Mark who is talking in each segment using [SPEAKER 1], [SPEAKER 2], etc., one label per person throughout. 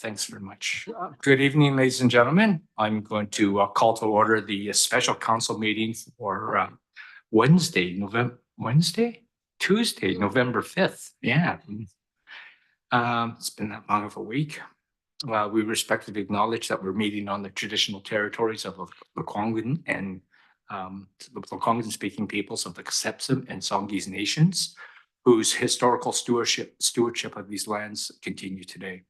[SPEAKER 1] Thanks very much. Good evening, ladies and gentlemen. I'm going to call to order the special council meeting for Tuesday, November 5th. Yeah. It's been that long of a week. We respectfully acknowledge that we're meeting on the traditional territories of the Lekwungen and the Lekwungen speaking peoples of the Ksepsim and Songhees nations, whose historical stewardship of these lands continue today.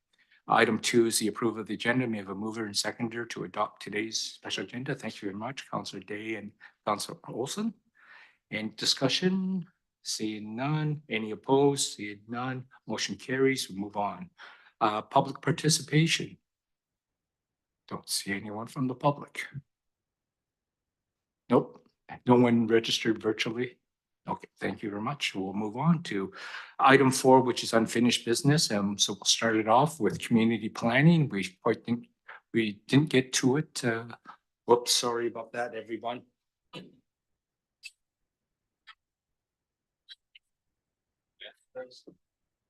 [SPEAKER 1] Item 2 is the approval of the agenda. May I have a mover and seconder to adopt today's special agenda? Thank you very much, Councillor Day and Councillor Olson. Any discussion? Seeing none. Any opposed? Seeing none. Motion carries. We move on. Public participation. Don't see anyone from the public. Nope. No one registered virtually. Okay, thank you very much. We'll move on to item 4, which is unfinished business. So we'll start it off with community planning. We didn't get to it. Whoops, sorry about that, everyone.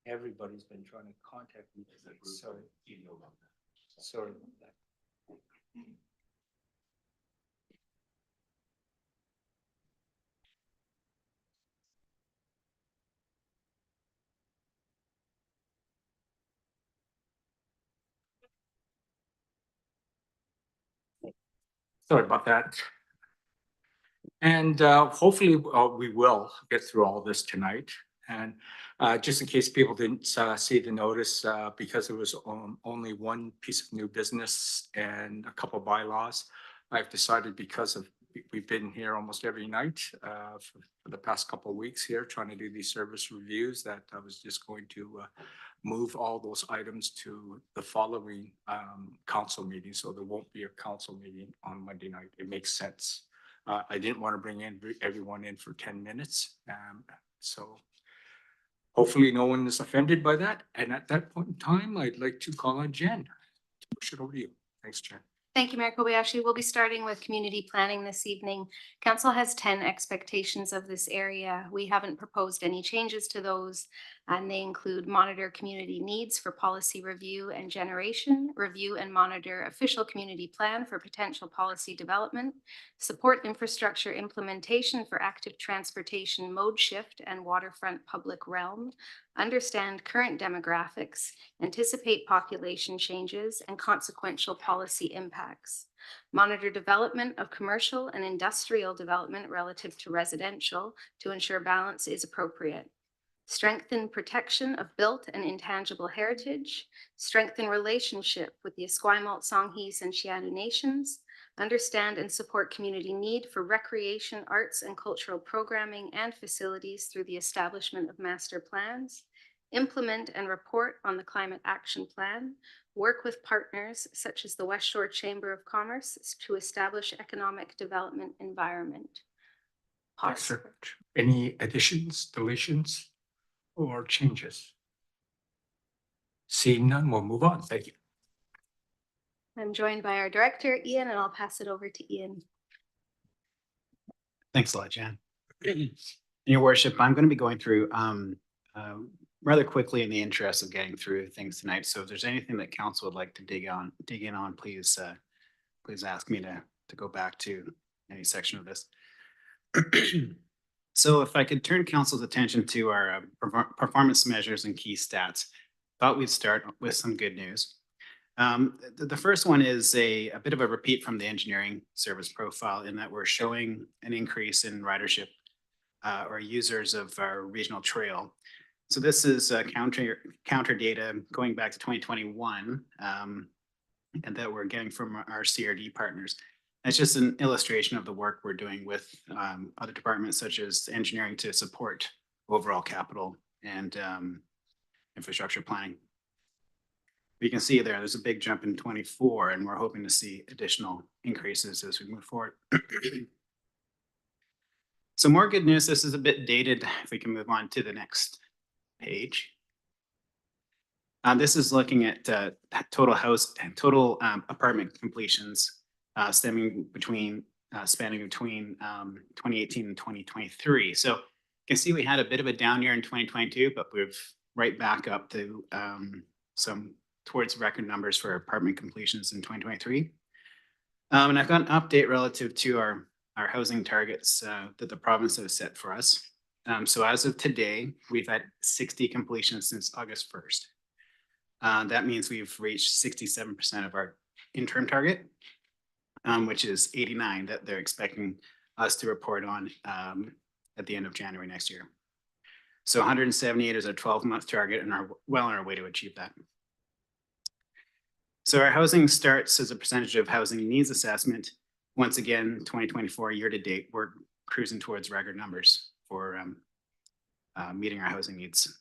[SPEAKER 1] Everybody's been trying to contact me. Sorry. Sorry about that. Sorry about that. And hopefully we will get through all this tonight. And just in case people didn't see the notice, because there was only one piece of new business and a couple of bylaws, I've decided, because we've been here almost every night for the past couple of weeks here trying to do these service reviews, that I was just going to move all those items to the following council meeting. So there won't be a council meeting on Monday night. It makes sense. I didn't want to bring everyone in for 10 minutes. So hopefully no one is offended by that. And at that point in time, I'd like to call on Jen to push it over to you. Thanks, Jen.
[SPEAKER 2] Thank you, Mayor Kobayashi. We'll be starting with community planning this evening. Council has 10 expectations of this area. We haven't proposed any changes to those, and they include monitor community needs for policy review and generation, review and monitor official community plan for potential policy development, support infrastructure implementation for active transportation mode shift and waterfront public realm, understand current demographics, anticipate population changes and consequential policy impacts, monitor development of commercial and industrial development relative to residential to ensure balance is appropriate, strengthen protection of built and intangible heritage, strengthen relationship with the Esquimalt, Songhees, and Siana nations, understand and support community need for recreation, arts, and cultural programming and facilities through the establishment of master plans, implement and report on the climate action plan, work with partners such as the West Shore Chamber of Commerce to establish economic development environment.
[SPEAKER 1] Thanks very much. Any additions, deletions, or changes? Seeing none, we'll move on. Thank you.
[SPEAKER 2] I'm joined by our director, Ian, and I'll pass it over to Ian.
[SPEAKER 3] Thanks a lot, Jan. Your worship, I'm going to be going through rather quickly in the interest of getting through things tonight. So if there's anything that council would like to dig in on, please ask me to go back to any section of this. So if I could turn council's attention to our performance measures and key stats, thought we'd start with some good news. The first one is a bit of a repeat from the engineering service profile, in that we're showing an increase in ridership or users of our regional trail. So this is counter data going back to 2021 and that we're getting from our CRD partners. That's just an illustration of the work we're doing with other departments such as engineering to support overall capital and infrastructure planning. You can see there's a big jump in 24, and we're hoping to see additional increases as we move forward. So more good news. This is a bit dated. If we can move on to the next page. This is looking at total apartment completions spanning between 2018 and 2023. So you can see we had a bit of a down year in 2022, but we've right back up to some towards record numbers for apartment completions in 2023. And I've got an update relative to our housing targets that the province has set for us. So as of today, we've had 60 completions since August 1st. That means we've reached 67% of our interim target, which is 89 that they're expecting us to report on at the end of January next year. So 178 is a 12-month target and are well on our way to achieve that. So our housing starts as a percentage of housing needs assessment. Once again, 2024 year to date, we're cruising towards record numbers for meeting our housing needs.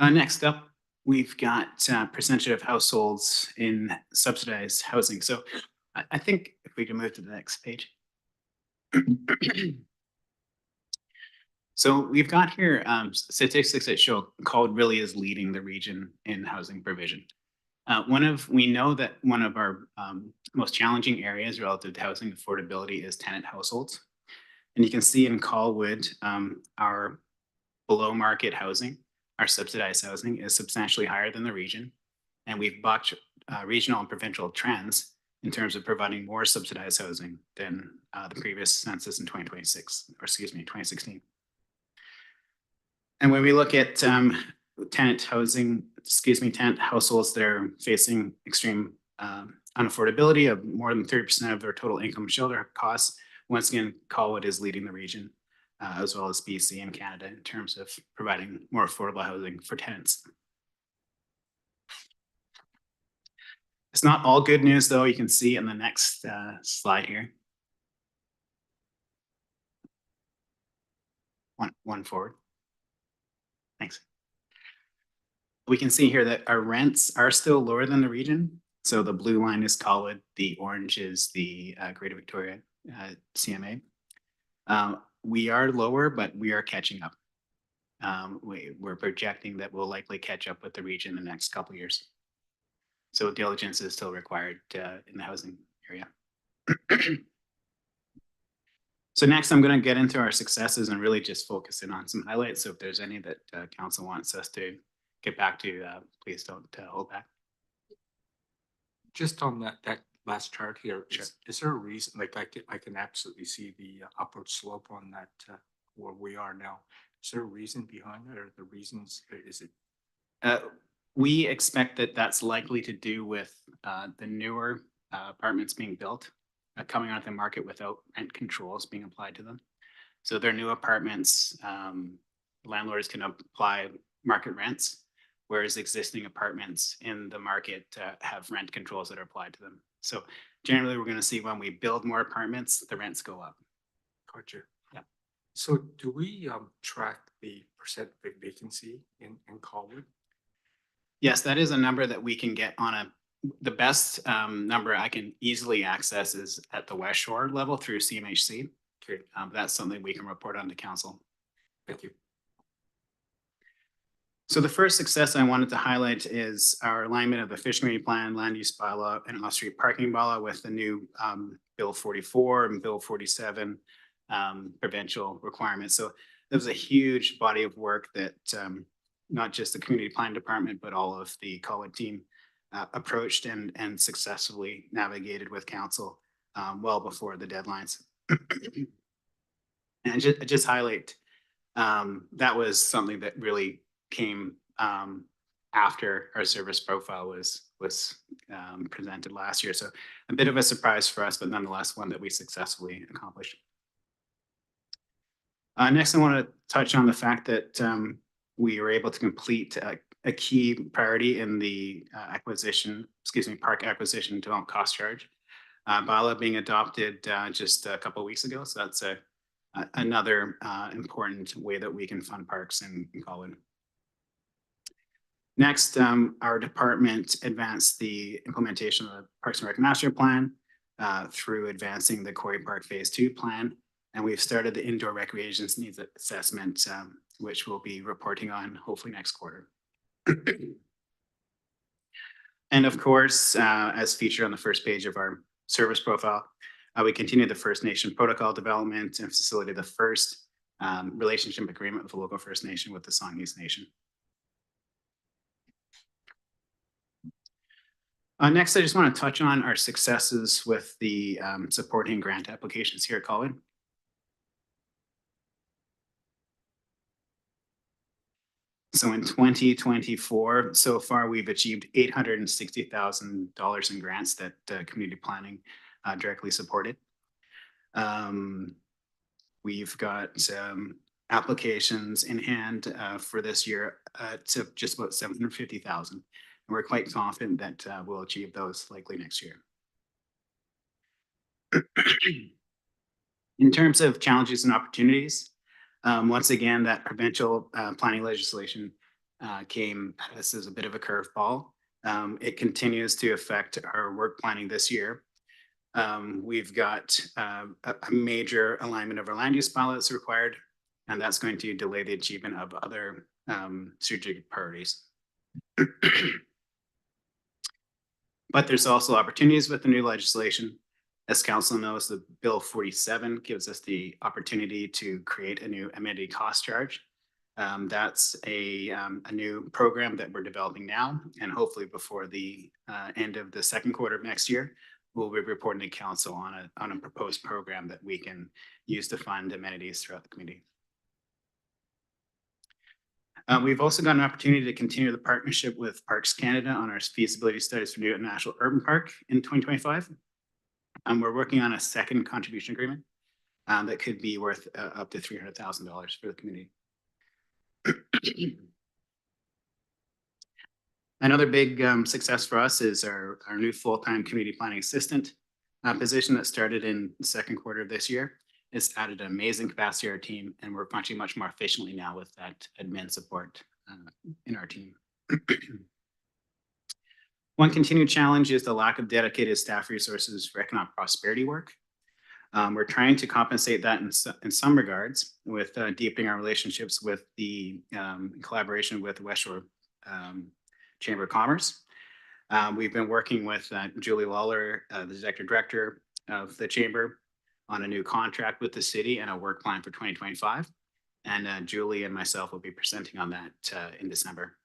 [SPEAKER 3] Next up, we've got percentage of households in subsidized housing. So I think if we can move to the next page. So we've got here statistics that show Colwood really is leading the region in housing provision. We know that one of our most challenging areas relative to housing affordability is tenant households. And you can see in Colwood, our below market housing, our subsidized housing is substantially higher than the region. And we've bucked regional and provincial trends in terms of providing more subsidized housing than the previous census in 2016. And when we look at tenant households that are facing extreme unaffordability of more than 30% of their total income shelter costs, once again, Colwood is leading the region, as well as BC and Canada in terms of providing more affordable housing for tenants. It's not all good news, though. You can see in the next slide here. One forward. Thanks. We can see here that our rents are still lower than the region. So the blue line is Colwood, the orange is the Greater Victoria CMA. We are lower, but we are catching up. We're projecting that we'll likely catch up with the region in the next couple of years. So diligence is still required in the housing area. So next, I'm going to get into our successes and really just focus in on some highlights. So if there's any that council wants us to get back to, please don't hold back.
[SPEAKER 1] Just on that last chart here,
[SPEAKER 3] Sure.
[SPEAKER 1] is there a reason, like I can absolutely see the upward slope on that where we are now. Is there a reason behind that, or the reasons, is it?
[SPEAKER 3] We expect that that's likely to do with the newer apartments being built, coming onto the market without rent controls being applied to them. So their new apartments, landlords can apply market rents, whereas existing apartments in the market have rent controls that are applied to them. So generally, we're going to see when we build more apartments, the rents go up.
[SPEAKER 1] Gotcha.
[SPEAKER 3] Yeah.
[SPEAKER 1] So do we track the percent vacancy in Colwood?
[SPEAKER 3] Yes, that is a number that we can get on the best number I can easily access is at the West Shore level through CMHC.
[SPEAKER 1] Okay.
[SPEAKER 3] That's something we can report on to council.
[SPEAKER 1] Thank you.
[SPEAKER 3] So the first success I wanted to highlight is our alignment of the fish community plan, land use bylaw, and off-street parking bylaw with the new Bill 44 and Bill 47 provincial requirements. So there was a huge body of work that not just the community plan department, but all of the Colwood team approached and successfully navigated with council well before the deadlines. And just highlight that was something that really came after our service profile was presented last year. So a bit of a surprise for us, but nonetheless one that we successfully accomplished. Next, I want to touch on the fact that we were able to complete a key priority in the park acquisition development cost charge bylaw being adopted just a couple of weeks ago. So that's another important way that we can fund parks in Colwood. Next, our department advanced the implementation of the Parks and Rec Master Plan through advancing the Quarry Park Phase 2 plan. And we've started the indoor recreation needs assessment, which we'll be reporting on hopefully next quarter. And of course, as featured on the first page of our service profile, we continue the First Nation protocol development and facilitated the first relationship agreement with the local First Nation with the Songhees Nation. Next, I just want to touch on our successes with the supporting grant applications here at Colin. So in 2024, so far, we've achieved $860,000 in grants that community planning directly supported. We've got applications in hand for this year to just about 750,000. And we're quite confident that we'll achieve those likely next year. In terms of challenges and opportunities, once again, that provincial planning legislation came at us as a bit of a curveball. It continues to affect our work planning this year. We've got a major alignment of our land use bylaw that's required, and that's going to delay the achievement of other strategic priorities. But there's also opportunities with the new legislation. As council knows, the Bill 47 gives us the opportunity to create a new amenity cost charge. That's a new program that we're developing now, and hopefully before the end of the second quarter of next year, we'll be reporting to council on a proposed program that we can use to fund amenities throughout the community. We've also got an opportunity to continue the partnership with Parks Canada on our feasibility studies for Newton National Urban Park in 2025. We're working on a second contribution agreement that could be worth up to $300,000 for the community. Another big success for us is our new full-time community planning assistant position that started in the second quarter of this year. It's added an amazing capacity to our team, and we're functioning much more efficiently now with that admin support in our team. One continued challenge is the lack of dedicated staff resources for economic prosperity work. We're trying to compensate that in some regards with deepening our relationships with the collaboration with the West Shore Chamber of Commerce. We've been working with Julie Lawler, the executive director of the Chamber, on a new contract with the city and a work plan for 2025. And Julie and myself will be presenting on that in December.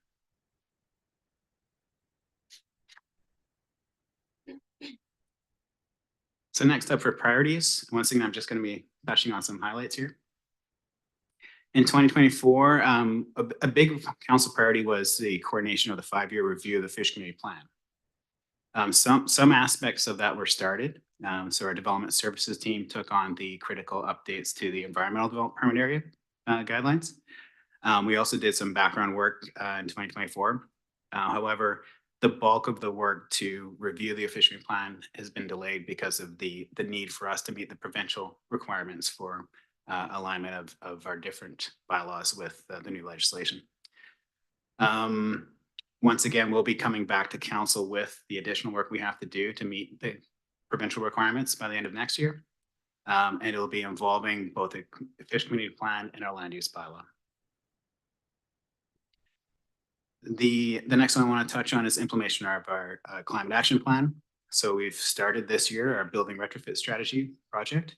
[SPEAKER 3] So next up for priorities, once again, I'm just going to be touching on some highlights here. In 2024, a big council priority was the coordination of the 5-year review of the Fish Community Plan. Some aspects of that were started. So our development services team took on the critical updates to the environmental development permit area guidelines. We also did some background work in 2024. However, the bulk of the work to review the fishery plan has been delayed because of the need for us to meet the provincial requirements for alignment of our different bylaws with the new legislation. Once again, we'll be coming back to council with the additional work we have to do to meet the provincial requirements by the end of next year. And it'll be involving both the fish community plan and our land use bylaw. The next one I want to touch on is implementation of our climate action plan. So we've started this year our building retrofit strategy project,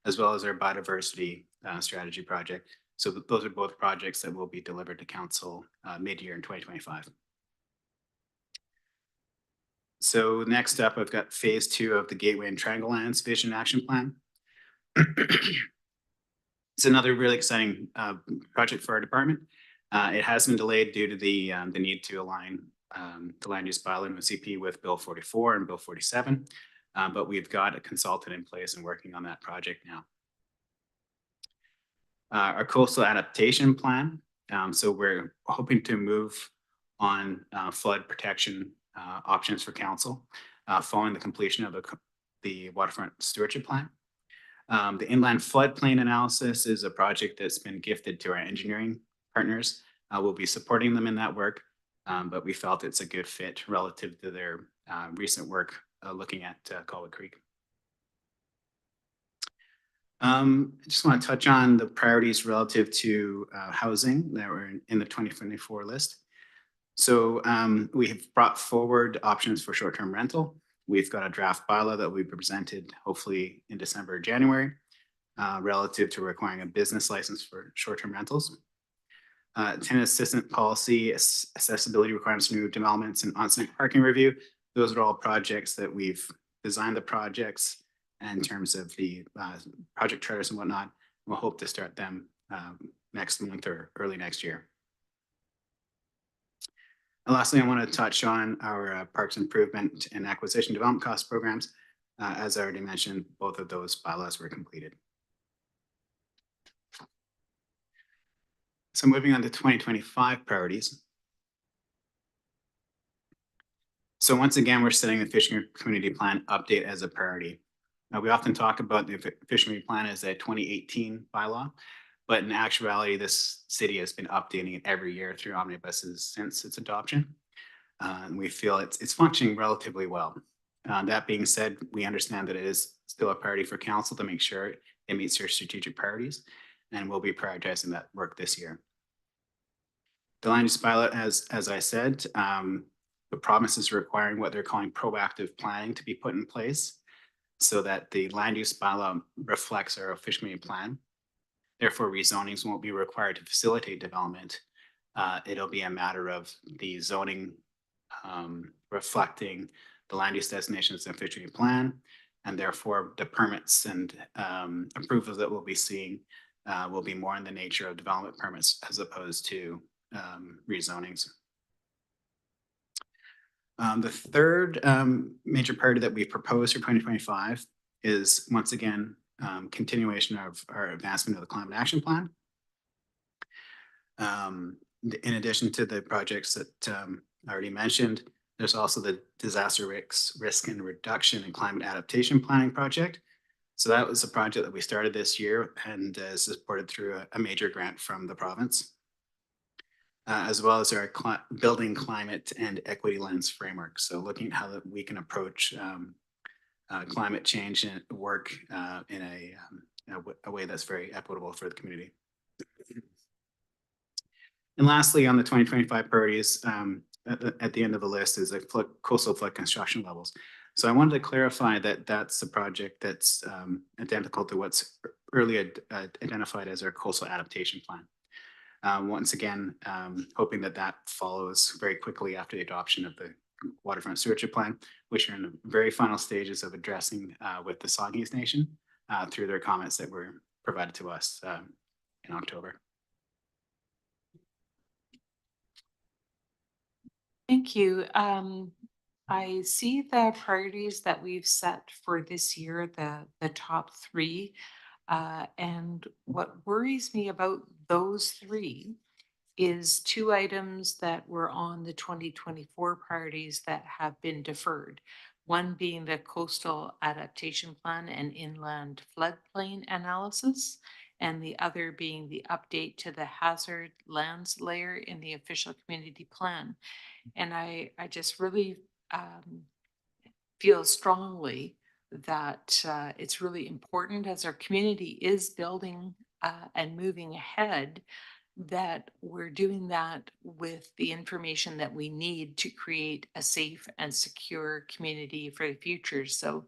[SPEAKER 3] as well as our biodiversity strategy project. So those are both projects that will be delivered to council mid-year in 2025. So next up, I've got phase 2 of the Gateway and Triangle Lands Vision Action Plan. It's another really exciting project for our department. It has been delayed due to the need to align the land use bylaw and CP with Bill 44 and Bill 47, but we've got a consultant in place and working on that project now. Our coastal adaptation plan. So we're hoping to move on flood protection options for council following the completion of the waterfront stewardship plan. The inland floodplain analysis is a project that's been gifted to our engineering partners. We'll be supporting them in that work, but we felt it's a good fit relative to their recent work looking at Colwood Creek. I just want to touch on the priorities relative to housing that were in the 2024 list. So we have brought forward options for short-term rental. We've got a draft bylaw that we presented hopefully in December or January relative to requiring a business license for short-term rentals. Tenant assistant policy, accessibility requirements for new developments, and on-site parking review. those are all projects that we've designed the projects in terms of the project charters and whatnot. We'll hope to start them next month or early next year. And lastly, I want to touch on our parks improvement and acquisition development cost programs. As I already mentioned, both of those bylaws were completed. So moving on to 2025 priorities. So once again, we're setting the fishing community plan update as a priority. We often talk about the fishing plan as a 2018 bylaw, but in actuality, this city has been updating it every year through omnibuses since its adoption. And we feel it's functioning relatively well. That being said, we understand that it is still a priority for council to make sure it meets their strategic priorities, and we'll be prioritizing that work this year. The land use bylaw, as I said, the province is requiring what they're calling proactive planning to be put in place so that the land use bylaw reflects our fish community plan. Therefore, rezonings won't be required to facilitate development. It'll be a matter of the zoning reflecting the land use designations in the fish community plan, and therefore the permits and approvals that we'll be seeing will be more in the nature of development permits as opposed to rezonings. The third major priority that we proposed for 2025 is once again continuation of our advancement of the climate action plan. In addition to the projects that I already mentioned, there's also the disaster risk and reduction and climate adaptation planning project. So that was a project that we started this year and is supported through a major grant from the province. As well as our building climate and equity lens framework. So looking at how we can approach climate change and work in a way that's very equitable for the community. And lastly, on the 2025 priorities, at the end of the list is coastal flood construction levels. So I wanted to clarify that that's a project that's identical to what's earlier identified as our coastal adaptation plan. Once again, hoping that that follows very quickly after the adoption of the waterfront stewardship plan, which are in the very final stages of addressing with the Songhees Nation through their comments that were provided to us in October.
[SPEAKER 4] Thank you. I see the priorities that we've set for this year, the top three. And what worries me about those three is two items that were on the 2024 priorities that have been deferred. One being the coastal adaptation plan and inland floodplain analysis, and the other being the update to the hazard lands layer in the official community plan. And I just really feel strongly that it's really important as our community is building and moving ahead, that we're doing that with the information that we need to create a safe and secure community for the future. So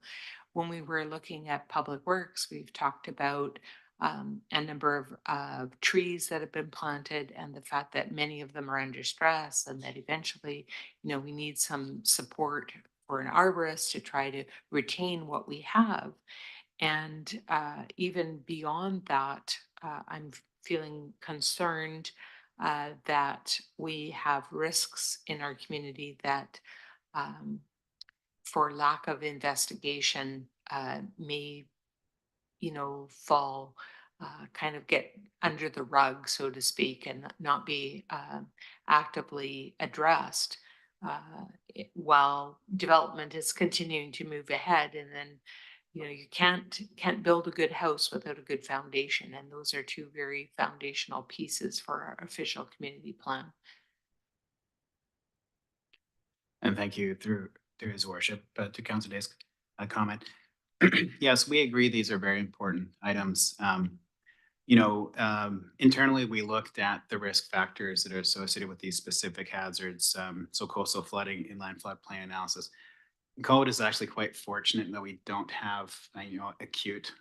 [SPEAKER 4] when we were looking at public works, we've talked about a number of trees that have been planted and the fact that many of them are under stress, and that eventually, we need some support for an arborist to try to retain what we have. And even beyond that, I'm feeling concerned that we have risks in our community that for lack of investigation may fall kind of get under the rug, so to speak, and not be actively addressed while development is continuing to move ahead. And then you can't build a good house without a good foundation, and those are two very foundational pieces for our official community plan.
[SPEAKER 3] And thank you through his worship to Council Day's comment. Yes, we agree these are very important items. Internally, we looked at the risk factors that are associated with these specific hazards, so coastal flooding, inland floodplain analysis. Colwood is actually quite fortunate that we don't have, acute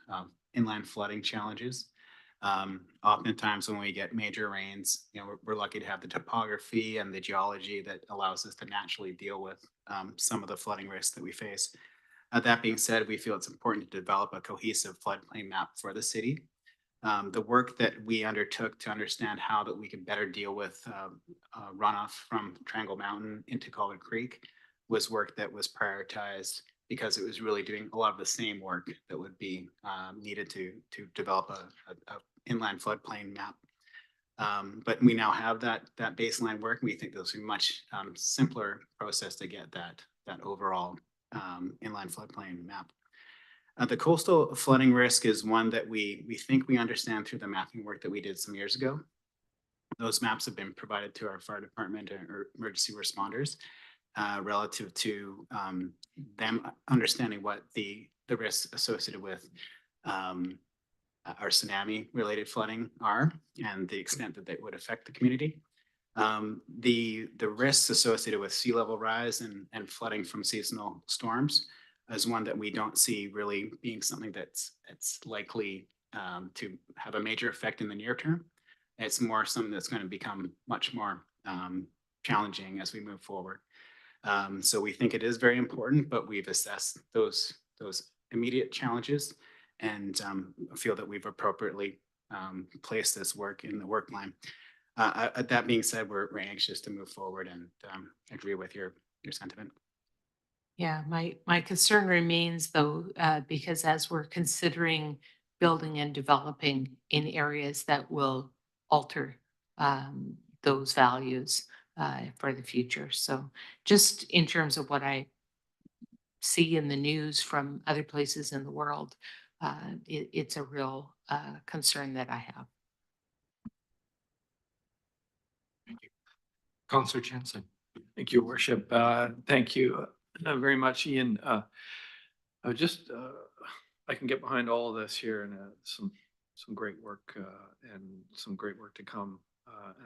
[SPEAKER 3] inland flooding challenges. Oftentimes when we get major rains, we're lucky to have the topography and the geology that allows us to naturally deal with some of the flooding risks that we face. That being said, we feel it's important to develop a cohesive floodplain map for the city. The work that we undertook to understand how that we could better deal with runoff from Triangle Mountain into Calder Creek was work that was prioritized because it was really doing a lot of the same work that would be needed to develop a inland floodplain map. But we now have that baseline work. We think this will be a much simpler process to get that overall inland floodplain map. The coastal flooding risk is one that we think we understand through the mapping work that we did some years ago. Those maps have been provided to our fire department or emergency responders relative to them understanding what the risks associated with our tsunami related flooding are and the extent that they would affect the community. The risks associated with sea level rise and flooding from seasonal storms is one that we don't see really being something that's likely to have a major effect in the near term. It's more something that's going to become much more challenging as we move forward. So we think it is very important, but we've assessed those immediate challenges and feel that we've appropriately placed this work in the work line. That being said, we're anxious to move forward and agree with your sentiment.
[SPEAKER 4] Yeah, my concern remains though, because as we're considering building and developing in areas that will alter those values for the future. So just in terms of what I see in the news from other places in the world, it's a real concern that I have.
[SPEAKER 1] Councillor Jensen.
[SPEAKER 5] Thank you, Worship. Thank you very much, Ian. I can get behind all of this here and some great work and some great work to come.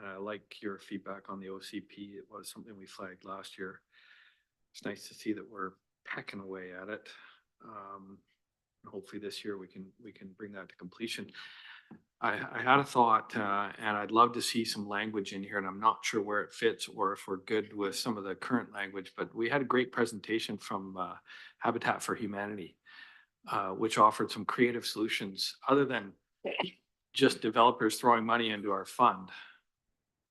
[SPEAKER 5] And I like your feedback on the OCP. It was something we flagged last year. It's nice to see that we're pecking away at it. Hopefully this year we can bring that to completion. I had a thought, and I'd love to see some language in here, and I'm not sure where it fits or if we're good with some of the current language, but we had a great presentation from Habitat for Humanity, which offered some creative solutions other than just developers throwing money into our fund,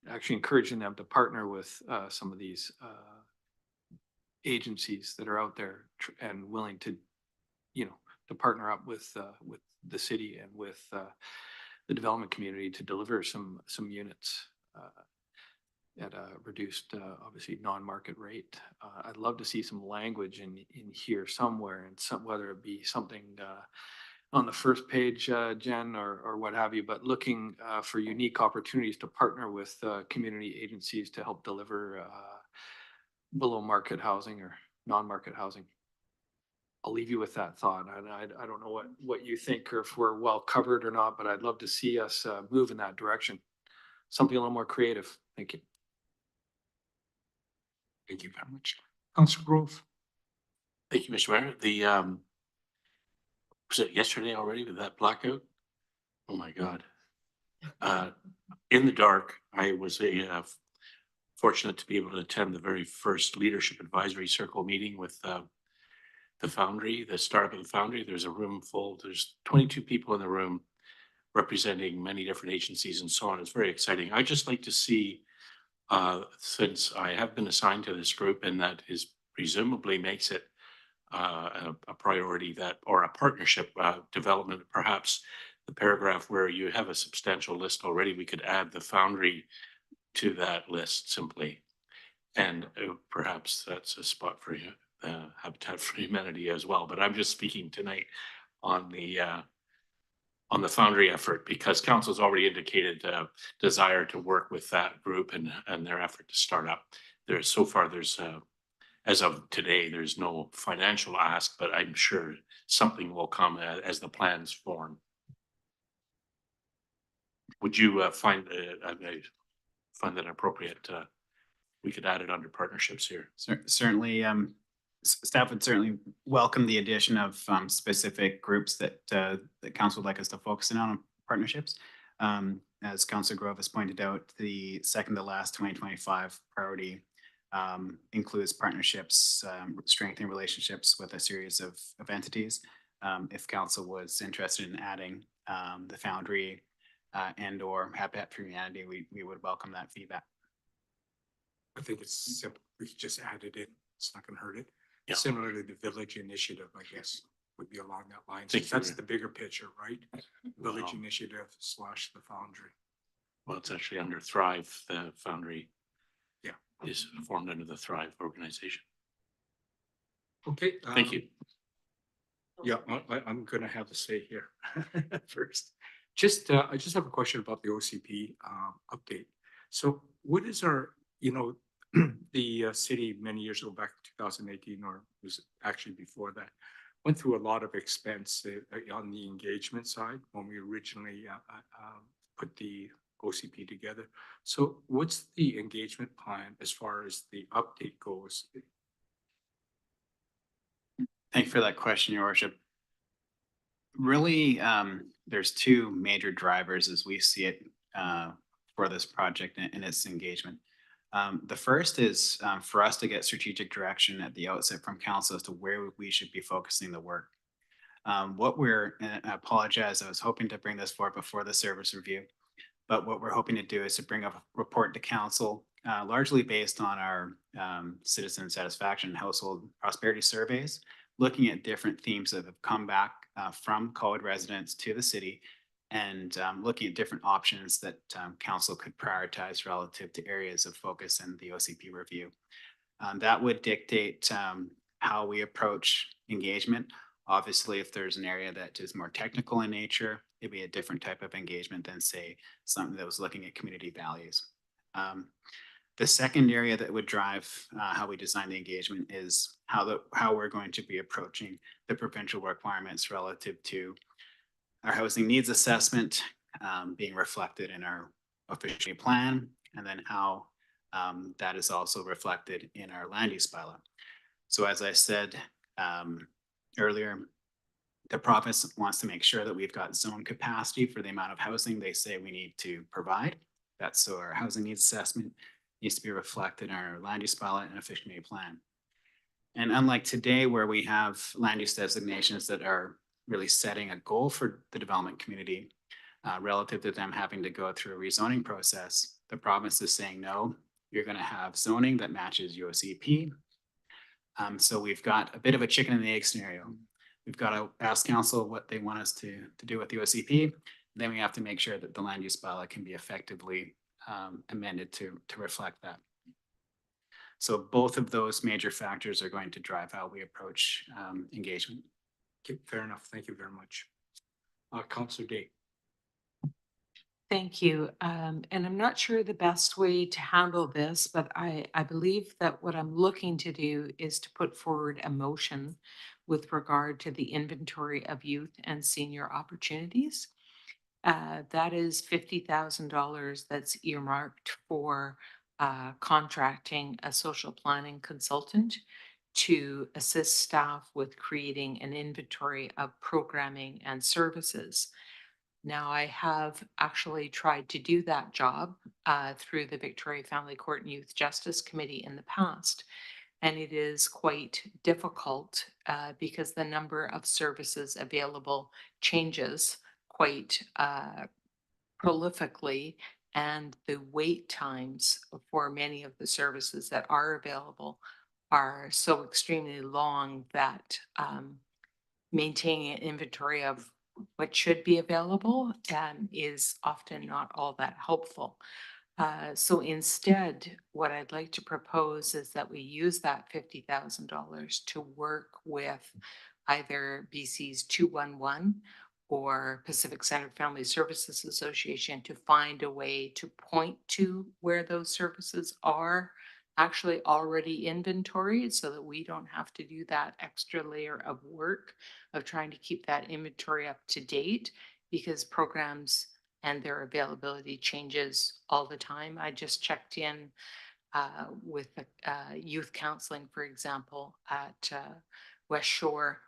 [SPEAKER 5] actually encouraging them to partner with some of these agencies that are out there and willing to, to partner up with the city and with the development community to deliver some units at a reduced, obviously non-market rate. I'd love to see some language in here somewhere, and whether it be something on the first page, Jen, or what have you, but looking for unique opportunities to partner with community agencies to help deliver below market housing or non-market housing. I'll leave you with that thought. I don't know what you think or if we're well covered or not, but I'd love to see us move in that direction. Something a little more creative. Thank you.
[SPEAKER 1] Thank you very much. Councillor Grove.
[SPEAKER 6] Thank you, Mr. Mayor. Was it yesterday already with that blackout? Oh my God. In the dark, I was fortunate to be able to attend the very first Leadership Advisory Circle meeting with the Foundry, the startup of the Foundry. There's a room full, there's 22 people in the room representing many different agencies and so on. It's very exciting. I just like to see, since I have been assigned to this group and that is presumably makes it a priority or a partnership development, perhaps the paragraph where you have a substantial list already, we could add the Foundry to that list simply. And perhaps that's a spot for you. Habitat for Humanity as well, but I'm just speaking tonight on the Foundry effort because council's already indicated desire to work with that group and their effort to start up. There's as of today, there's no financial ask, but I'm sure something will come as the plans form. Would you find that appropriate? We could add it under partnerships here.
[SPEAKER 3] Certainly, staff would certainly welcome the addition of specific groups that the council would like us to focus in on partnerships. As Councillor Grove has pointed out, the second to last 2025 priority includes partnerships, strengthening relationships with a series of entities. If council was interested in adding the Foundry and or Habitat for Humanity, we would welcome that feedback.
[SPEAKER 1] I think it's simple. We could just add it in. It's not gonna hurt it.
[SPEAKER 6] Yeah.
[SPEAKER 1] Similar to the village initiative, I guess, would be along that line.
[SPEAKER 6] Thank you.
[SPEAKER 1] That's the bigger picture, right? Village
[SPEAKER 6] Well-
[SPEAKER 1] initiative / the Foundry.
[SPEAKER 6] Well, it's actually under Thrive, the Foundry.
[SPEAKER 1] Yeah.
[SPEAKER 6] Is formed under the Thrive organization.
[SPEAKER 1] Okay.
[SPEAKER 6] Thank you.
[SPEAKER 1] Yeah, I'm gonna have to say here first. Just, I just have a question about the OCP update. So what is our, the city many years ago, back in 2018, or was it actually before that, went through a lot of expense on the engagement side when we originally put the OCP together. So what's the engagement plan as far as the update goes?
[SPEAKER 3] Thank you for that question, Your Worship. Really, there's two major drivers as we see it for this project and its engagement. The first is for us to get strategic direction at the outset from council as to where we should be focusing the work. I apologize, I was hoping to bring this forward before the service review, but what we're hoping to do is to bring a report to council, largely based on our citizen satisfaction and household prosperity surveys, looking at different themes that have come back from COVID residents to the city, and looking at different options that council could prioritize relative to areas of focus in the OCP review. That would dictate how we approach engagement. Obviously, if there's an area that is more technical in nature, it'd be a different type of engagement than, say, something that was looking at community values. The second area that would drive how we design the engagement is how we're going to be approaching the provincial requirements relative to our housing needs assessment being reflected in our official plan, and then how that is also reflected in our land use bylaw. So as I said earlier, the province wants to make sure that we've got zone capacity for the amount of housing they say we need to provide. That's so our housing needs assessment needs to be reflected in our land use bylaw and official community plan. And unlike today, where we have land use designations that are really setting a goal for the development community relative to them having to go through a rezoning process, the province is saying, no, you're going to have zoning that matches UOCP. So we've got a bit of a chicken and the egg scenario. We've got to ask council what they want us to do with the OCP. Then we have to make sure that the land use bylaw can be effectively amended to reflect that. So both of those major factors are going to drive how we approach engagement.
[SPEAKER 1] Okay, fair enough. Thank you very much. Councillor Day.
[SPEAKER 4] Thank you. And I'm not sure the best way to handle this, but I believe that what I'm looking to do is to put forward a motion with regard to the inventory of youth and senior opportunities. That is $50,000 that's earmarked for contracting a social planning consultant to assist staff with creating an inventory of programming and services. Now, I have actually tried to do that job through the Victoria Family Court and Youth Justice Committee in the past. And it is quite difficult because the number of services available changes quite prolifically, and the wait times for many of the services that are available are so extremely long that maintaining an inventory of what should be available is often not all that helpful. So instead, what I'd like to propose is that we use that $50,000 to work with either BC's 211 or Pacific Centre Family Services Association to find a way to point to where those services are actually already inventoried, so that we don't have to do that extra layer of work of trying to keep that inventory up to date, because programs and their availability changes all the time. I just checked in with youth counseling, for example, at West Shore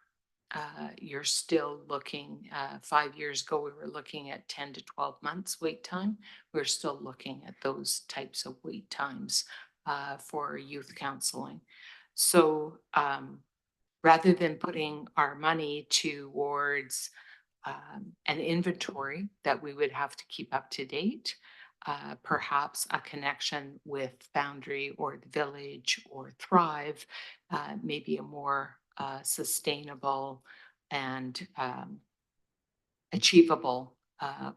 [SPEAKER 4] you're still looking, 5 years ago, we were looking at 10 to 12 months wait time. We're still looking at those types of wait times for youth counseling. So rather than putting our money towards an inventory that we would have to keep up to date, perhaps a connection with Foundry or the Village or Thrive, maybe a more sustainable and achievable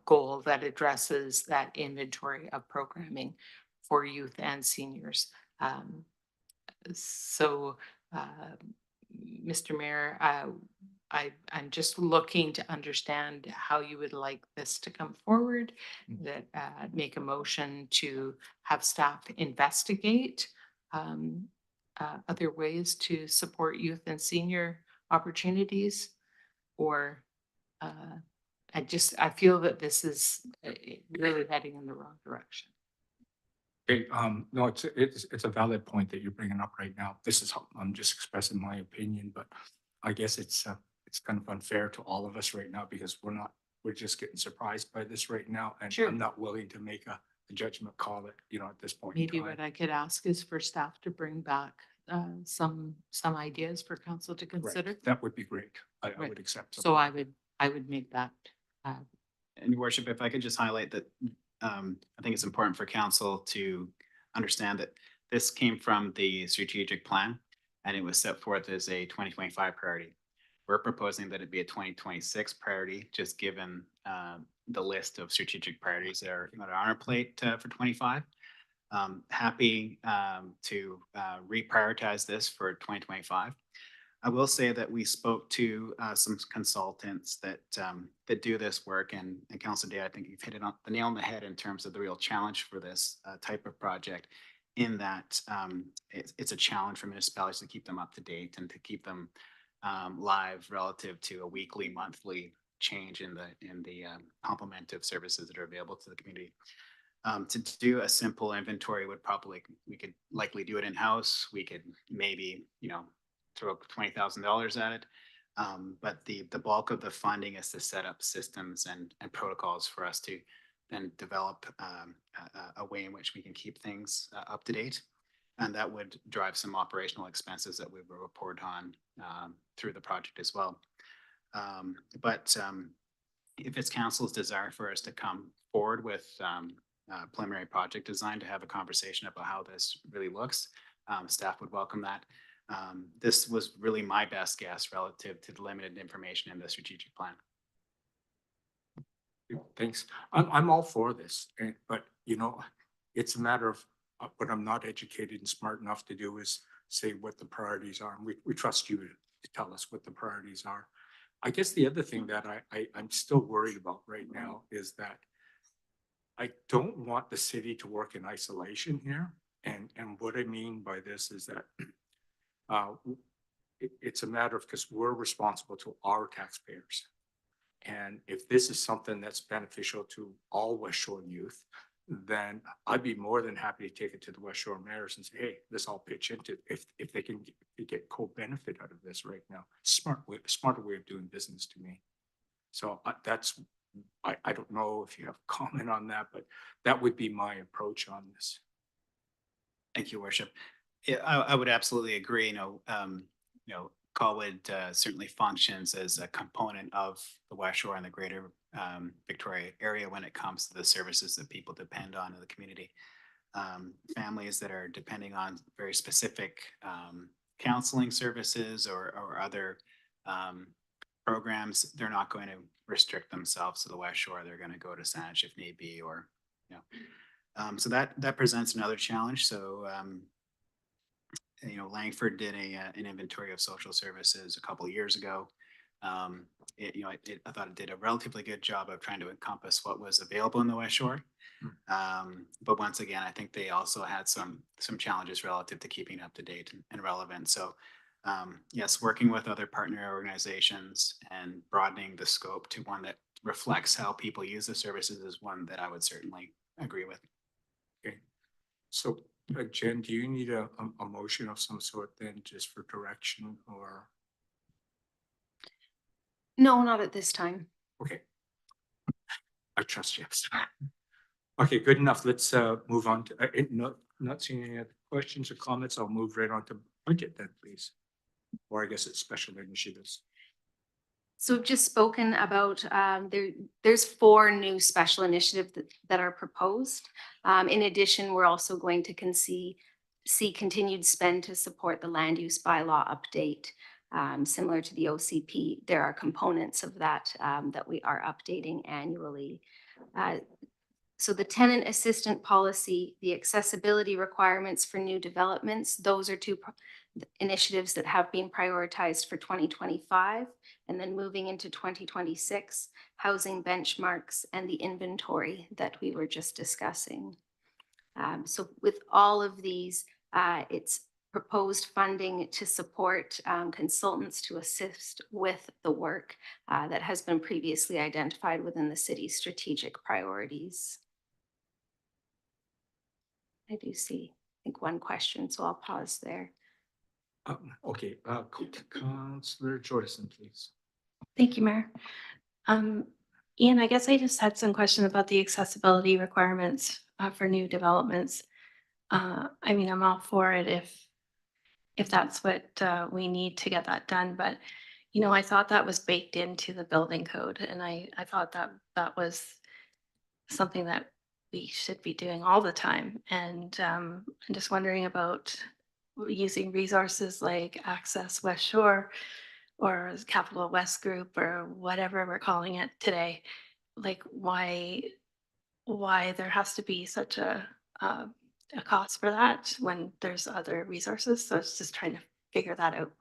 [SPEAKER 4] goal that addresses that inventory of programming for youth and seniors. Um, so, Mr. Mayor, I'm just looking to understand how you would like this to come forward, that make a motion to have staff investigate other ways to support youth and senior opportunities, or I feel that this is really heading in the wrong direction.
[SPEAKER 1] Okay, no, it's a valid point that you're bringing up right now. This is, I'm just expressing my opinion, but I guess it's kind of unfair to all of us right now because we're just getting surprised by this right now. And
[SPEAKER 4] Sure.
[SPEAKER 1] I'm not willing to make a judgment call at this point in
[SPEAKER 4] Maybe
[SPEAKER 1] time.
[SPEAKER 4] what I could ask is for staff to bring back some ideas for council to
[SPEAKER 1] Right,
[SPEAKER 4] consider.
[SPEAKER 1] that would be great. I
[SPEAKER 4] Right.
[SPEAKER 1] would accept.
[SPEAKER 4] So I would make that.
[SPEAKER 3] And your worship, if I could just highlight that, I think it's important for council to understand that this came from the strategic plan and it was set forth as a 2025 priority. We're proposing that it be a 2026 priority, just given the list of strategic priorities that are on our plate for 25. Happy to reprioritize this for 2025. I will say that we spoke to some consultants that do this work, and Councilor Day, I think you've hit it on the nail on the head in terms of the real challenge for this type of project, in that it's a challenge for municipalities to keep them up to date and to keep them live relative to a weekly, monthly change in the complement of services that are available to the community. To do a simple inventory we could likely do it in-house. We could maybe, throw $20,000 at it. But the bulk of the funding is to set up systems and protocols for us to then develop a way in which we can keep things up to date. And that would drive some operational expenses that we will report on through the project as well. But if it's council's desire for us to come forward with preliminary project design to have a conversation about how this really looks, staff would welcome that. This was really my best guess relative to the limited information in the strategic plan.
[SPEAKER 1] Thanks. I'm all for this, but it's a matter of what I'm not educated and smart enough to do is say what the priorities are. And we trust you to tell us what the priorities are. I guess the other thing that I'm still worried about right now is that I don't want the city to work in isolation here. And what I mean by this is that it's a matter of, because we're responsible to our taxpayers. And if this is something that's beneficial to all West Shore youth, then I'd be more than happy to take it to the West Shore mayors and say, hey, let's all pitch into it if they can get co-benefit out of this right now. Smarter way of doing business to me. So I don't know if you have a comment on that, but that would be my approach on this.
[SPEAKER 3] Thank you, Worship. Yeah, I would absolutely agree. Colwood certainly functions as a component of the West Shore and the greater Victoria area when it comes to the services that people depend on in the community. Families that are depending on very specific counseling services or other programs, they're not going to restrict themselves to the West Shore. They're going to go to Saanich if need be, or so that presents another challenge. So Langford did an inventory of social services a couple of years ago. I thought it did a relatively good job of trying to encompass what was available in the West Shore. But once again, I think they also had some challenges relative to keeping up to date and relevant. So yes, working with other partner organizations and broadening the scope to one that reflects how people use the services is one that I would certainly agree with.
[SPEAKER 1] Okay. So Jen, do you need a motion of some sort then, just for direction, or?
[SPEAKER 2] No, not at this time.
[SPEAKER 1] Okay. I trust you. Okay, good enough. Let's move on to, not seeing any other questions or comments. I'll move right on to budget then, please. Or I guess it's special initiatives.
[SPEAKER 2] So we've just spoken about, there's 4 new special initiatives that are proposed. In addition, we're also going to see continued spend to support the land use bylaw update. Similar to the OCP, there are components of that that we are updating annually. So the tenant assistant policy, the accessibility requirements for new developments, those are 2 initiatives that have been prioritized for 2025. And then moving into 2026, housing benchmarks and the inventory that we were just discussing. So with all of these, it's proposed funding to support consultants to assist with the work that has been previously identified within the city's strategic priorities. I do see, I think, 1 question, so I'll pause there.
[SPEAKER 1] Okay, Councillor Jordison, please.
[SPEAKER 7] Thank you, Mayor. Ian, I guess I just had some questions about the accessibility requirements for new developments. I mean, I'm all for it if that's what we need to get that done, but you know, I thought that was baked into the building code, and I thought that that was something that we should be doing all the time. And I'm just wondering about using resources like Access West Shore or Capital West Group or whatever we're calling it today. Like why there has to be such a cost for that when there's other resources. So it's just trying to figure that out.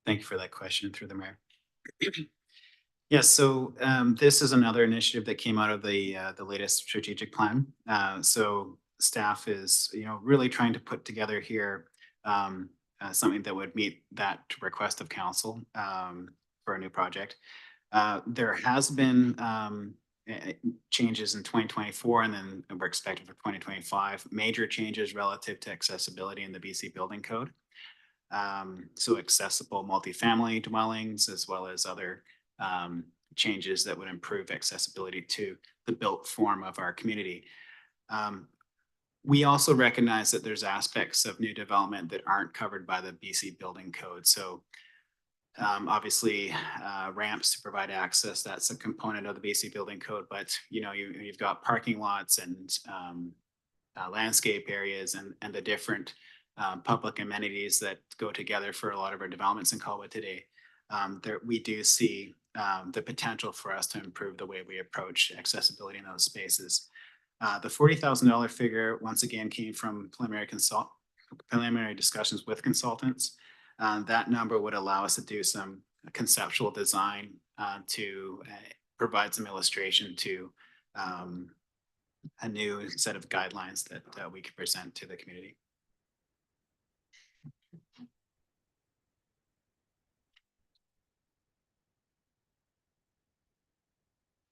[SPEAKER 3] Thank you for that question through the mayor. Yes, so this is another initiative that came out of the latest strategic plan. So staff is, you know, really trying to put together here something that would meet that request of council for a new project. There has been changes in 2024, and then we're expecting for 2025 major changes relative to accessibility in the BC Building Code. So accessible multifamily dwellings, as well as other changes that would improve accessibility to the built form of our community. We also recognize that there's aspects of new development that aren't covered by the BC Building Code. So obviously ramps to provide access, that's a component of the BC Building Code, but you know, you've got parking lots and landscape areas and the different public amenities that go together for a lot of our developments in Colwood today. There, we do see the potential for us to improve the way we approach accessibility in those spaces. The $40,000 figure, once again, came from preliminary discussions with consultants. That number would allow us to do some conceptual design to provide some illustration to a new set of guidelines that we could present to the community.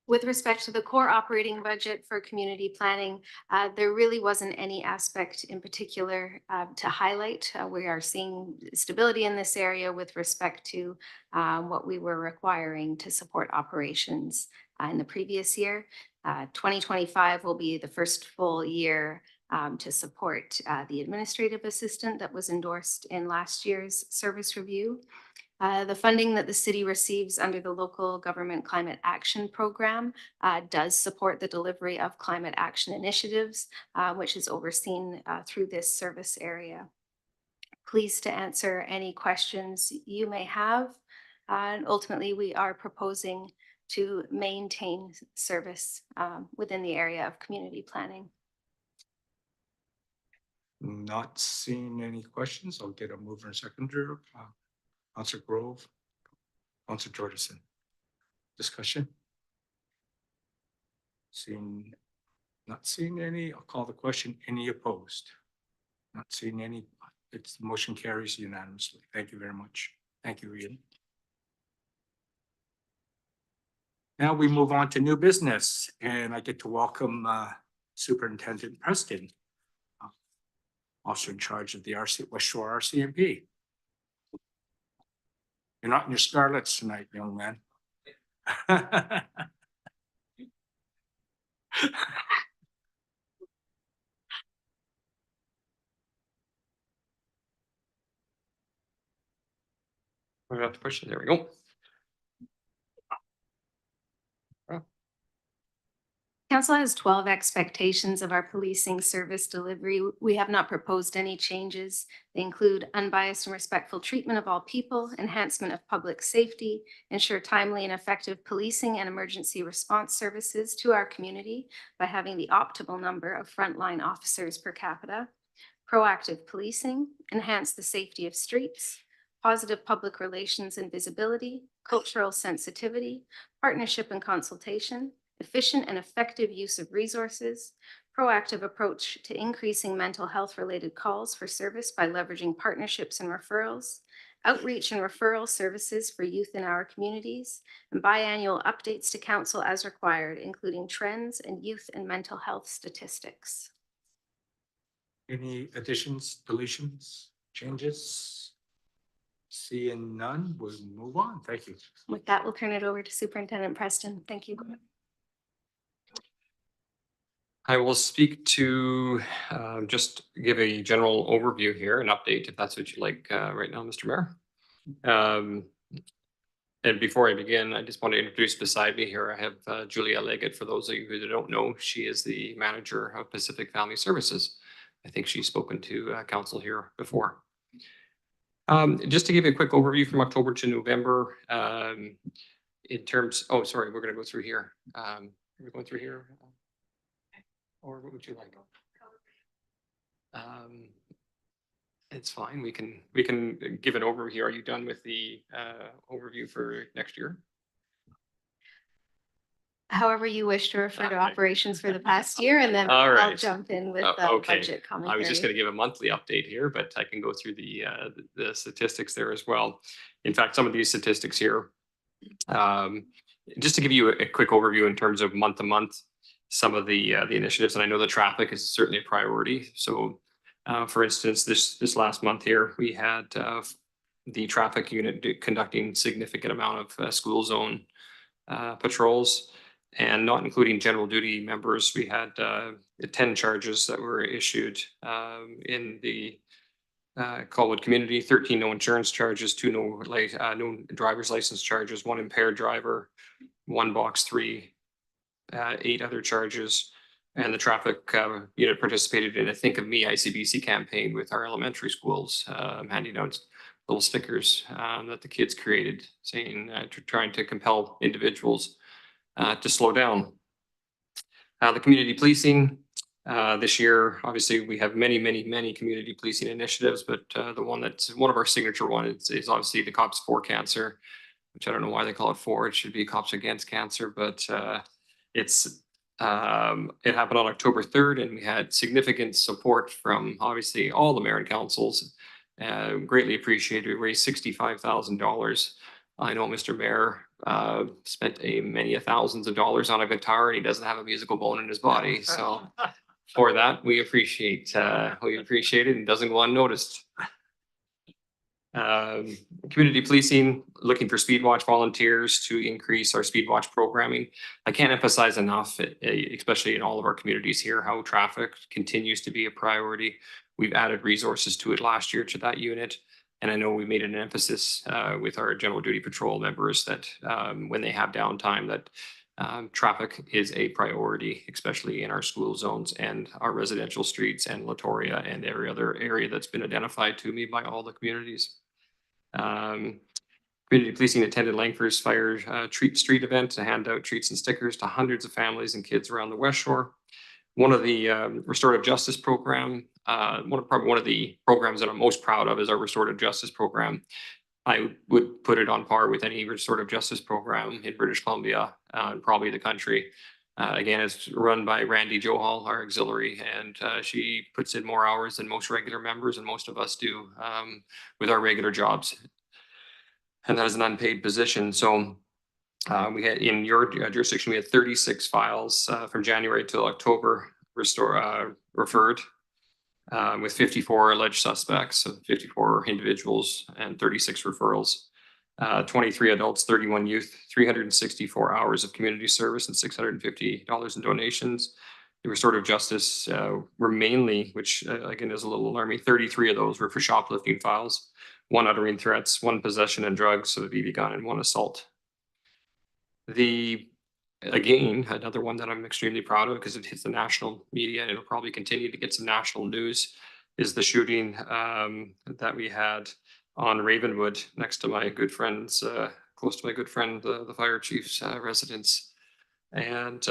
[SPEAKER 2] With respect to the core operating budget for community planning, there really wasn't any aspect in particular to highlight. We are seeing stability in this area with respect to what we were requiring to support operations in the previous year. 2025 will be the first full year to support the administrative assistant that was endorsed in last year's service review. The funding that the city receives under the Local Government Climate Action Program does support the delivery of climate action initiatives, which is overseen through this service area. Pleased to answer any questions you may have. And ultimately, we are proposing to maintain service within the area of community planning.
[SPEAKER 1] Not seeing any questions. I'll get a mover and seconder. Councillor Grove, Councillor Jordison. Discussion? Not seeing any. I'll call the question. Any opposed? Not seeing any. It's the motion carries unanimously. Thank you very much. Thank you, Ian. Now we move on to new business, and I get to welcome Superintendent Preston, also in charge of the West Shore RCMP. You're not in your scarlets tonight, young man.
[SPEAKER 8] We have to push it. There we go.
[SPEAKER 2] Council has 12 expectations of our policing service delivery. We have not proposed any changes. They include unbiased and respectful treatment of all people, enhancement of public safety, ensure timely and effective policing and emergency response services to our community by having the optimal number of frontline officers per capita, proactive policing, enhance the safety of streets, positive public relations and visibility, cultural sensitivity, partnership and consultation, efficient and effective use of resources, proactive approach to increasing mental health related calls for service by leveraging partnerships and referrals, outreach and referral services for youth in our communities, and biannual updates to council as required, including trends and youth and mental health statistics.
[SPEAKER 1] Any additions, deletions, changes? Seeing none, we'll move on. Thank you.
[SPEAKER 2] With that, we'll turn it over to Superintendent Preston. Thank you.
[SPEAKER 8] I will speak to, just give a general overview here, an update, if that's what you like, right now, Mr. Mayor. And before I begin, I just want to introduce beside me here, I have Julia Leggett. For those of you who don't know, she is the manager of Pacific Family Services. I think she's spoken to council here before. Just to give you a quick overview from October to November, in terms, oh, sorry, we're going to go through here. Are we going through here? Or what would you like? It's fine. We can give an overview. Are you done with the overview for next year?
[SPEAKER 2] However you wish to refer to operations for the past year, and then
[SPEAKER 8] All
[SPEAKER 2] I'll
[SPEAKER 8] right.
[SPEAKER 2] jump in with
[SPEAKER 8] Okay.
[SPEAKER 2] budget commentary.
[SPEAKER 8] I was just going to give a monthly update here, but I can go through the statistics there as well. In fact, some of these statistics here, just to give you a quick overview in terms of month to month, some of the initiatives, and I know the traffic is certainly a priority. So, for instance, this last month here, we had the traffic unit conducting significant amount of school zone patrols, and not including general duty members. We had 10 charges that were issued in the Colwood community, 13 no insurance charges, 2 no driver's license charges, 1 impaired driver, 1 box 3, 8 other charges, and the traffic unit participated in a Think of Me ICBC campaign with our elementary schools, handing out little stickers that the kids created, saying, trying to compel individuals to slow down. The community policing this year, obviously, we have many community policing initiatives, but the one that's one of our signature ones is obviously the Cops for Cancer, which I don't know why they call it for. It should be Cops Against Cancer, but it happened on October 3rd, and we had significant support from obviously all the mayor and councils. Greatly appreciated. We raised $65,000. I know Mr. Mayor spent many thousands of dollars on a guitar, and he doesn't have a musical bone in his body. So for that, we appreciate it, and doesn't go unnoticed. Community policing, looking for speed watch volunteers to increase our speed watch programming. I can't emphasize enough, especially in all of our communities here, how traffic continues to be a priority. We've added resources to it last year to that unit. And I know we made an emphasis with our general duty patrol members that when they have downtime, that traffic is a priority, especially in our school zones and our residential streets and Latoria and every other area that's been identified to me by all the communities. Community policing attended Langford's Fire street event to hand out treats and stickers to hundreds of families and kids around the West Shore. One of the restorative justice program, probably one of the programs that I'm most proud of is our restorative justice program. I would put it on par with any restorative justice program in British Columbia, probably the country. Again, it's run by Randy Johal, our auxiliary, and she puts in more hours than most regular members, and most of us do with our regular jobs. And that is an unpaid position. So we had in your jurisdiction, we had 36 files from January till October referred with 54 alleged suspects, so 54 individuals and 36 referrals. 23 adults, 31 youth, 364 hours of community service, and $650 in donations. The restorative justice were mainly, which again is a little alarming, 33 of those were for shoplifting files, 1 uttering threats, 1 possession and drugs, so a BB gun, and 1 assault. Again, another one that I'm extremely proud of because it hits the national media and it'll probably continue to get some national news is the shooting that we had on Ravenwood next to my good friend's, close to my good friend, the fire chief's residence. And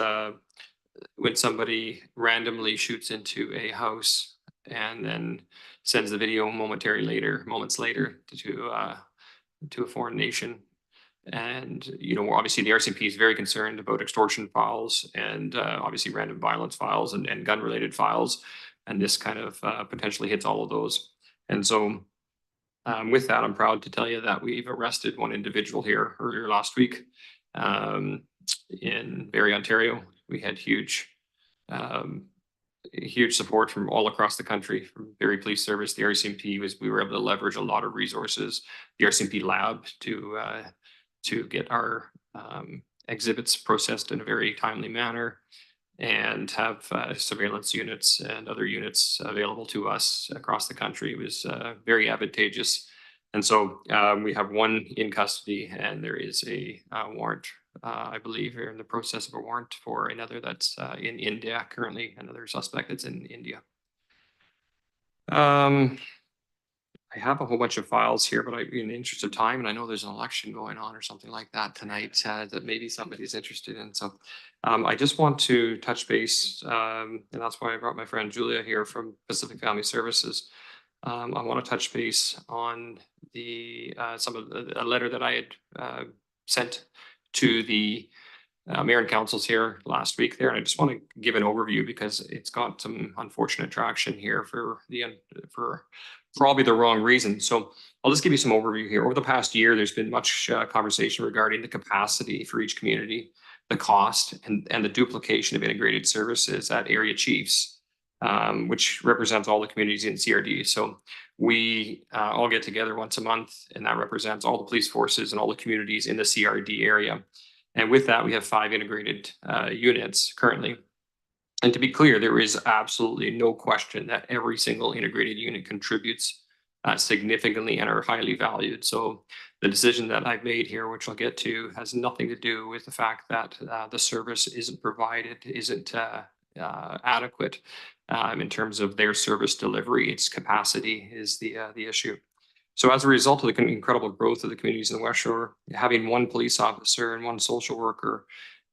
[SPEAKER 8] when somebody randomly shoots into a house and then sends the video moments later to a foreign nation. And, obviously the RCMP is very concerned about extortion files and obviously random violence files and gun related files. And this kind of potentially hits all of those. And so with that, I'm proud to tell you that we've arrested 1 individual here earlier last week in Barrie, Ontario. We had huge support from all across the country, from Barrie Police Service. The RCMP we were able to leverage a lot of resources, the RCMP lab to get our exhibits processed in a very timely manner and have surveillance units and other units available to us across the country. It was very advantageous. And so we have 1 in custody and there is a warrant, I believe we're in the process of a warrant for another that's in India currently, another suspect that's in India. I have a whole bunch of files here, but in the interest of time, and I know there's an election going on or something like that tonight that maybe somebody's interested in. So I just want to touch base, and that's why I brought my friend Julia here from Pacific Family Services. I want to touch base on some of a letter that I had sent to the mayor and councils here last week there. And I just want to give an overview because it's got some unfortunate traction here for probably the wrong reason. So I'll just give you some overview here. Over the past year, there's been much conversation regarding the capacity for each community, the cost and the duplication of integrated services at area chiefs, which represents all the communities in CRD. So we all get together once a month, and that represents all the police forces and all the communities in the CRD area. And with that, we have 5 integrated units currently. And to be clear, there is absolutely no question that every single integrated unit contributes significantly and are highly valued. So the decision that I've made here, which I'll get to, has nothing to do with the fact that the service isn't provided, isn't adequate in terms of their service delivery. Its capacity is the issue. So as a result of the incredible growth of the communities in the West Shore, having 1 police officer and 1 social worker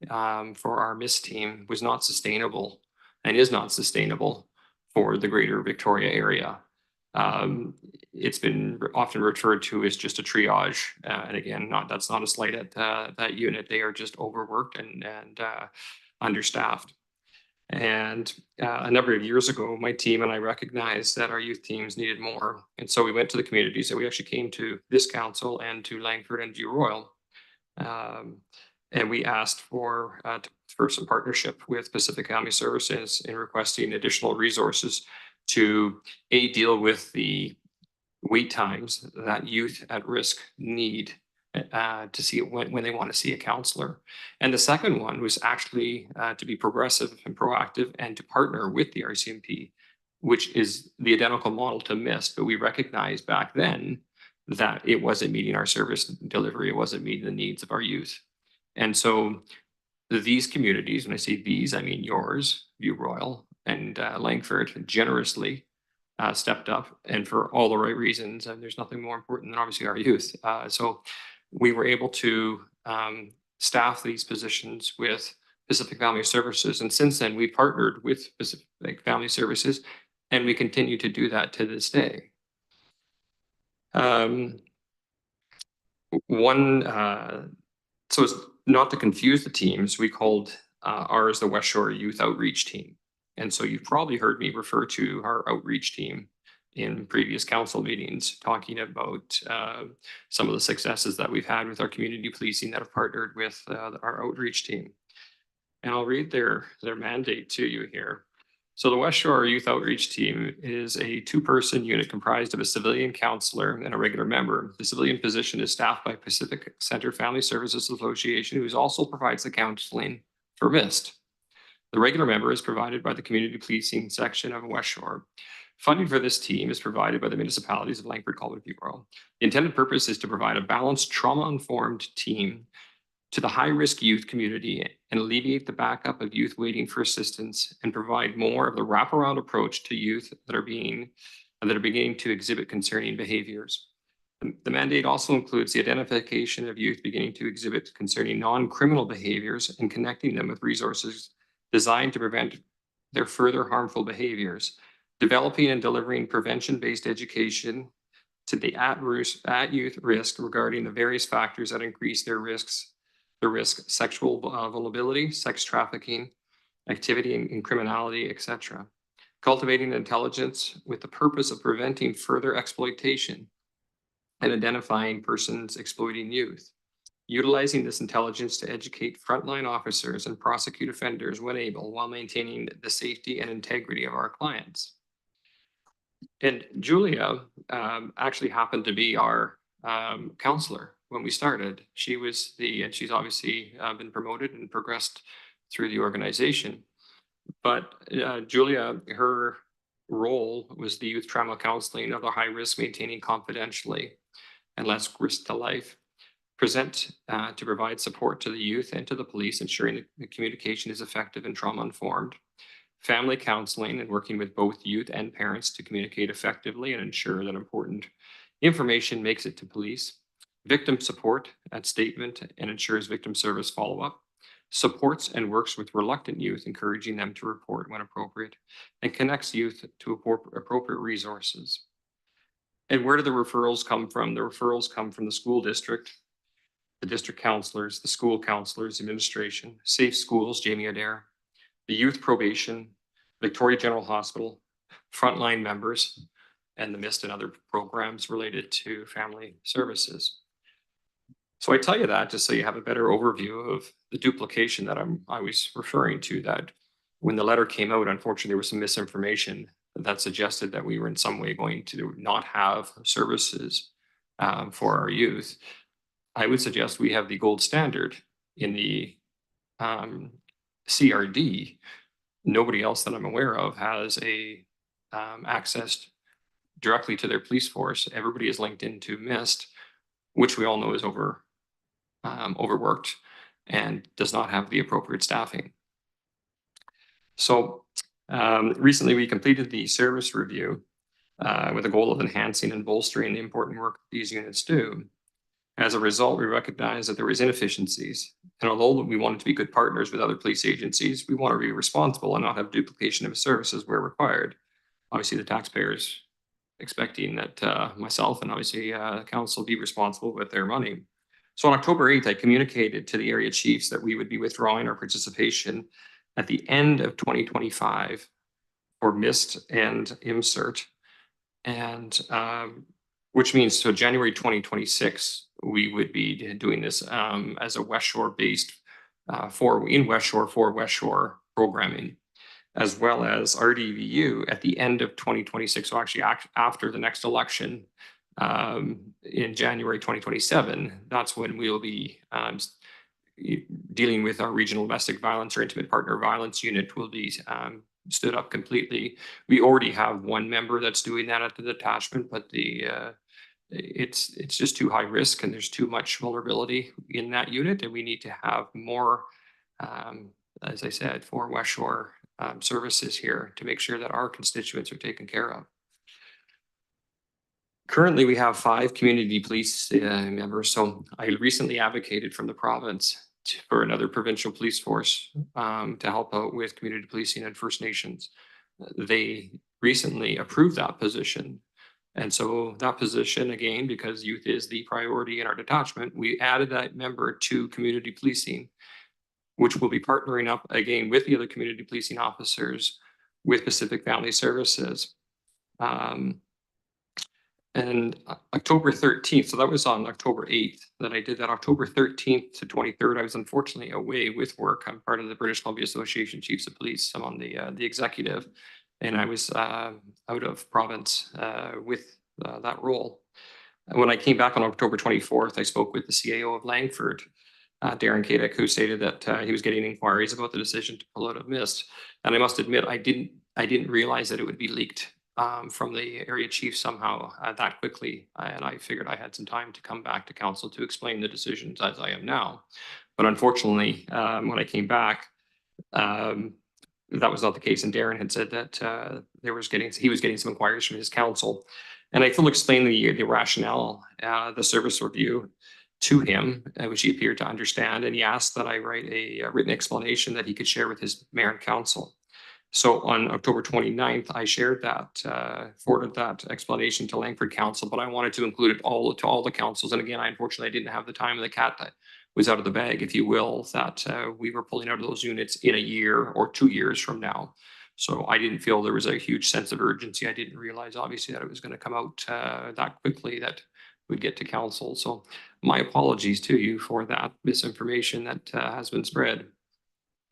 [SPEAKER 8] for our MISS team was not sustainable and is not sustainable for the greater Victoria area. It's been often referred to as just a triage. And again, that's not a slight at that unit. They are just overworked and understaffed. And a number of years ago, my team and I recognized that our youth teams needed more. And so we went to the communities, and we actually came to this council and to Langford and View Royal. And we asked for some partnership with Pacific Family Services in requesting additional resources to deal with the wait times that youth at risk need to see it when they want to see a counselor. And the second one was actually to be progressive and proactive and to partner with the RCMP, which is the identical model to MISS, but we recognized back then that it wasn't meeting our service delivery, it wasn't meeting the needs of our youth. And so these communities, when I say these, I mean yours, View Royal and Langford, generously stepped up, and for all the right reasons. And there's nothing more important than obviously our youth. So we were able to staff these positions with Pacific Family Services. And since then, we partnered with Pacific Family Services, and we continue to do that to this day. So it's not to confuse the teams, we called ours the West Shore Youth Outreach Team. And so you've probably heard me refer to our outreach team in previous council meetings, talking about some of the successes that we've had with our community policing that have partnered with our outreach team. And I'll read their mandate to you here. So the West Shore Youth Outreach Team is a two-person unit comprised of a civilian counselor and a regular member. The civilian position is staffed by Pacific Center Family Services Association, who also provides the counseling for MIST. The regular member is provided by the Community Policing section of West Shore. Funding for this team is provided by the municipalities of Langford, Colwood, Peterborough. The intended purpose is to provide a balanced, trauma-informed team to the high-risk youth community and alleviate the backup of youth waiting for assistance and provide more of the wraparound approach to youth that are beginning to exhibit concerning behaviors. The mandate also includes the identification of youth beginning to exhibit concerning non-criminal behaviors and connecting them with resources designed to prevent their further harmful behaviors, developing and delivering prevention-based education to the at-youth risk regarding the various factors that increase their risk, sexual vulnerability, sex trafficking, activity in criminality, etc. Cultivating intelligence with the purpose of preventing further exploitation and identifying persons exploiting youth. Utilizing this intelligence to educate frontline officers and prosecute offenders when able, while maintaining the safety and integrity of our clients. And Julia actually happened to be our counselor when we started. And she's obviously been promoted and progressed through the organization. But Julia, her role was the youth trauma counseling of the high risk, maintaining confidentially and less risk to life. Present to provide support to the youth and to the police, ensuring that the communication is effective and trauma informed. Family counseling and working with both youth and parents to communicate effectively and ensure that important information makes it to police. Victim support at statement and ensures victim service follow-up. Supports and works with reluctant youth, encouraging them to report when appropriate, and connects youth to appropriate resources. And where do the referrals come from? The referrals come from the school district, the district counselors, the school counselors, administration, Safe Schools, Jamie Adair, the youth probation, Victoria General Hospital, frontline members, and the MIST and other programs related to family services. So I tell you that just so you have a better overview of the duplication that I was referring to, that when the letter came out, unfortunately, there was some misinformation that suggested that we were in some way going to not have services for our youth. I would suggest we have the gold standard in the CRD. Nobody else that I'm aware of has access directly to their police force. Everybody is linked into MIST, which we all know is overworked and does not have the appropriate staffing. So recently we completed the service review with the goal of enhancing and bolstering the important work these units do. As a result, we recognize that there was inefficiencies. And although we wanted to be good partners with other police agencies, we want to be responsible and not have duplication of services where required. Obviously, the taxpayers expecting that myself and obviously council be responsible with their money. So on October 8th, I communicated to the area chiefs that we would be withdrawing our participation at the end of 2025 for MIST and IMCERT. And which means so January 2026, we would be doing this as a West Shore based for West Shore programming, as well as RDVU at the end of 2026. So actually after the next election in January 2027, that's when we'll be dealing with our regional domestic violence or intimate partner violence unit will be stood up completely. We already have one member that's doing that at the detachment, but it's just too high risk and there's too much vulnerability in that unit, and we need to have more, as I said, for West Shore services here to make sure that our constituents are taken care of. Currently, we have 5 community police members. So I recently advocated from the province for another provincial police force to help out with community policing and First Nations. They recently approved that position. And so that position, again, because youth is the priority in our detachment, we added that member to community policing, which will be partnering up again with the other community policing officers with Pacific Family Services. And October 13th, so that was on October 8th that I did that. October 13th to 23rd, I was unfortunately away with work. I'm part of the British Columbia Association Chiefs of Police. I'm on the executive, and I was out of province with that role. And when I came back on October 24th, I spoke with the CAO of Langford, Darren Kadick, who stated that he was getting inquiries about the decision to pull out of MIST. And I must admit, I didn't realize that it would be leaked from the area chief somehow that quickly. And I figured I had some time to come back to council to explain the decisions as I am now. But unfortunately, when I came back, that was not the case. And Darren had said that he was getting some inquiries from his council. And I fully explained the rationale, the service review to him, which he appeared to understand. And he asked that I write a written explanation that he could share with his mayor and council. So on October 29th, I shared that, forwarded that explanation to Langford Council, but I wanted to include it to all the councils. And again, I unfortunately didn't have the time, and the cat that was out of the bag, if you will, that we were pulling out of those units in a year or 2 years from now. So I didn't feel there was a huge sense of urgency. I didn't realize, obviously, that it was going to come out that quickly that we'd get to council. So my apologies to you for that misinformation that has been spread.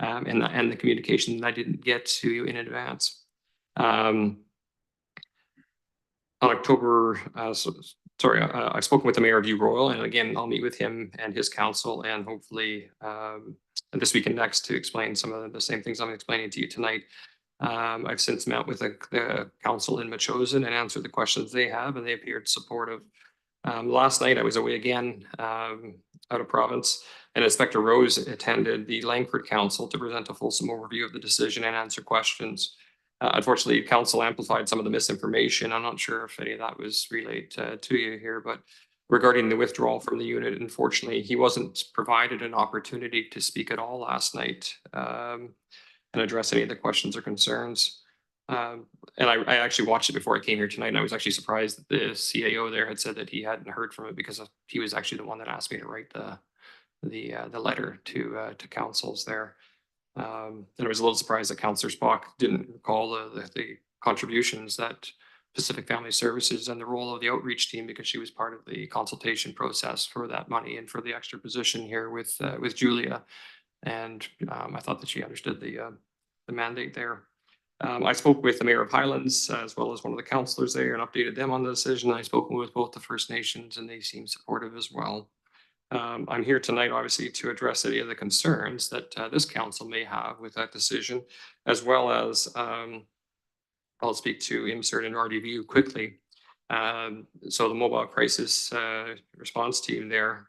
[SPEAKER 8] And the communication that I didn't get to you in advance. On October, I've spoken with the mayor of View Royal, and again, I'll meet with him and his council, and hopefully this week and next to explain some of the same things I'm explaining to you tonight. I've since met with the council in Metchosin and answered the questions they have, and they appeared supportive. Last night I was away again, out of province, and Inspector Rose attended the Langford Council to present a fulsome overview of the decision and answer questions. Unfortunately, council amplified some of the misinformation. I'm not sure if any of that was relayed to you here, but regarding the withdrawal from the unit, unfortunately, he wasn't provided an opportunity to speak at all last night and address any of the questions or concerns. And I actually watched it before I came here tonight, and I was actually surprised that the CAO there had said that he hadn't heard from it, because he was actually the one that asked me to write the letter to councils there. And I was a little surprised that Councillor Spock didn't recall the contributions that Pacific Family Services and the role of the outreach team, because she was part of the consultation process for that money and for the extra position here with Julia. And I thought that she understood the mandate there. I spoke with the mayor of Highlands as well as one of the councillors there and updated them on the decision. I spoke with both the First Nations, and they seem supportive as well. I'm here tonight, obviously, to address any of the concerns that this council may have with that decision, as well as I'll speak to IMCERT and RDVU quickly. So the mobile crisis response team there,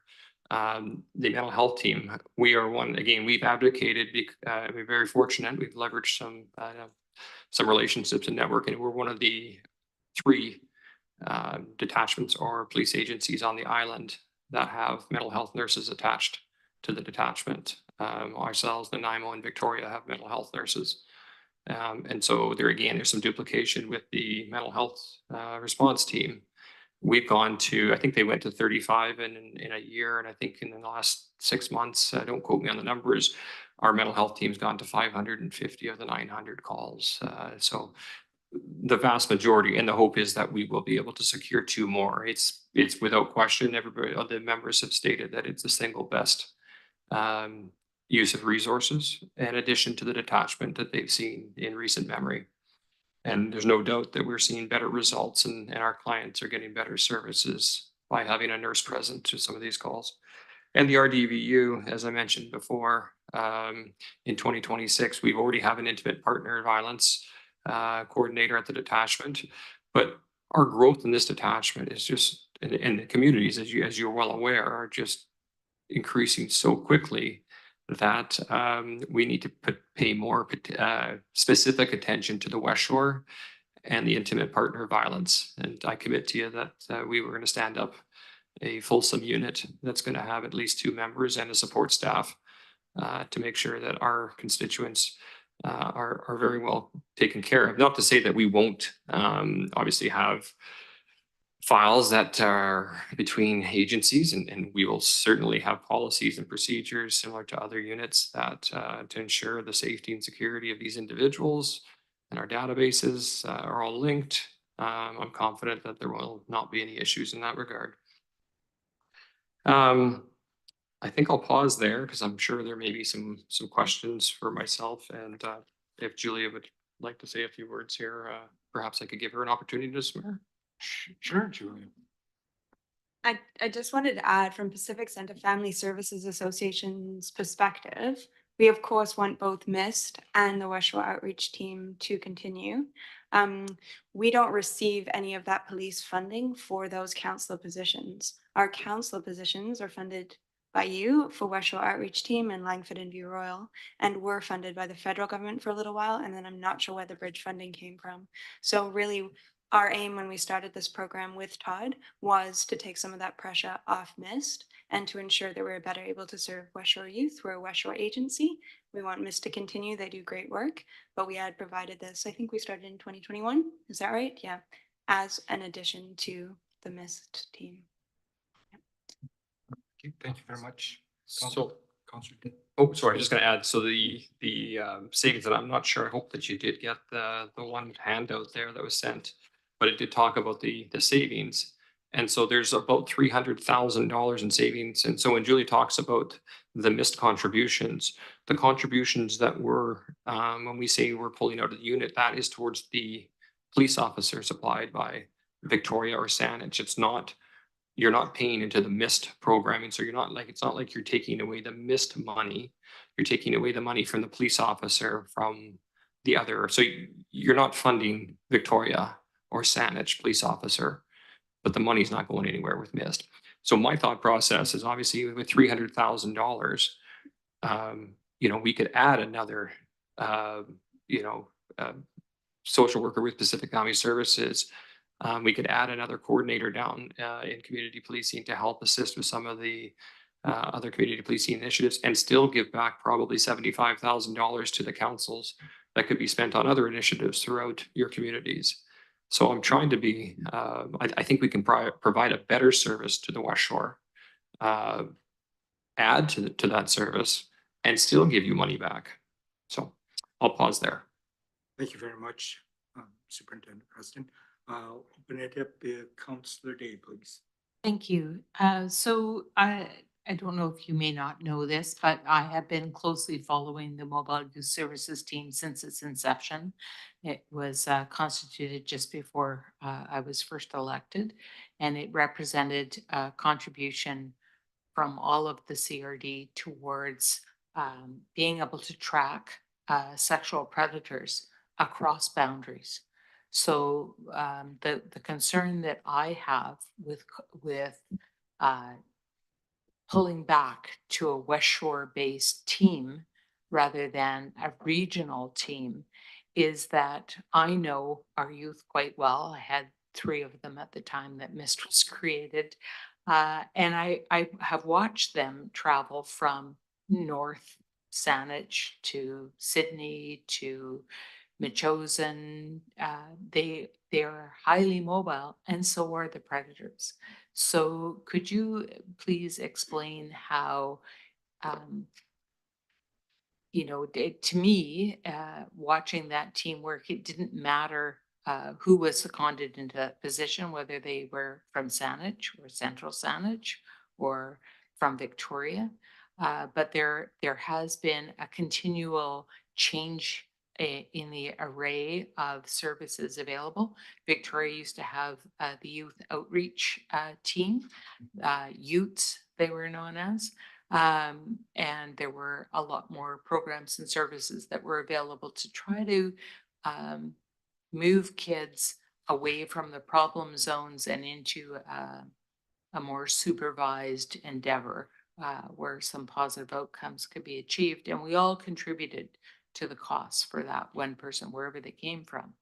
[SPEAKER 8] the mental health team, we are one, again, we've advocated, we're very fortunate, we've leveraged some relationships and networking. We're one of the 3 detachments or police agencies on the island that have mental health nurses attached to the detachment. Ourselves, Nanaimo and Victoria have mental health nurses. And so there again, there's some duplication with the mental health response team. We've gone to, I think they went to 35 in a year. And I think in the last 6 months, don't quote me on the numbers, our mental health team's gone to 550 of the 900 calls. So the vast majority, and the hope is that we will be able to secure 2 more. It's without question, everybody, the members have stated that it's the single best use of resources, in addition to the detachment that they've seen in recent memory. And there's no doubt that we're seeing better results, and our clients are getting better services by having a nurse present to some of these calls. And the RDVU, as I mentioned before, in 2026, we've already have an intimate partner violence coordinator at the detachment, but our growth in this detachment is just, and the communities, as you're well aware, are just increasing so quickly that we need to pay more specific attention to the West Shore and the intimate partner violence. And I commit to you that we were going to stand up a fulsome unit that's going to have at least 2 members and a support staff to make sure that our constituents are very well taken care of. Not to say that we won't obviously have files that are between agencies, and we will certainly have policies and procedures similar to other units that to ensure the safety and security of these individuals, and our databases are all linked, I'm confident that there will not be any issues in that regard. I think I'll pause there because I'm sure there may be some questions for myself, and if Julia would like to say a few words here, perhaps I could give her an opportunity to swear.
[SPEAKER 1] Sure, Julia.
[SPEAKER 9] I just wanted to add from Pacific Center Family Services Association's perspective, we of course want both MIST and the West Shore Outreach Team to continue. We don't receive any of that police funding for those counselor positions. Our counselor positions are funded by you for West Shore Outreach Team and Langford and View Royal, and were funded by the federal government for a little while, and then I'm not sure where the bridge funding came from. So really, our aim when we started this program with Todd was to take some of that pressure off MIST and to ensure that we're better able to serve West Shore youth. We're a West Shore agency. We want MIST to continue. They do great work, but we had provided this, I think we started in 2021. Is that right? Yeah. As an addition to the MIST team.
[SPEAKER 1] Okay, thank you very much.
[SPEAKER 8] So,
[SPEAKER 1] Councillor Dick.
[SPEAKER 8] oh, sorry, just gonna add, so the savings, and I'm not sure, I hope that you did get the one handout there that was sent, but it did talk about the savings. And so there's about $300,000 in savings. And so when Julie talks about the missed contributions, the contributions that were, when we say we're pulling out of the unit, that is towards the police officer supplied by Victoria or Saanich. It's not, you're not paying into the missed programming. So you're not like, it's not like you're taking away the missed money. You're taking away the money from the police officer from the other. So you're not funding Victoria or Saanich police officer, but the money's not going anywhere with missed. So my thought process is obviously with $300,000, we could add another, social worker with Pacific Family Services. We could add another coordinator down in community policing to help assist with some of the other community policing initiatives and still give back probably $75,000 to the councils that could be spent on other initiatives throughout your communities. So I'm trying to be, I think we can provide a better service to the West Shore, add to that service and still give you money back. So I'll pause there.
[SPEAKER 1] Thank you very much, Superintendent President. I'll open it up to Councillor Day, please.
[SPEAKER 4] Thank you. So I don't know if you may not know this, but I have been closely following the Mobile Youth Services team since its inception. It was constituted just before I was first elected, and it represented a contribution from all of the CRD towards being able to track sexual predators across boundaries. So the concern that I have with pulling back to a West Shore based team rather than a regional team is that I know our youth quite well. I had 3 of them at the time that MIST was created. And I have watched them travel from North Saanich to Sydney to Machosen. They're highly mobile, and so are the predators. So could you please explain how, to me, watching that team work, it didn't matter who was seconded into that position, whether they were from Saanich or Central Saanich or from Victoria. But there has been a continual change in the array of services available. Victoria used to have the youth outreach team, youths they were known as, and there were a lot more programs and services that were available to try to move kids away from the problem zones and into a more supervised endeavor where some positive outcomes could be achieved. And we all contributed to the costs for that one person, wherever they came from.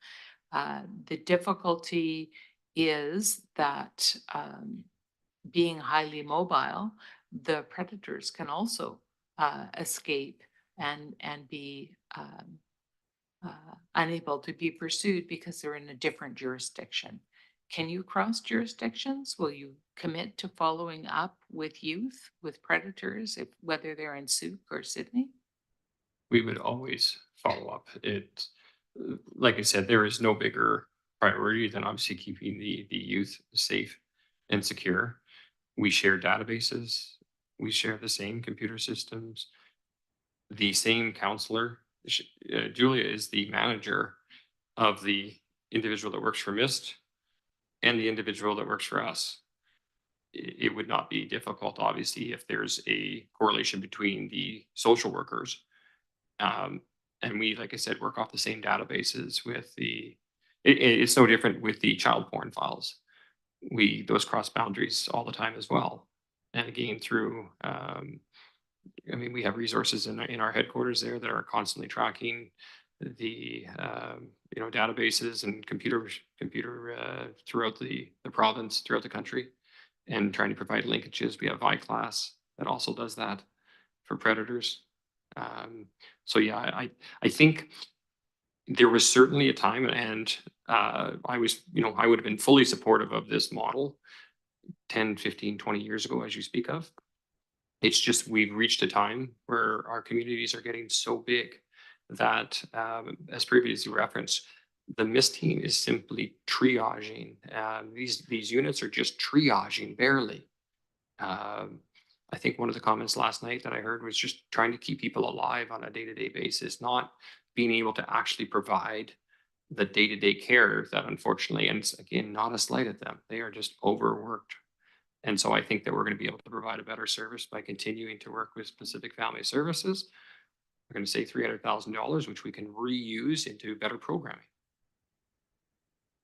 [SPEAKER 4] The difficulty is that being highly mobile, the predators can also escape and be unable to be pursued because they're in a different jurisdiction. Can you cross jurisdictions? Will you commit to following up with youth, with predators, whether they're in Souk or Sydney?
[SPEAKER 8] We would always follow up. Like I said, there is no bigger priority, then obviously keeping the youth safe and secure. We share databases. We share the same computer systems. The same counselor, Julia, is the manager of the individual that works for MIST and the individual that works for us. It would not be difficult, obviously, if there's a correlation between the social workers. And we, like I said, work off the same databases with it's no different with the child porn files. Those cross boundaries all the time as well. And again, through, I mean, we have resources in our headquarters there that are constantly tracking the databases and computer throughout the province, throughout the country, and trying to provide linkages. We have iClass that also does that for predators. So yeah, I think there was certainly a time, and I would have been fully supportive of this model 10, 15, 20 years ago, as you speak of. It's just we've reached a time where our communities are getting so big that, as previously referenced, the MIST team is simply triaging. These units are just triaging barely. I think one of the comments last night that I heard was just trying to keep people alive on a day-to-day basis, not being able to actually provide the day-to-day care that, unfortunately, and it's, again, not a slight at them, they are just overworked. And so I think that we're going to be able to provide a better service by continuing to work with Specific Family Services. We're going to save $300,000, which we can reuse into better programming.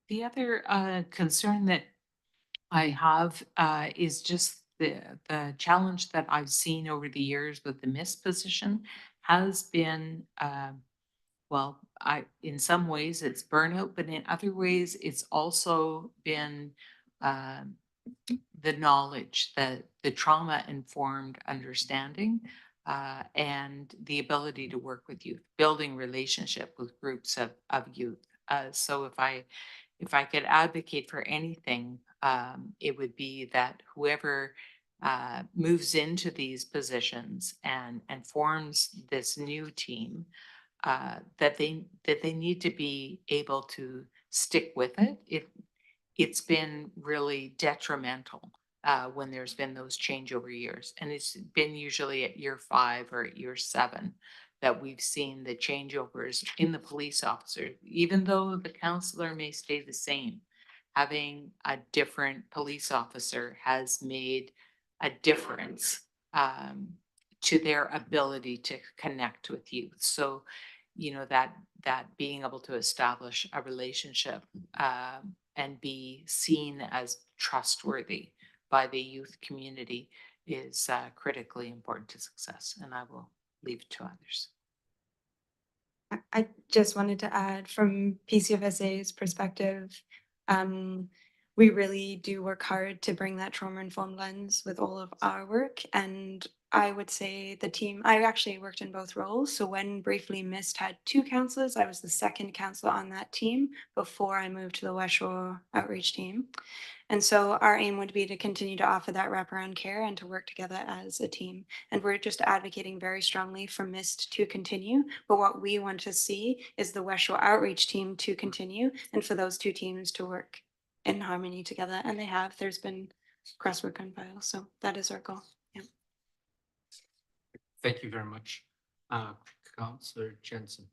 [SPEAKER 4] The other concern that I have is just the challenge that I've seen over the years with the MIST position has been, well, in some ways it's burnout, but in other ways it's also been the knowledge, the trauma informed understanding, and the ability to work with youth, building relationship with groups of youth. So if I could advocate for anything, it would be that whoever moves into these positions and forms this new team, that they need to be able to stick with it. It's been really detrimental when there's been those changeover years, and it's been usually at year 5 or at year 7 that we've seen the changeovers in the police officer. Even though the counselor may stay the same, having a different police officer has made a difference to their ability to connect with youth. So, that being able to establish a relationship and be seen as trustworthy by the youth community is critically important to success. And I will leave it to others.
[SPEAKER 9] I just wanted to add from PCFSA's perspective, we really do work hard to bring that trauma-informed lens with all of our work. And I would say the team, I actually worked in both roles. So when briefly MIST had 2 counselors, I was the second counselor on that team before I moved to the West Shore outreach team. And so our aim would be to continue to offer that wraparound care and to work together as a team. And we're just advocating very strongly for MIST to continue. But what we want to see is the West Shore outreach team to continue and for those 2 teams to work in harmony together. And they have, there's been crosswork on file. So that is our goal. Yeah.
[SPEAKER 1] Thank you very much. Councillor Jensen.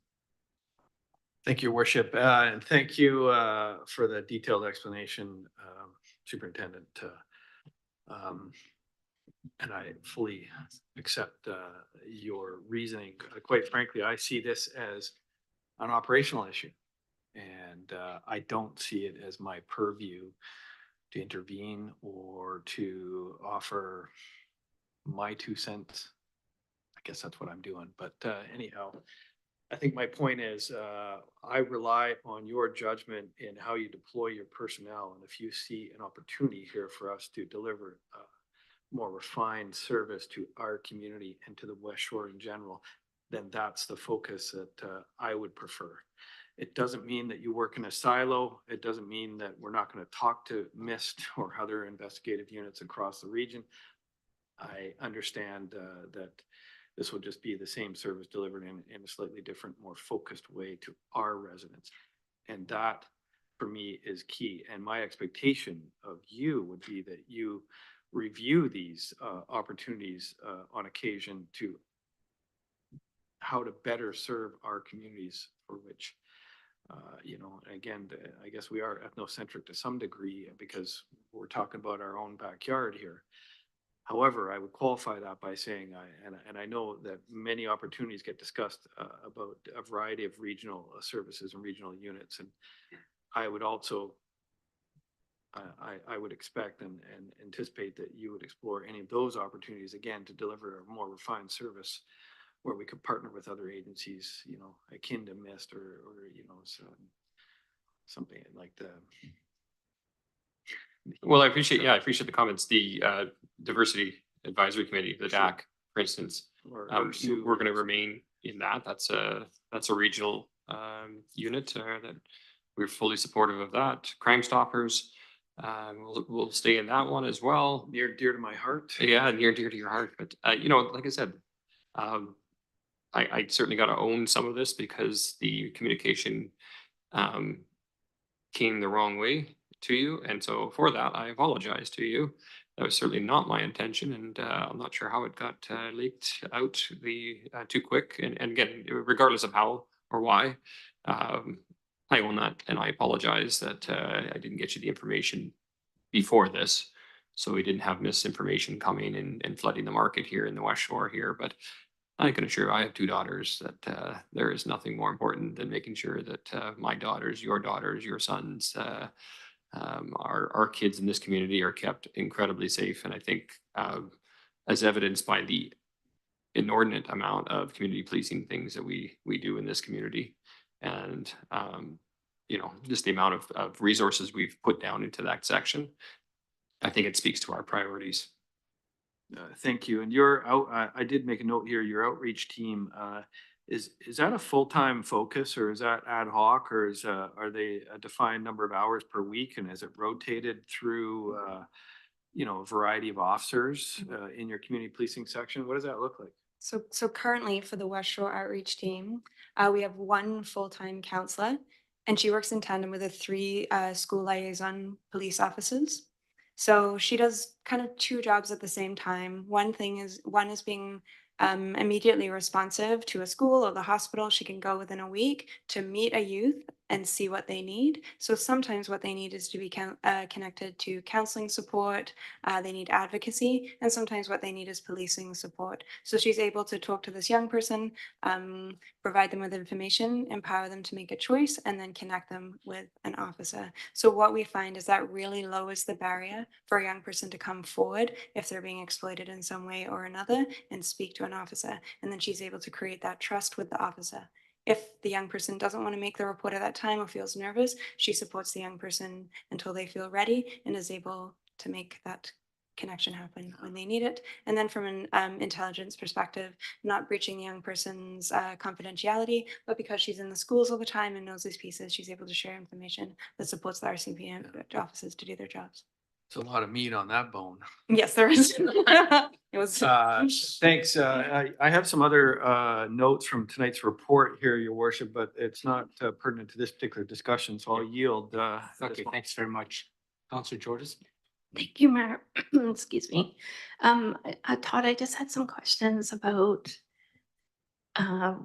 [SPEAKER 5] Thank you, Worship, and thank you for the detailed explanation, Superintendent. And I fully accept your reasoning. Quite frankly, I see this as an operational issue, and I don't see it as my purview to intervene or to offer my 2 cents. I guess that's what I'm doing, but anyhow, I think my point is I rely on your judgment in how you deploy your personnel. And if you see an opportunity here for us to deliver more refined service to our community and to the West Shore in general, then that's the focus that I would prefer. It doesn't mean that you work in a silo. It doesn't mean that we're not going to talk to MIST or other investigative units across the region. I understand that this will just be the same service delivered in a slightly different, more focused way to our residents. And that for me is key. And my expectation of you would be that you review these opportunities on occasion to how to better serve our communities for which, you know, again, I guess we are ethnocentric to some degree because we're talking about our own backyard here. However, I would qualify that by saying, and I know that many opportunities get discussed about a variety of regional services and regional units. And I would also, I would expect and anticipate that you would explore any of those opportunities again to deliver a more refined service where we could partner with other agencies, you know, akin to MIST or you know, something like the.
[SPEAKER 8] Well, I appreciate the comments. The Diversity Advisory Committee, the DAC, for instance, we're going to remain in that. That's a regional unit that we're fully supportive of that. Crime Stoppers, we'll stay in that one as well.
[SPEAKER 5] Near dear to my heart.
[SPEAKER 8] Yeah, near dear to your heart. But you know, like I said, I certainly got to own some of this because the communication came the wrong way to you. And so for that, I apologize to you. That was certainly not my intention. And I'm not sure how it got leaked out too quick. And again, regardless of how or why, I own that. And I apologize that I didn't get you the information before this. So we didn't have misinformation coming and flooding the market here in the West Shore here. But I can assure I have two daughters that there is nothing more important than making sure that my daughters, your sons, our kids in this community are kept incredibly safe. And I think as evidenced by the inordinate amount of community policing things that we do in this community and you know, just the amount of resources we've put down into that section, I think it speaks to our priorities.
[SPEAKER 5] Thank you. And your I did make a note here, your outreach team, is that a full-time focus or is that ad hoc or are they a defined number of hours per week and is it rotated through, you know, a variety of officers in your community policing section? What does that look like?
[SPEAKER 9] So currently for the West Shore Outreach Team, we have one full-time counselor and she works in tandem with the three school liaison police officers. So she does kind of two jobs at the same time. One is being immediately responsive to a school or the hospital. She can go within a week to meet a youth and see what they need. So sometimes what they need is to be connected to counseling support. They need advocacy, and sometimes what they need is policing support. So she's able to talk to this young person, provide them with information, empower them to make a choice, and then connect them with an officer. So what we find is that really lowers the barrier for a young person to come forward if they're being exploited in some way or another and speak to an officer. And then she's able to create that trust with the officer. If the young person doesn't want to make the report at that time or feels nervous, she supports the young person until they feel ready and is able to make that connection happen when they need it. And then from an intelligence perspective, not breaching the young person's confidentiality, but because she's in the schools all the time and knows these pieces, she's able to share information that supports the RCMP offices to do their jobs.
[SPEAKER 5] It's a lot of meat on that bone.
[SPEAKER 9] Yes, there is. It was.
[SPEAKER 5] Thanks. I have some other notes from tonight's report here, Your Worship, but it's not pertinent to this particular discussion, so I'll yield.
[SPEAKER 1] Okay, thanks very much. Councillor Jordan.
[SPEAKER 7] Thank you, Mayor. Excuse me. Todd, I just had some questions about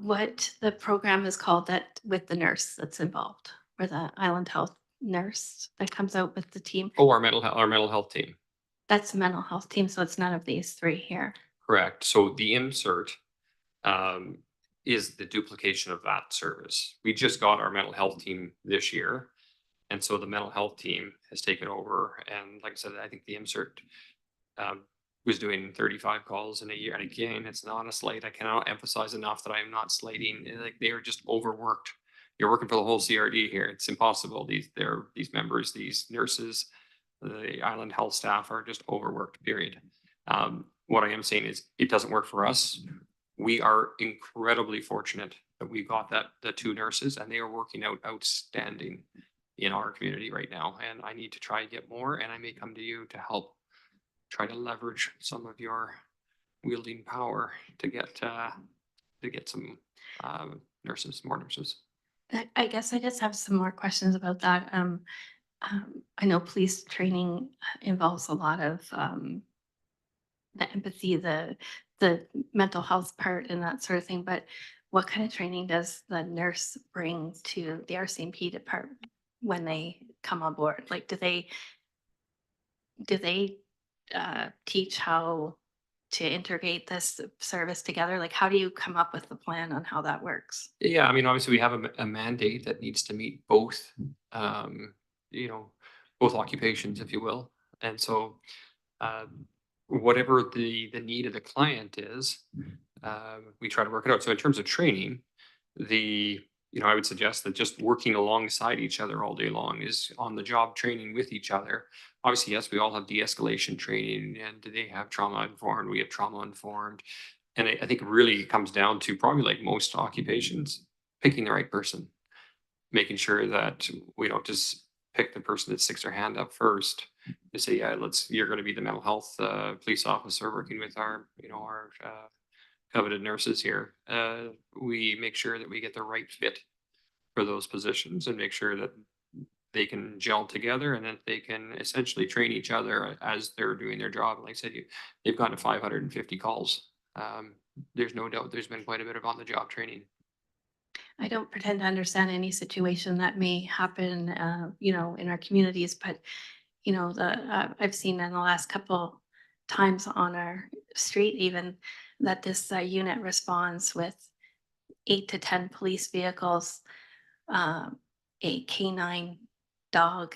[SPEAKER 7] what the program is called that with the nurse that's involved, or the Island Health nurse that comes out with the team.
[SPEAKER 8] Oh, our mental health team.
[SPEAKER 7] That's a mental health team, so it's none of these three here.
[SPEAKER 8] Correct. So the insert is the duplication of that service. We just got our mental health team this year. And so the mental health team has taken over. And like I said, I think the insert was doing 35 calls in a year. And again, it's not a slight. I cannot emphasize enough that I am not slating. Like they are just overworked. You're working for the whole CRD here. It's impossible. These members, these nurses, the Island Health staff are just overworked, period. What I am saying is it doesn't work for us. We are incredibly fortunate that we got the two nurses and they are working out outstanding in our community right now. And I need to try and get more, and I may come to you to help try to leverage some of your wielding power to get some nurses, more nurses.
[SPEAKER 7] I guess I just have some more questions about that. I know police training involves a lot of the empathy, the mental health part and that sort of thing, but what kind of training does the nurse bring to the RCMP department when they come on board? Like, do they teach how to integrate this service together? Like, how do you come up with the plan on how that works?
[SPEAKER 8] Yeah, I mean, obviously we have a mandate that needs to meet both, you know, both occupations, if you will. And so, whatever the need of the client is, we try to work it out. So in terms of training, I would suggest that just working alongside each other all day long is on the job training with each other. Obviously, yes, we all have de-escalation training, and they have trauma informed. We have trauma informed, and I think it really comes down to, probably like most occupations, picking the right person, making sure that we don't just pick the person that sticks their hand up first to say, yeah, you're going to be the mental health police officer working with our coveted nurses here. We make sure that we get the right fit for those positions and make sure that they can gel together and that they can essentially train each other as they're doing their job. Like I said, they've gone to 550 calls. There's no doubt there's been quite a bit of on the job training.
[SPEAKER 7] I don't pretend to understand any situation that may happen, in our communities, but, I've seen in the last couple times on our street even that this unit responds with 8 to 10 police vehicles, a canine dog,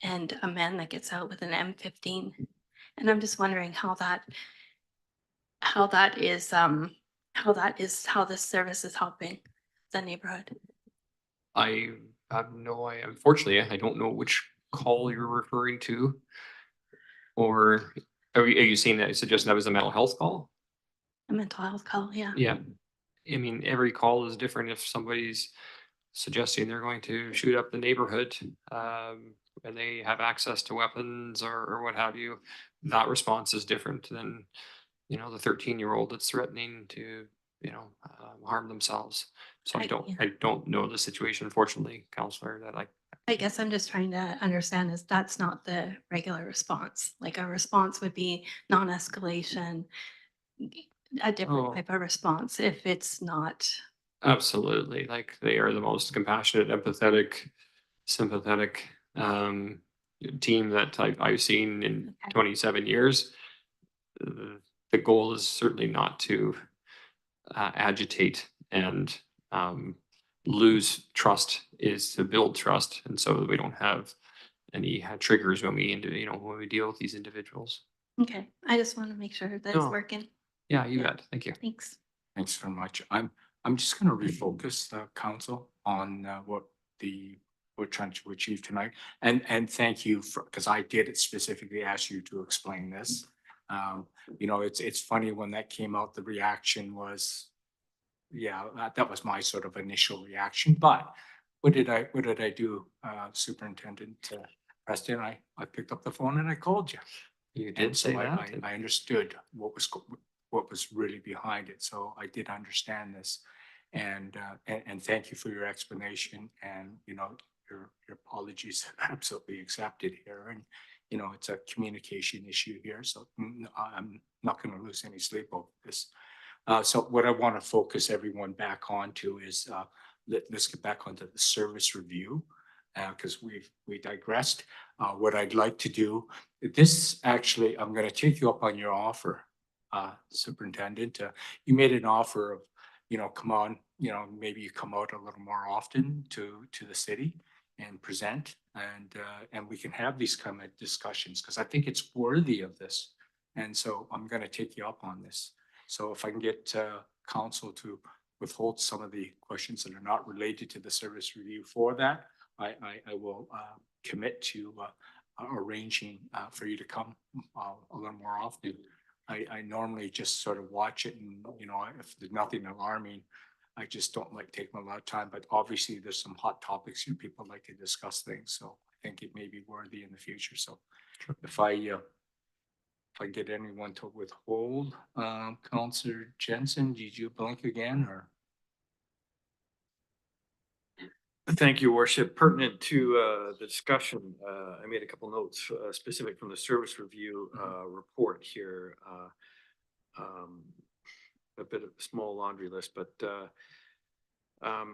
[SPEAKER 7] and a man that gets out with an M15. And I'm just wondering how this service is helping the neighborhood.
[SPEAKER 8] I unfortunately, I don't know which call you're referring to, or are you saying that, suggesting that was a mental health call?
[SPEAKER 7] A mental health call, yeah.
[SPEAKER 8] Yeah. I mean, every call is different. If somebody's suggesting they're going to shoot up the neighborhood, and they have access to weapons or what have you, that response is different than, the 13-year-old that's threatening to, harm themselves. So
[SPEAKER 7] Yeah.
[SPEAKER 8] I don't know the situation, fortunately, counselor, that
[SPEAKER 7] I guess I'm just trying to understand is that's not the regular response. Like a response would be non-escalation, a different
[SPEAKER 8] Oh.
[SPEAKER 7] type of response if it's not.
[SPEAKER 8] Absolutely. Like, they are the most compassionate, empathetic, sympathetic team that I've seen in
[SPEAKER 7] Okay.
[SPEAKER 8] 27 years. The goal is certainly not to agitate and lose trust, is to build trust. And so that we don't have any triggers when when we deal with these individuals.
[SPEAKER 7] Okay, I just want to make sure that it's
[SPEAKER 8] No.
[SPEAKER 7] working.
[SPEAKER 8] Yeah, you
[SPEAKER 7] Yeah.
[SPEAKER 8] bet. Thank you.
[SPEAKER 7] Thanks.
[SPEAKER 1] Thanks very much. I'm just gonna refocus the council on what we're trying to achieve tonight. And thank you for, because I did specifically ask you to explain this. It's funny when that came out, the reaction was, yeah, that was my sort of initial reaction. But what did I do, Superintendent Preston? I picked up the phone and I called you.
[SPEAKER 8] You
[SPEAKER 1] And
[SPEAKER 8] did
[SPEAKER 1] so
[SPEAKER 8] say that.
[SPEAKER 1] I understood what was really behind it. So I did understand this. And thank you for your explanation, and, your apologies are absolutely accepted here. And, it's a communication issue here, so I'm not gonna lose any sleep over this. So what I want to focus everyone back onto is, let's get back onto the service review, because we digressed. What I'd like to do, this actually, I'm going to take you up on your offer, Superintendent. You made an offer of, come on, maybe you come out a little more often to the city and present, and we can have these kind of discussions, because I think it's worthy of this. And so I'm going to take you up on this. So if I can get council to withhold some of the questions that are not related to the service review for that, I will commit to arranging for you to come a little more often. I normally just sort of watch it, and, if there's nothing alarming, I just don't like taking a lot of time. But obviously there's some hot topics here. People like to discuss things. So I think it may be worthy in the future. So if I get anyone to withhold, Counselor Jensen, did you blink again, or?
[SPEAKER 5] Thank you, Worship. Pertinent to the discussion, I made a couple notes specific from the service review report here. A bit of a small laundry list, but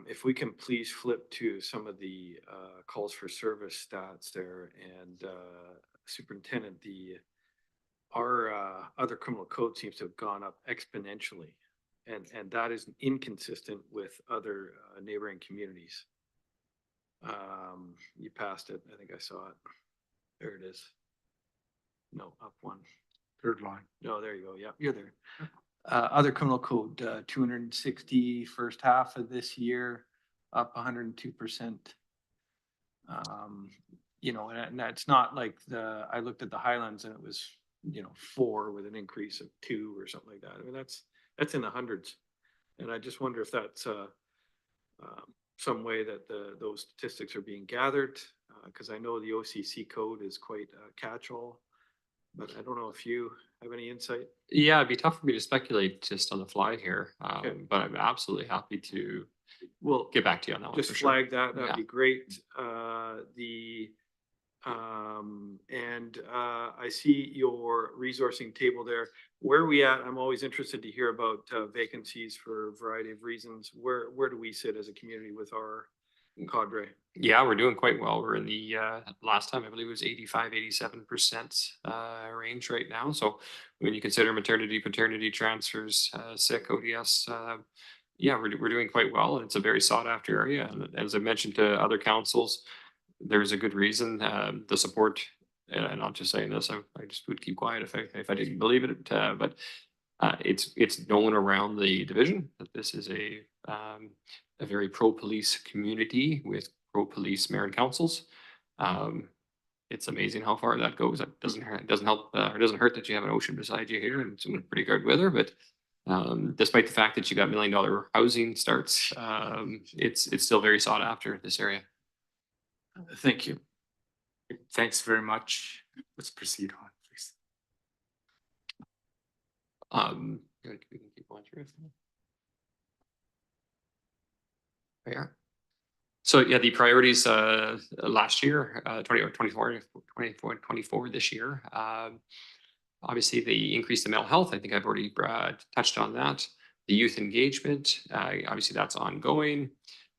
[SPEAKER 5] if we can please flip to some of the calls for service stats there, and Superintendent, our other criminal code seems to have gone up exponentially, and that is inconsistent with other neighboring communities. You passed it. I think I saw it. There it is. No, up one.
[SPEAKER 1] Third line.
[SPEAKER 5] No, there you go. Yeah, you're there. Other criminal code, 260 first half of this year, up 102%. You know, and that's not like I looked at the Highlands and it was, 4 with an increase of 2 or something like that. I mean, that's in the hundreds. And I just wonder if that's some way that those statistics are being gathered, because I know the OCC code is quite catch-all, but I don't know if you have any insight.
[SPEAKER 8] Yeah, it'd be tough for me to speculate just on the fly here,
[SPEAKER 5] Okay.
[SPEAKER 8] but I'm absolutely happy to
[SPEAKER 5] Well,
[SPEAKER 8] get back to you on that one.
[SPEAKER 5] just
[SPEAKER 8] for sure.
[SPEAKER 5] flag that. That'd
[SPEAKER 8] Yeah.
[SPEAKER 5] be great. I see your resourcing table there. Where are we at? I'm always interested to hear about vacancies for a variety of reasons. Where do we sit as a community with our cadre?
[SPEAKER 8] Yeah, we're doing quite well. We're in the last time I believe it was 87% range right now. So when you consider maternity, paternity transfers, sick, ODS, yeah, we're doing quite well, and it's a very sought after area. And as I mentioned to other councils, there's a good reason the support. And I'm not just saying this. I just would keep quiet if I didn't believe it. But it's known around the division that this is a very pro-police community with pro-police mayor and councils. It's amazing how far that goes. It doesn't help or doesn't hurt that you have an ocean beside you here and some pretty good weather. But despite the fact that you got $1 million housing starts, it's still very sought after this area.
[SPEAKER 5] Thank you.
[SPEAKER 1] Thanks very much. Let's proceed on, please.
[SPEAKER 8] We can keep going through. Yeah. So yeah, the priorities last year, 24 this year. Obviously, the increase in mental health. I think I've already touched on that. The youth engagement, obviously that's ongoing.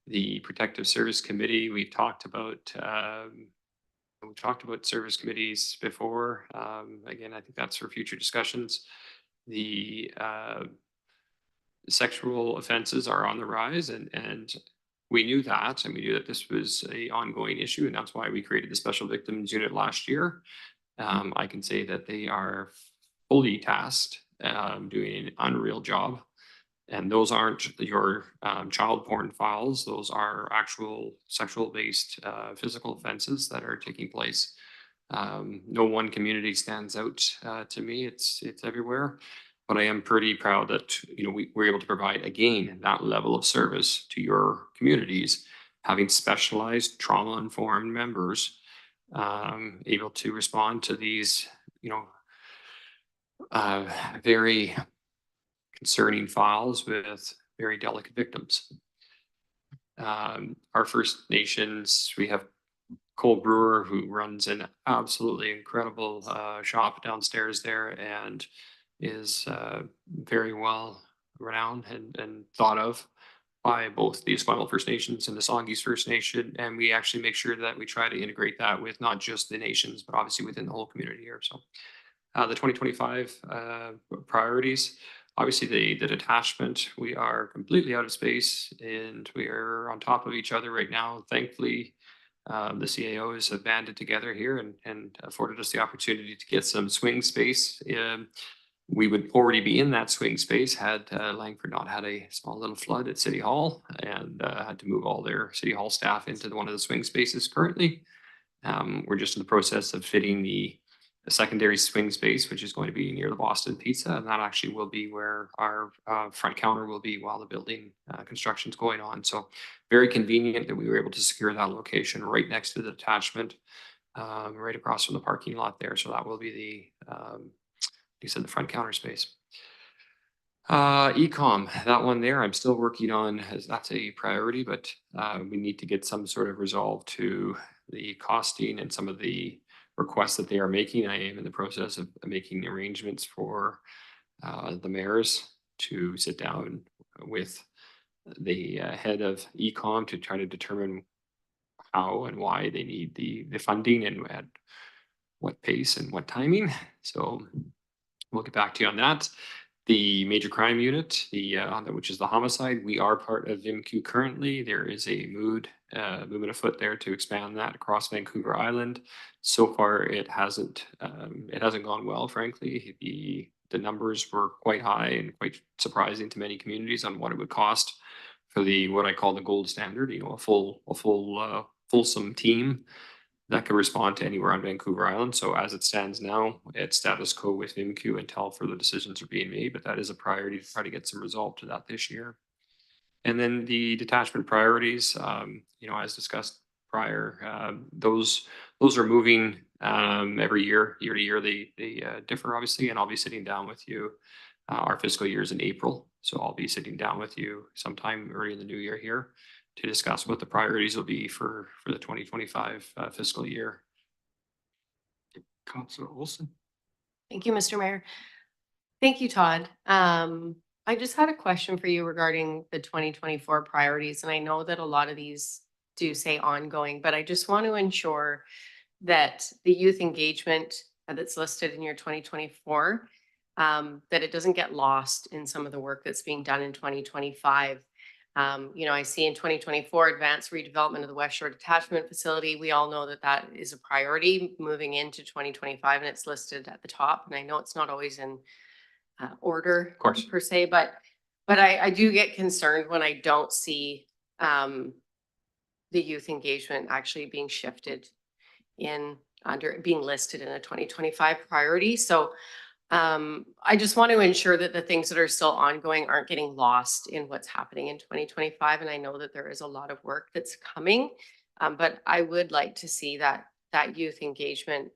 [SPEAKER 8] The protective service committee, we've talked about service committees before. Again, I think that's for future discussions. The sexual offenses are on the rise, and we knew that, and we knew that this was a ongoing issue, and that's why we created the special victims unit last year. I can say that they are fully tasked, doing an unreal job. And those aren't your child porn files. Those are actual sexual-based physical offenses that are taking place. No one community stands out to me. It's everywhere. But I am pretty proud that we're able to provide again that level of service to your communities, having specialized trauma-informed members able to respond to these very concerning files with very delicate victims. Our First Nations, we have Cole Brewer, who runs an absolutely incredible shop downstairs there and is very well renowned and thought of by both the Esquimalt First Nations and the Songhees First Nation. And we actually make sure that we try to integrate that with not just the nations, but obviously within the whole community here. So the 2025 priorities, obviously the detachment, we are completely out of space and we are on top of each other right now. Thankfully, the CAOs have banded together here and afforded us the opportunity to get some swing space. We would already be in that swing space had Langford not had a small little flood at City Hall and had to move all their City Hall staff into one of the swing spaces currently. We're just in the process of fitting the secondary swing space, which is going to be near the Boston Pizza, and that actually will be where our front counter will be while the building construction is going on. So very convenient that we were able to secure that location right next to the detachment, right across from the parking lot there. So that will be the, you said, the front counter space. Ecom, that one there, I'm still working on, as that's a priority, but we need to get some sort of resolve to the costing and some of the requests that they are making. I am in the process of making arrangements for the mayors to sit down with the head of ecom to try to determine how and why they need the funding and at what pace and what timing. So we'll get back to you on that. The major crime unit, which is the homicide, we are part of VIMQ currently. There is a movement afoot there to expand that across Vancouver Island. So far, it hasn't gone well, frankly. The numbers were quite high and quite surprising to many communities on what it would cost for what I call the gold standard. A fulsome team that could respond to anywhere on Vancouver Island. So as it stands now, it's status quo with VIMQ until further decisions are being made, but that is a priority to try to get some resolve to that this year. And then the detachment priorities, as discussed prior, those are moving every year to year. They differ obviously, and I'll be sitting down with you. Our fiscal year is in April, so I'll be sitting down with you sometime early in the new year here to discuss what the priorities will be for the 2025 fiscal year.
[SPEAKER 1] Councillor Olson.
[SPEAKER 10] Thank you, Mr. Mayor. Thank you, Todd. I just had a question for you regarding the 2024 priorities. And I know that a lot of these do say ongoing, but I just want to ensure that the youth engagement that's listed in your 2024, that it doesn't get lost in some of the work that's being done in 2025. I see in 2024 advanced redevelopment of the West Shore Detachment Facility. We all know that that is a priority moving into 2025, and it's listed at the top. And I know it's not always in order,
[SPEAKER 8] Of course.
[SPEAKER 10] per se, but I do get concerned when I don't see the youth engagement actually being shifted being listed in a 2025 priority. So I just want to ensure that the things that are still ongoing aren't getting lost in what's happening in 2025. And I know that there is a lot of work that's coming, but I would like to see that youth engagement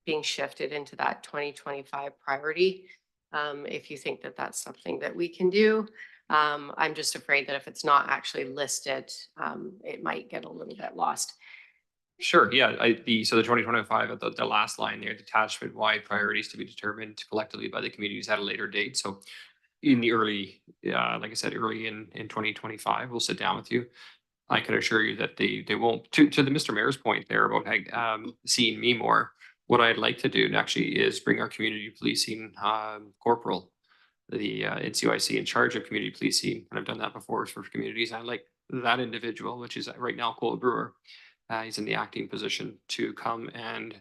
[SPEAKER 10] being shifted into that 2025 priority. If you think that that's something that we can do, I'm just afraid that if it's not actually listed, it might get a little bit lost.
[SPEAKER 8] Sure. Yeah. The 2025 at the last line there, detachment wide priorities to be determined collectively by the communities at a later date. So in the early, like I said, early in 2025, we'll sit down with you. I can assure you that they won't. To the Mr. Mayor's point there about seeing me more. What I'd like to do actually is bring our community policing corporal, the NCOIC in charge of community policing, and I've done that before for communities. I like that individual, which is right now Cole Brewer. He's in the acting position to come and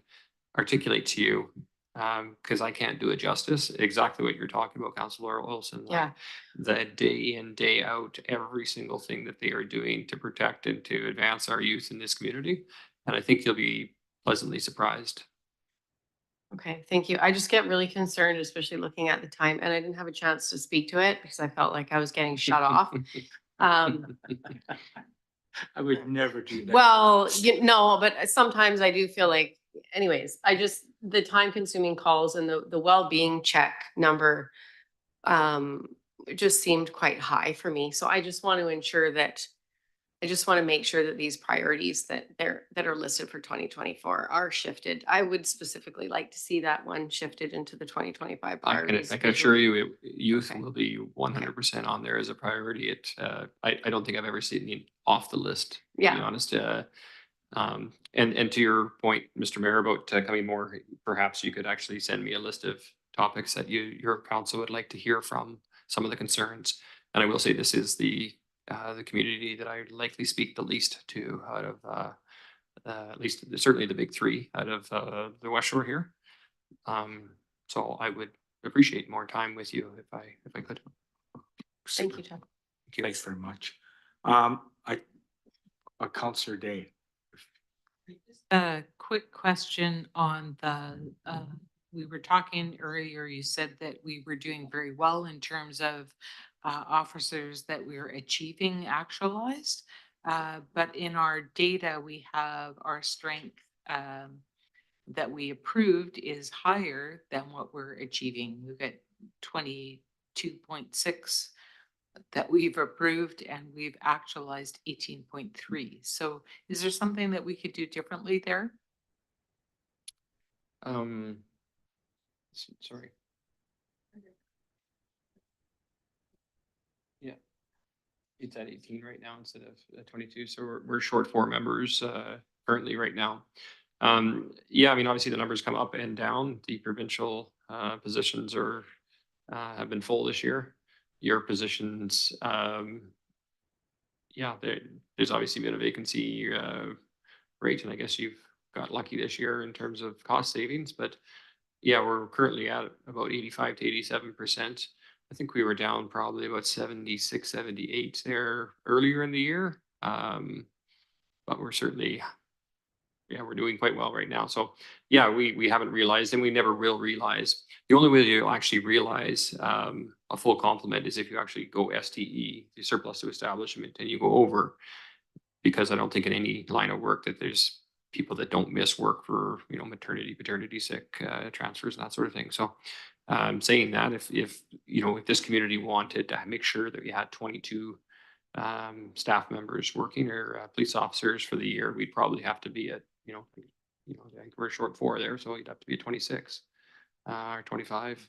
[SPEAKER 8] articulate to you, because I can't do it justice, exactly what you're talking about, Councillor Olson.
[SPEAKER 10] Yeah.
[SPEAKER 8] The day in, day out, every single thing that they are doing to protect and to advance our youth in this community. And I think you'll be pleasantly surprised.
[SPEAKER 10] Okay, thank you. I just get really concerned, especially looking at the time, and I didn't have a chance to speak to it because I felt like I was getting shut off.
[SPEAKER 1] I would never do that.
[SPEAKER 10] Well, but sometimes I do feel like, anyways, the time consuming calls and the well-being check number just seemed quite high for me. So I just want to make sure that these priorities that are listed for 2024 are shifted. I would specifically like to see that one shifted into the 2025 priorities.
[SPEAKER 8] I can assure you, youth will be 100% on there as a priority. I don't think I've ever seen it off the list, to be honest. And to your point, Mr. Mayor, about coming more, perhaps you could actually send me a list of topics that your council would like to hear from, some of the concerns. And I will say this is the community that I likely speak the least to out of at least certainly the big three out of the West Shore here. So I would appreciate more time with you if I could.
[SPEAKER 10] Thank you, Chuck.
[SPEAKER 1] Thank you. Thanks very much. Councillor Day.
[SPEAKER 4] A quick question on we were talking earlier, you said that we were doing very well in terms of officers that we are achieving actualized. But in our data, we have our strength that we approved is higher than what we're achieving. We've got 2.6 that we've approved and we've actualized 18.3. So is there something that we could do differently there?
[SPEAKER 8] Sorry. Yeah. It's at 18 right now instead of 22. So we're short 4 members currently right now. Yeah, I mean, obviously the numbers come up and down. The provincial positions are have been full this year. Your positions, yeah, there's obviously been a vacancy rate, and I guess you've got lucky this year in terms of cost savings. But yeah, we're currently at about 85 to 87%. I think we were down probably about 76, 78 there earlier in the year. But we're certainly, yeah, we're doing quite well right now. So yeah, we haven't realized, and we never will realize. The only way you'll actually realize a full complement is if you actually go STE, the surplus to establishment, and you go over, because I don't think in any line of work that there's people that don't miss work for, you know, maternity, paternity, sick transfers and that sort of thing. So saying that, if you know, if this community wanted to make sure that we had 22 staff members working, or police officers for the year, we'd probably have to be at, you know, I think we're short 4 there, so you'd have to be at 26 or 25.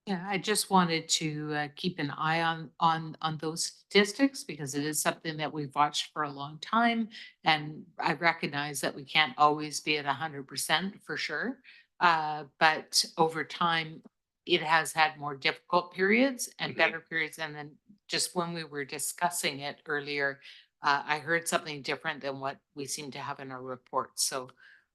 [SPEAKER 4] Yeah, I just wanted to keep an eye on those statistics because it is something that we've watched for a long time, and I recognize that we can't always be at 100% for sure. But over time, it has had more difficult periods and better periods. And then just when we were discussing it earlier, I heard something different than what we seem to have in our report. So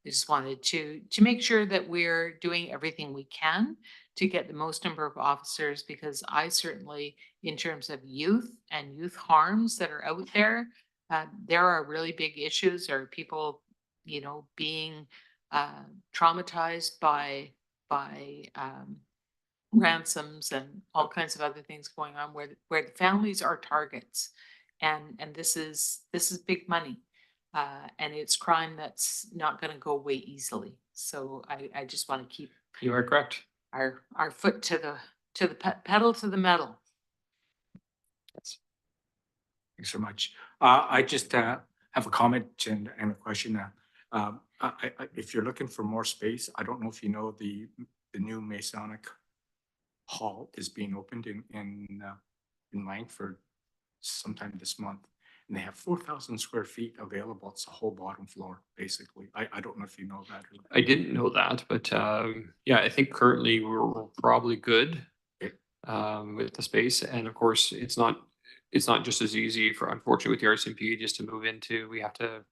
[SPEAKER 4] I just wanted to make sure that we're doing everything we can to get the most number of officers, because I certainly, in terms of youth and youth harms that are out there are really big issues. Are people, you know, being traumatized by ransoms and all kinds of other things going on, where the families are targets, and this is big money, and it's crime that's not going to go away easily. So I just want to keep
[SPEAKER 8] You are correct.
[SPEAKER 4] our foot to the pedal to the metal.
[SPEAKER 8] Yes.
[SPEAKER 1] Thanks so much. I just have a comment and a question. If you're looking for more space, I don't know if you know the new Masonic Hall is being opened in Langford sometime this month, and they have 4,000 square feet available. It's the whole bottom floor, basically. I don't know if you know that.
[SPEAKER 8] I didn't know that, but yeah, I think currently we're probably good
[SPEAKER 1] Okay.
[SPEAKER 8] with the space, and of course, it's not just as easy for, unfortunately, with the RCMP just to move into. We have to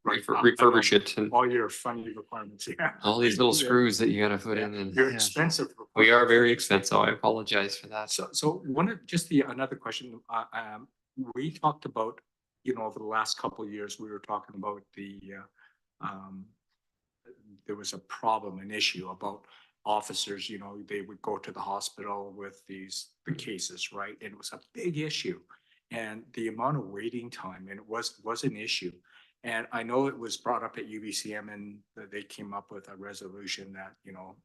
[SPEAKER 8] refurbish it and
[SPEAKER 1] All your funding requirements, yeah.
[SPEAKER 8] all these little screws that you got to put in, and
[SPEAKER 1] They're
[SPEAKER 8] yeah.
[SPEAKER 1] expensive.
[SPEAKER 8] We are very expensive. I apologize for that.
[SPEAKER 1] So another question, we talked about, you know, over the last couple of years, we were talking about there was a problem, an issue about officers, you know, they would go to the hospital with the cases, right? And it was a big issue. And the amount of waiting time, and it was an issue. And I know it was brought up at UBCM, and they came up with a resolution that, you know,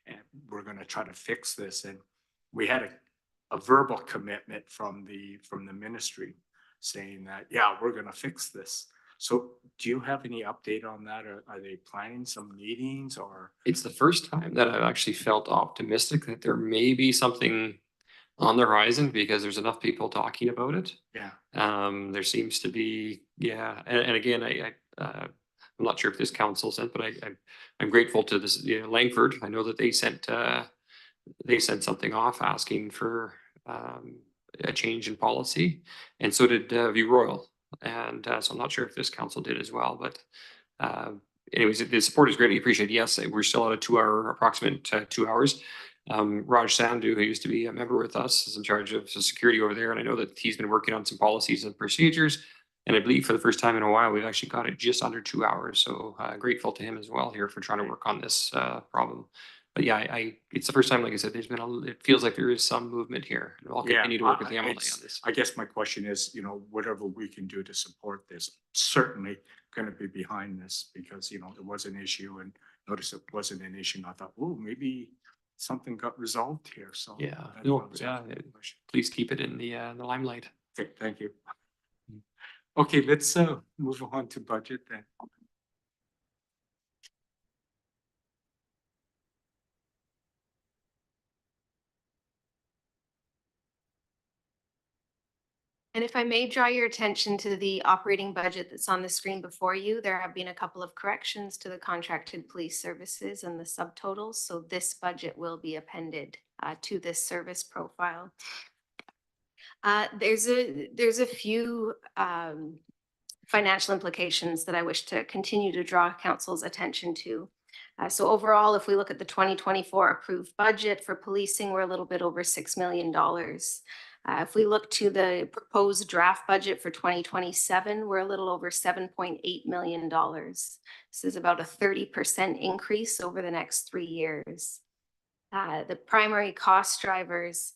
[SPEAKER 1] and we're going to try to fix this. And we had a verbal commitment from the ministry saying that, yeah, we're going to fix this. So do you have any update on that? Or are they planning some meetings, or?
[SPEAKER 8] It's the first time that I've actually felt optimistic that there may be something on the horizon, because there's enough people talking about it.
[SPEAKER 1] Yeah.
[SPEAKER 8] There seems to be, yeah. And again, I'm not sure if this council sent, but I'm grateful to this, you know, Langford. I know that they sent something off asking for a change in policy, and so did View Royal. And so I'm not sure if this council did as well, but anyways, the support is greatly appreciated. Yes, we're still at a 2-hour, approximate 2 hours. Raj Sandhu, who used to be a member with us, is in charge of security over there, and I know that he's been working on some policies and procedures. And I believe for the first time in a while, we've actually got it just under 2 hours. So grateful to him as well here for trying to work on this problem. But yeah, it's the first time, like I said, it feels like there is some movement here. And I'll continue to work with the MLA on this.
[SPEAKER 1] I guess my question is, you know, whatever we can do to support this, certainly going to be behind this, because, you know, it was an issue, and notice it wasn't an issue. And I thought, oh, maybe something got resolved here, so.
[SPEAKER 8] Yeah,
[SPEAKER 1] that
[SPEAKER 8] no,
[SPEAKER 1] was
[SPEAKER 8] yeah,
[SPEAKER 1] actually a question.
[SPEAKER 8] please keep it in the limelight.
[SPEAKER 1] Okay, thank you. Okay, let's move on to budget then.
[SPEAKER 2] And if I may draw your attention to the operating budget that's on the screen before you, there have been a couple of corrections to the contracted police services and the subtotals. So this budget will be appended to this service profile. There's a few financial implications that I wish to continue to draw council's attention to. So overall, if we look at the 2024 approved budget for policing, we're a little bit over $6 million. If we look to the proposed draft budget for 2027, we're a little over $7.8 million. This is about a 30% increase over the next 3 years. The primary cost drivers,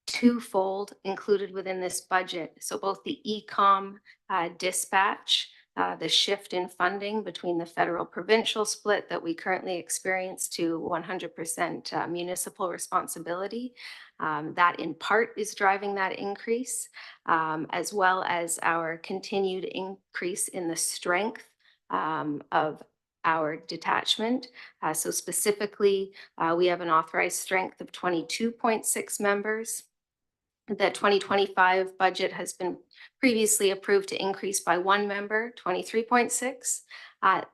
[SPEAKER 2] twofold included within this budget. So both the e-com dispatch, the shift in funding between the federal provincial split that we currently experience to 100% municipal responsibility. That in part is driving that increase, as well as our continued increase in the strength of our detachment. So specifically, we have an authorized strength of 22.6 members. The 2025 budget has been previously approved to increase by 1 member, 23.6.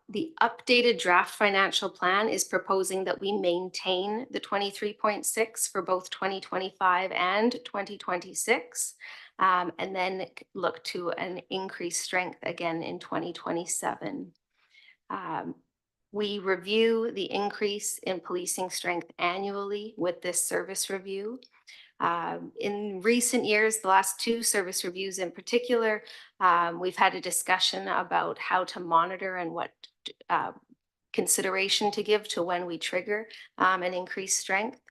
[SPEAKER 2] The updated draft financial plan is proposing that we maintain the 23.6 for both 2025 and 2026, and then look to an increased strength again in 2027. We review the increase in policing strength annually with this service review. In recent years, the last 2 service reviews in particular, we've had a discussion about how to monitor and what consideration to give to when we trigger an increased strength.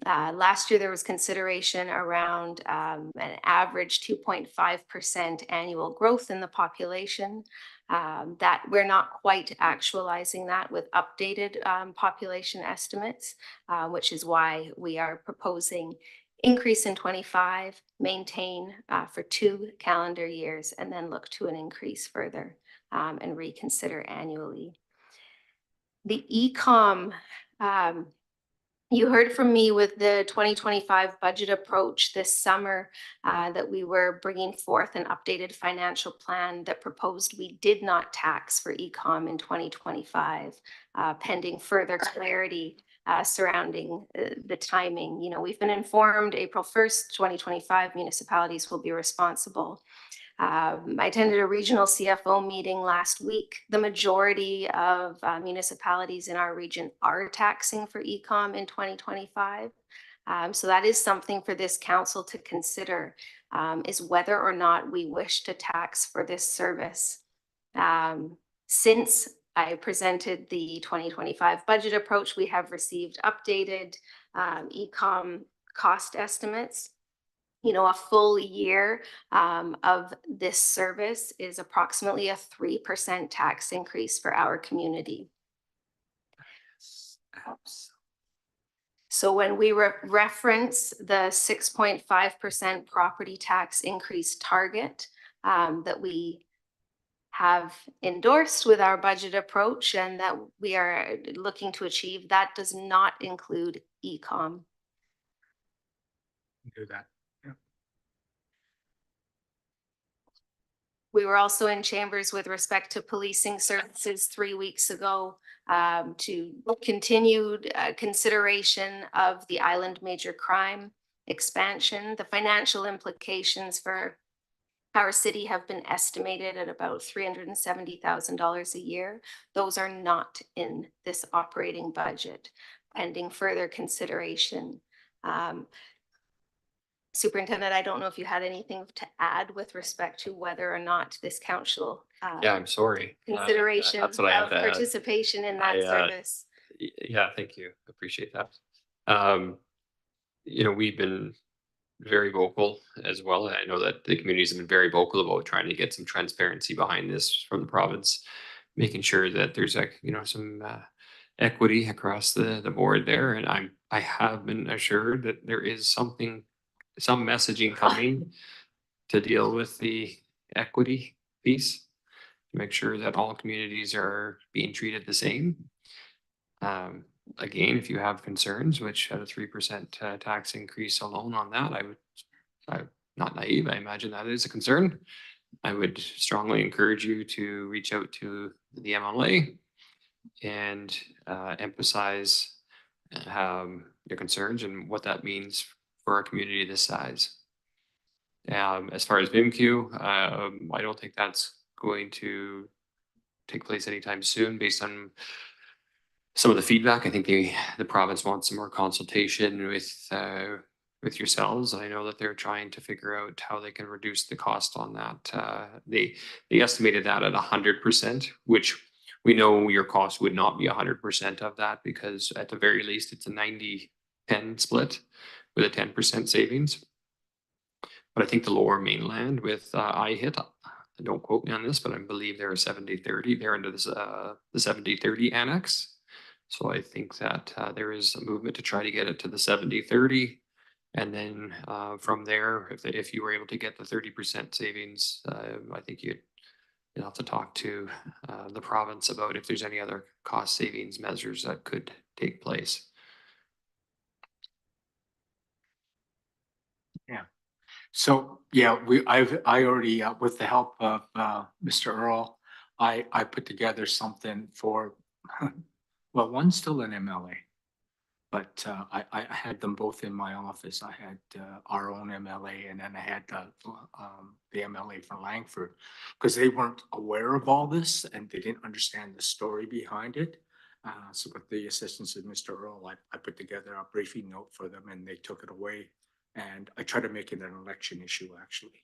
[SPEAKER 2] Last year, there was consideration around an average 2.5% annual growth in the population. That we're not quite actualizing that with updated population estimates, which is why we are proposing increase in 25, maintain for 2 calendar years, and then look to an increase further and reconsider annually. The e-com, you heard from me with the 2025 budget approach this summer that we were bringing forth an updated financial plan that proposed we did not tax for e-com in 2025, pending further clarity surrounding the timing. You know, we've been informed April 1st, 2025, municipalities will be responsible. I attended a regional CFO meeting last week. The majority of municipalities in our region are taxing for e-com in 2025. So that is something for this council to consider, is whether or not we wish to tax for this service. Since I presented the 2025 budget approach, we have received updated e-com cost estimates. You know, a full year of this service is approximately a 3% tax increase for our community. So when we reference the 6.5% property tax increase target that we have endorsed with our budget approach and that we are looking to achieve, that does not include e-com.
[SPEAKER 1] Do that.
[SPEAKER 2] We were also in chambers with respect to policing services 3 weeks ago to continued consideration of the island major crime expansion. The financial implications for our city have been estimated at about $370,000 a year. Those are not in this operating budget, pending further consideration. Superintendent, I don't know if you had anything to add with respect to whether or not this council
[SPEAKER 8] Yeah, I'm sorry.
[SPEAKER 2] consideration
[SPEAKER 8] That's
[SPEAKER 2] of
[SPEAKER 8] what I have to add.
[SPEAKER 2] participation in that service.
[SPEAKER 8] Yeah, thank you. Appreciate that. You know, we've been very vocal as well. I know that the communities have been very vocal about trying to get some transparency behind this from the province, making sure that there's some equity across the board there, and I have been assured that there is some messaging coming to deal with the equity piece, to make sure that all communities are being treated the same. Again, if you have concerns, which at a 3% tax increase alone on that, I'm not naive, I imagine that is a concern. I would strongly encourage you to reach out to the MLA and emphasize your concerns and what that means for a community this size. As far as VIMQ, I don't think that's going to take place anytime soon based on some of the feedback. I think the province wants some more consultation with yourselves. I know that they're trying to figure out how they can reduce the cost on that. They estimated that at 100%, which we know your cost would not be 100% of that, because at the very least it's a 90-10 split with a 10% savings. But I think the lower mainland with IHIT, don't quote me on this, but I believe they're a 70-30. They're under this the 70-30 annex. So I think that there is a movement to try to get it to the 70-30. And then from there, if you were able to get the 30% savings, I think you'd have to talk to the province about if there's any other cost savings measures that could take place.
[SPEAKER 1] Yeah. So, yeah, I already, with the help of Mr. Earl, I put together something for, well, one's still an MLA. But I had them both in my office. I had our own MLA, and then I had the MLA for Langford, because they weren't aware of all this and they didn't understand the story behind it. So with the assistance of Mr. Earl, I put together a briefing note for them, and they took it away. And I tried to make it an election issue, actually.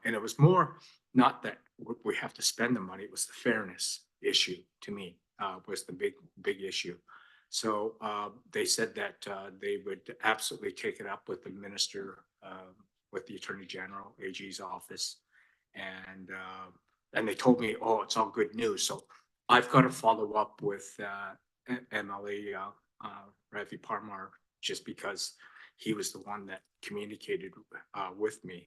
[SPEAKER 1] And it was more not that we have to spend the money, it was the fairness issue to me, was the big issue. So they said that they would absolutely take it up with the minister, with the Attorney General, AG's office. And they told me, oh, it's all good news. So I've got to follow up with MLA Ravi Parmar, just because he was the one that communicated with me,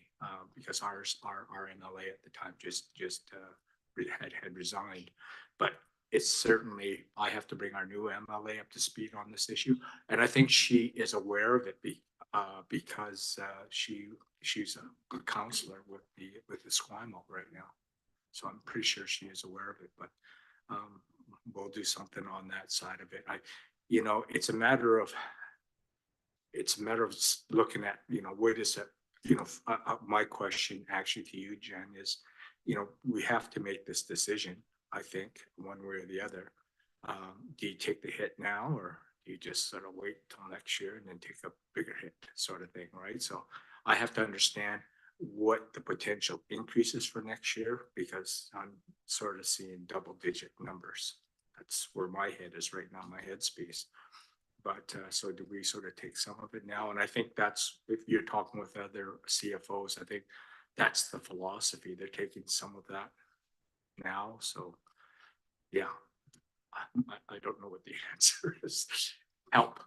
[SPEAKER 1] because our MLA at the time just had resigned. But it's certainly, I have to bring our new MLA up to speed on this issue. And I think she is aware of it because she's a good counselor with the Esquimalt right now. So I'm pretty sure she is aware of it, but we'll do something on that side of it. It's a matter of looking at, what is it, my question actually to you, Jen, is, we have to make this decision. I think one way or the other. Do you take the hit now, or do you just sort of wait till next year and then take a bigger hit, sort of thing, right? So I have to understand what the potential increases for next year, because I'm sort of seeing double-digit numbers. That's where my head is right now, my headspace. But so do we sort of take some of it now? And I think that's, if you're talking with other CFOs, I think that's the philosophy. They're taking some of that now. So yeah, I don't know what the answer is. Help.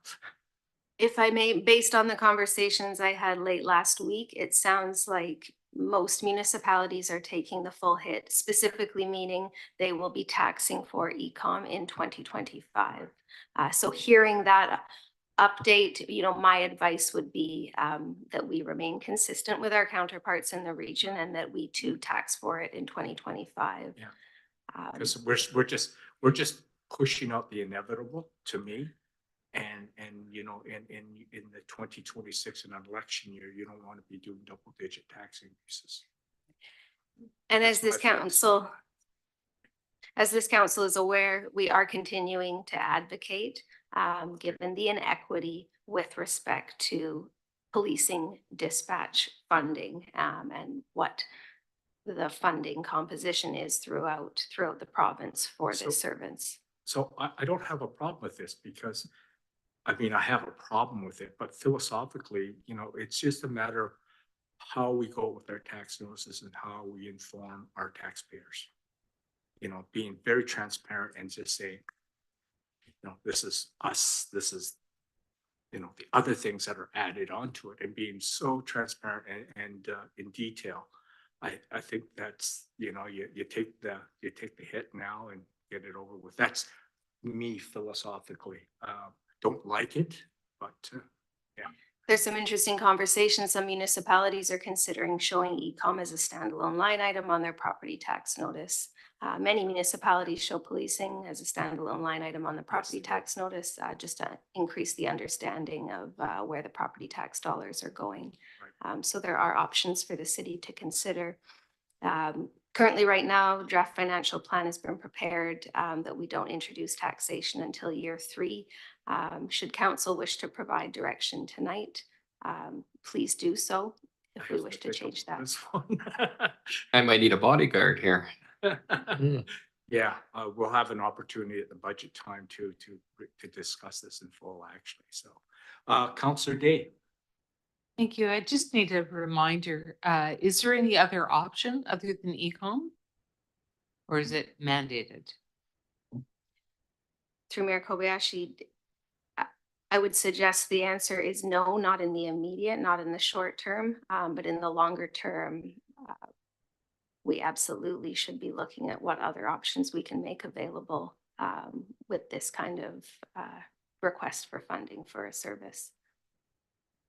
[SPEAKER 2] If I may, based on the conversations I had late last week, it sounds like most municipalities are taking the full hit, specifically meaning they will be taxing for e-com in 2025. So hearing that update, my advice would be that we remain consistent with our counterparts in the region, and that we too tax for it in 2025.
[SPEAKER 1] Yeah. Because we're just pushing out the inevitable, to me. And in the 2026 and an election year, you don't want to be doing double-digit tax increases.
[SPEAKER 2] And
[SPEAKER 1] That's
[SPEAKER 2] as this council is aware, we are continuing to advocate, given the inequity with respect to policing dispatch funding, and what the funding composition is throughout the province for this service.
[SPEAKER 1] So I don't have a problem with this, because I have a problem with it, but philosophically, it's just a matter of how we go with our tax notices and how we inform our taxpayers. Being very transparent and just saying, you know, this is us, this is, you know, the other things that are added onto it, and being so transparent and in detail. I think that's, you know, you take the hit now and get it over with. That's me philosophically. Don't like it, but yeah.
[SPEAKER 2] There's some interesting conversations. Some municipalities are considering showing e-com as a standalone line item on their property tax notice. Many municipalities show policing as a standalone line item on the property tax notice, just to increase the understanding of where the property tax dollars are going. So there are options for the city to consider. Currently, right now, draft financial plan has been prepared that we don't introduce taxation until year 3. Should council wish to provide direction tonight, please do so if we wish to change that.
[SPEAKER 1] This one.
[SPEAKER 8] I might need a bodyguard here.
[SPEAKER 1] Yeah, we'll have an opportunity at the budget time to discuss this in full, actually. So, Councillor Day.
[SPEAKER 4] Thank you. I just need a reminder, is there any other option other than e-com? Or is it mandated?
[SPEAKER 2] Through Mayor Kobayashi, I would suggest the answer is no, not in the immediate, not in the short term, but in the longer term, we absolutely should be looking at what other options we can make available with this kind of request for funding for a service.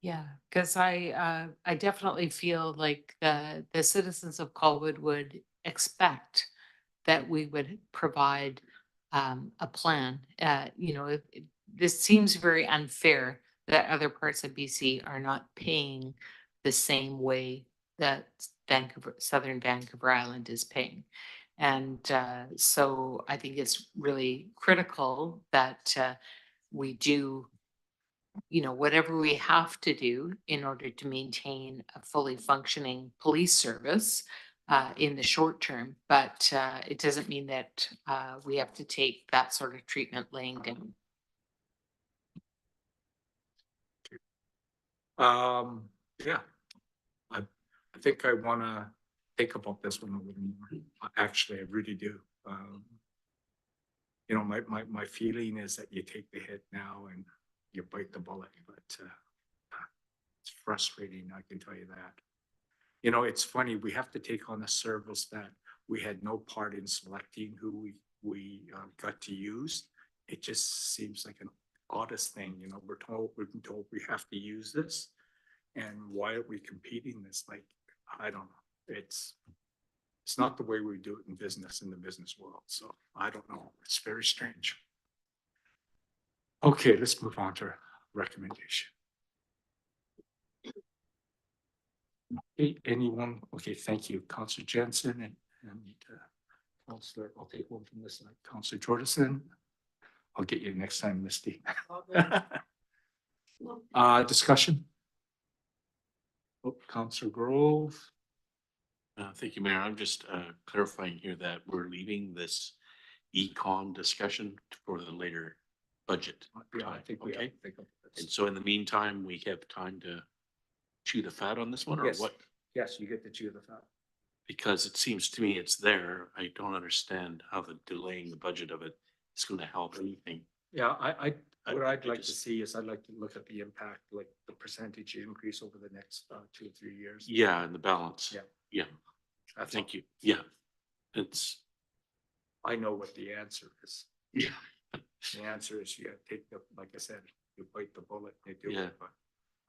[SPEAKER 4] Yeah, because I definitely feel like the citizens of Colwood would expect that we would provide a plan. You know, this seems very unfair that other parts of BC are not paying the same way that Southern Vancouver Island is paying. And so I think it's really critical that we do, you know, whatever we have to do in order to maintain a fully functioning police service in the short term, but it doesn't mean that we have to take that sort of treatment laying down.
[SPEAKER 1] Yeah, I think I want to think about this one a little more. Actually, I really do. You know, my feeling is that you take the hit now and you bite the bullet, but it's frustrating. I can tell you that. You know, it's funny. We have to take on a service that we had no part in selecting who we got to use. It just seems like an oddest thing. You know, we're told we have to use this, and why are we competing this? Like, I don't know. It's not the way we do it in the business world. So I don't know. It's very strange. Okay, let's move on to recommendation. Okay, anyone? Okay, thank you, Councillor Jensen and Councillor. I'll take one from this side. Councillor Jordison. I'll get you next time, Misty. Discussion. Oh, Councillor Grove.
[SPEAKER 6] Thank you, Mayor. I'm just clarifying here that we're leaving this econ discussion for the later budget.
[SPEAKER 1] Yeah, I think we have
[SPEAKER 6] Okay.
[SPEAKER 1] to think of this.
[SPEAKER 6] And so in the meantime, we have time to chew the fat on this one, or
[SPEAKER 1] Yes.
[SPEAKER 6] what?
[SPEAKER 1] Yes, you get to chew the fat.
[SPEAKER 6] Because it seems to me it's there. I don't understand how the delaying the budget of it is going to help anything.
[SPEAKER 1] Yeah, what I'd
[SPEAKER 6] I
[SPEAKER 1] like to
[SPEAKER 6] just-
[SPEAKER 1] see is I'd like to look at the impact, like the percentage increase over the next 2 or 3 years.
[SPEAKER 6] Yeah, and the balance.
[SPEAKER 1] Yeah.
[SPEAKER 6] Yeah,
[SPEAKER 1] That's
[SPEAKER 6] thank you. Yeah, it's,
[SPEAKER 1] I know what the answer is.
[SPEAKER 6] yeah,
[SPEAKER 1] The answer is you take the, like I said, you bite the bullet, you do
[SPEAKER 6] Yeah.
[SPEAKER 1] it, but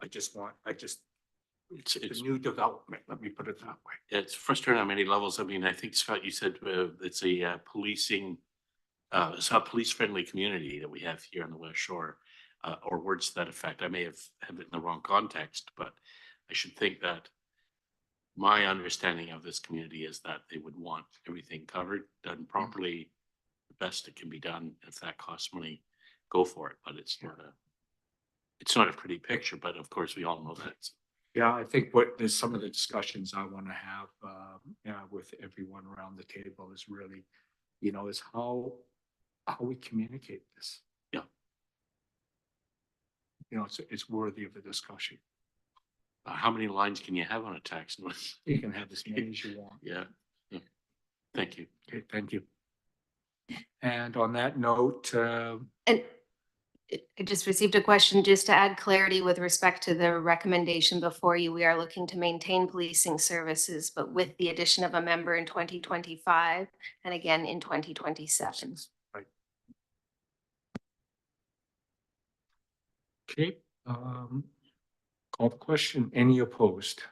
[SPEAKER 1] it's
[SPEAKER 6] it's,
[SPEAKER 1] a new development, let me put it that way.
[SPEAKER 6] it's frustrating on many levels. I mean, I think, Scott, you said it's a policing, it's a police-friendly community that we have here on the West Shore, or words to that effect. I may have it in the wrong context, but I should think that my understanding of this community is that they would want everything covered, done properly, the best it can be done. If that costs money, go for it. But it's not a pretty picture, but of course we all know that.
[SPEAKER 1] Yeah, I think there's some of the discussions I want to have, with everyone around the table is really, you know, is how we communicate this.
[SPEAKER 6] Yeah.
[SPEAKER 1] You know, it's worthy of a discussion.
[SPEAKER 6] How many lines can you have on a tax notice?
[SPEAKER 1] You can have as many as you want.
[SPEAKER 6] Yeah. Yeah. Thank you.
[SPEAKER 1] Okay, thank you. And on that note,
[SPEAKER 2] And I just received a question just to add clarity with respect to the recommendation before you. We are looking to maintain policing services, but with the addition of a member in 2025 and again in 2027.
[SPEAKER 1] okay, call the question. Any opposed?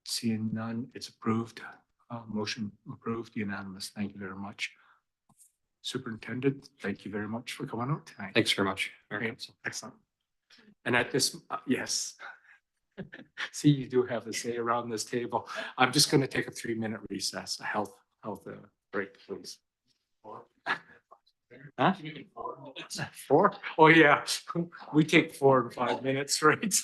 [SPEAKER 1] Seeing none, it's approved. Motion approved, unanimous. Thank you very much. Superintendent, thank you very much for coming out tonight.
[SPEAKER 8] Thanks very much. Mayor
[SPEAKER 1] Okay,
[SPEAKER 8] Council.
[SPEAKER 1] excellent. And at this, yes. See, you do have a say around this table. I'm just going to take a 3-minute recess, a health break, please. Huh? 4? Oh, yeah. We take 4 and 5 minutes, right?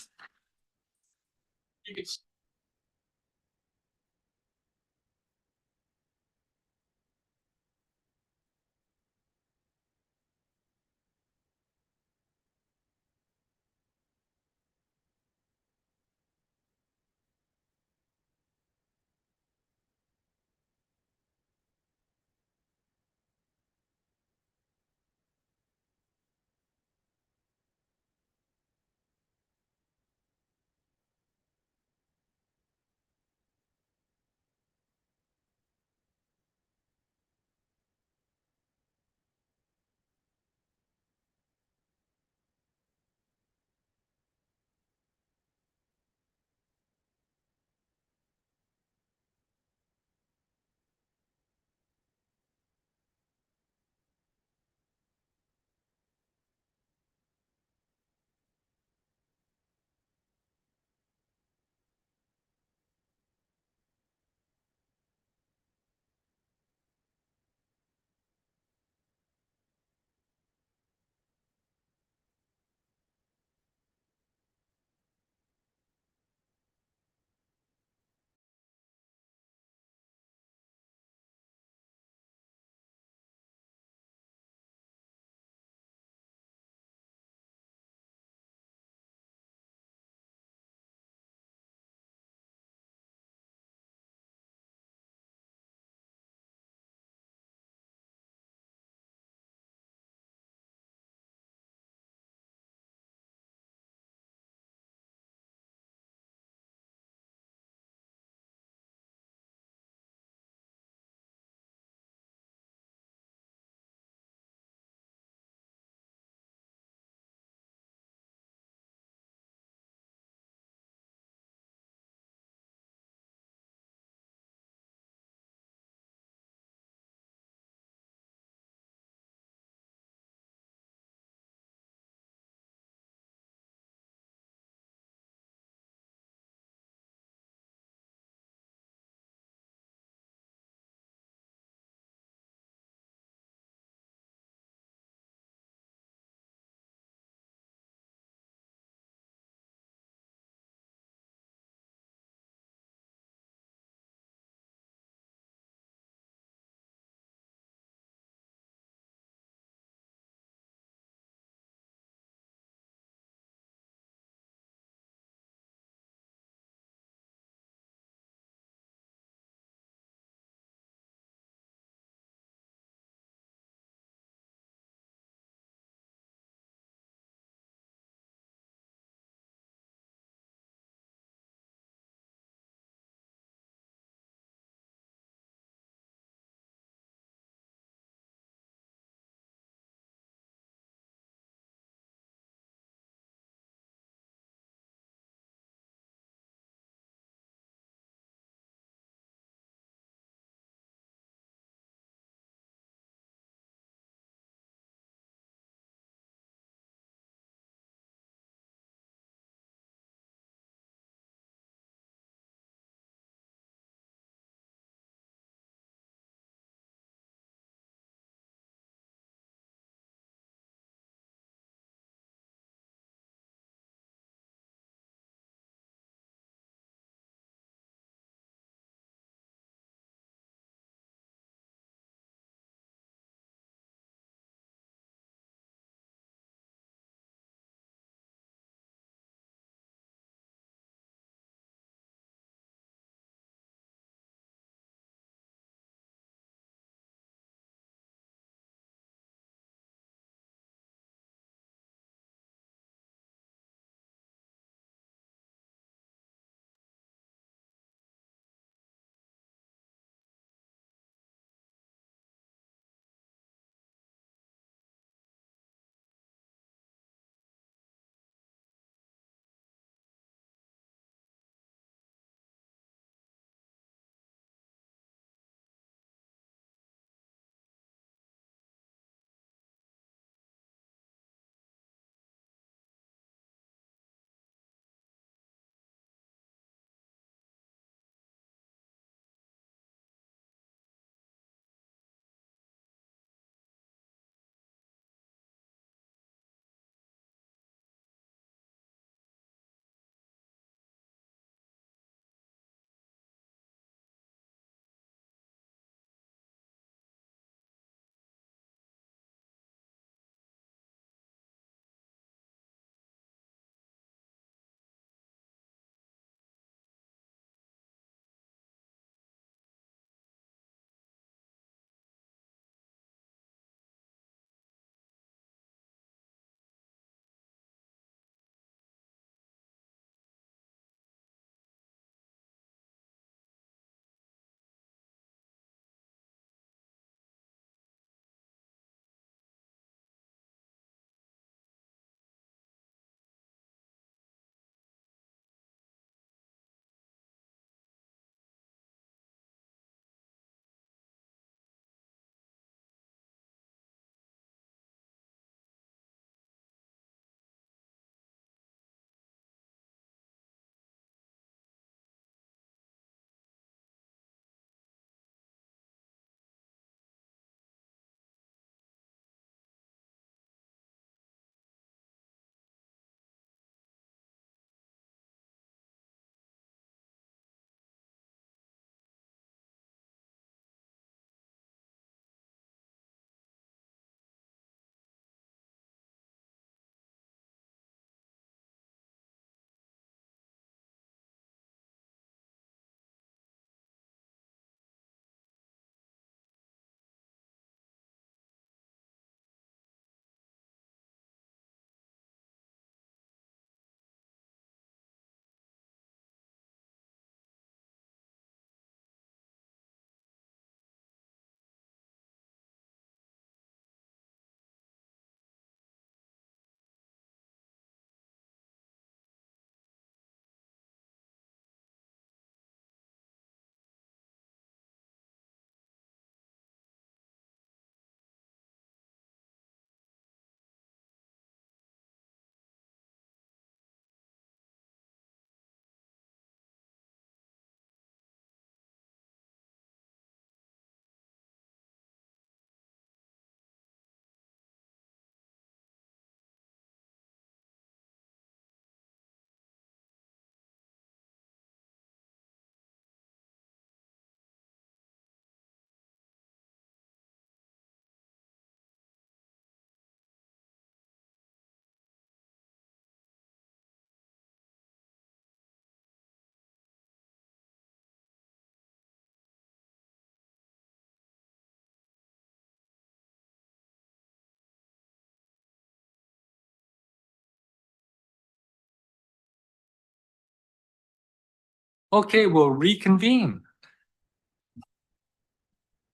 [SPEAKER 1] Okay, we'll reconvene.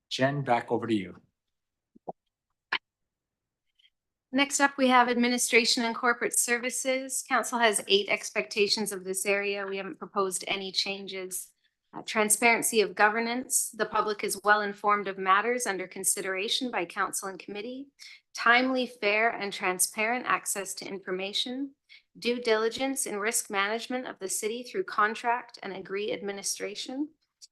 [SPEAKER 1] Jen, back over to you.
[SPEAKER 2] Next up, we have Administration and Corporate Services. Council has 8 expectations of this area. We haven't proposed any changes. Transparency of governance. The public is well informed of matters under consideration by council and committee. Timely, fair, and transparent access to information. Due diligence in risk management of the city through contract and agree administration.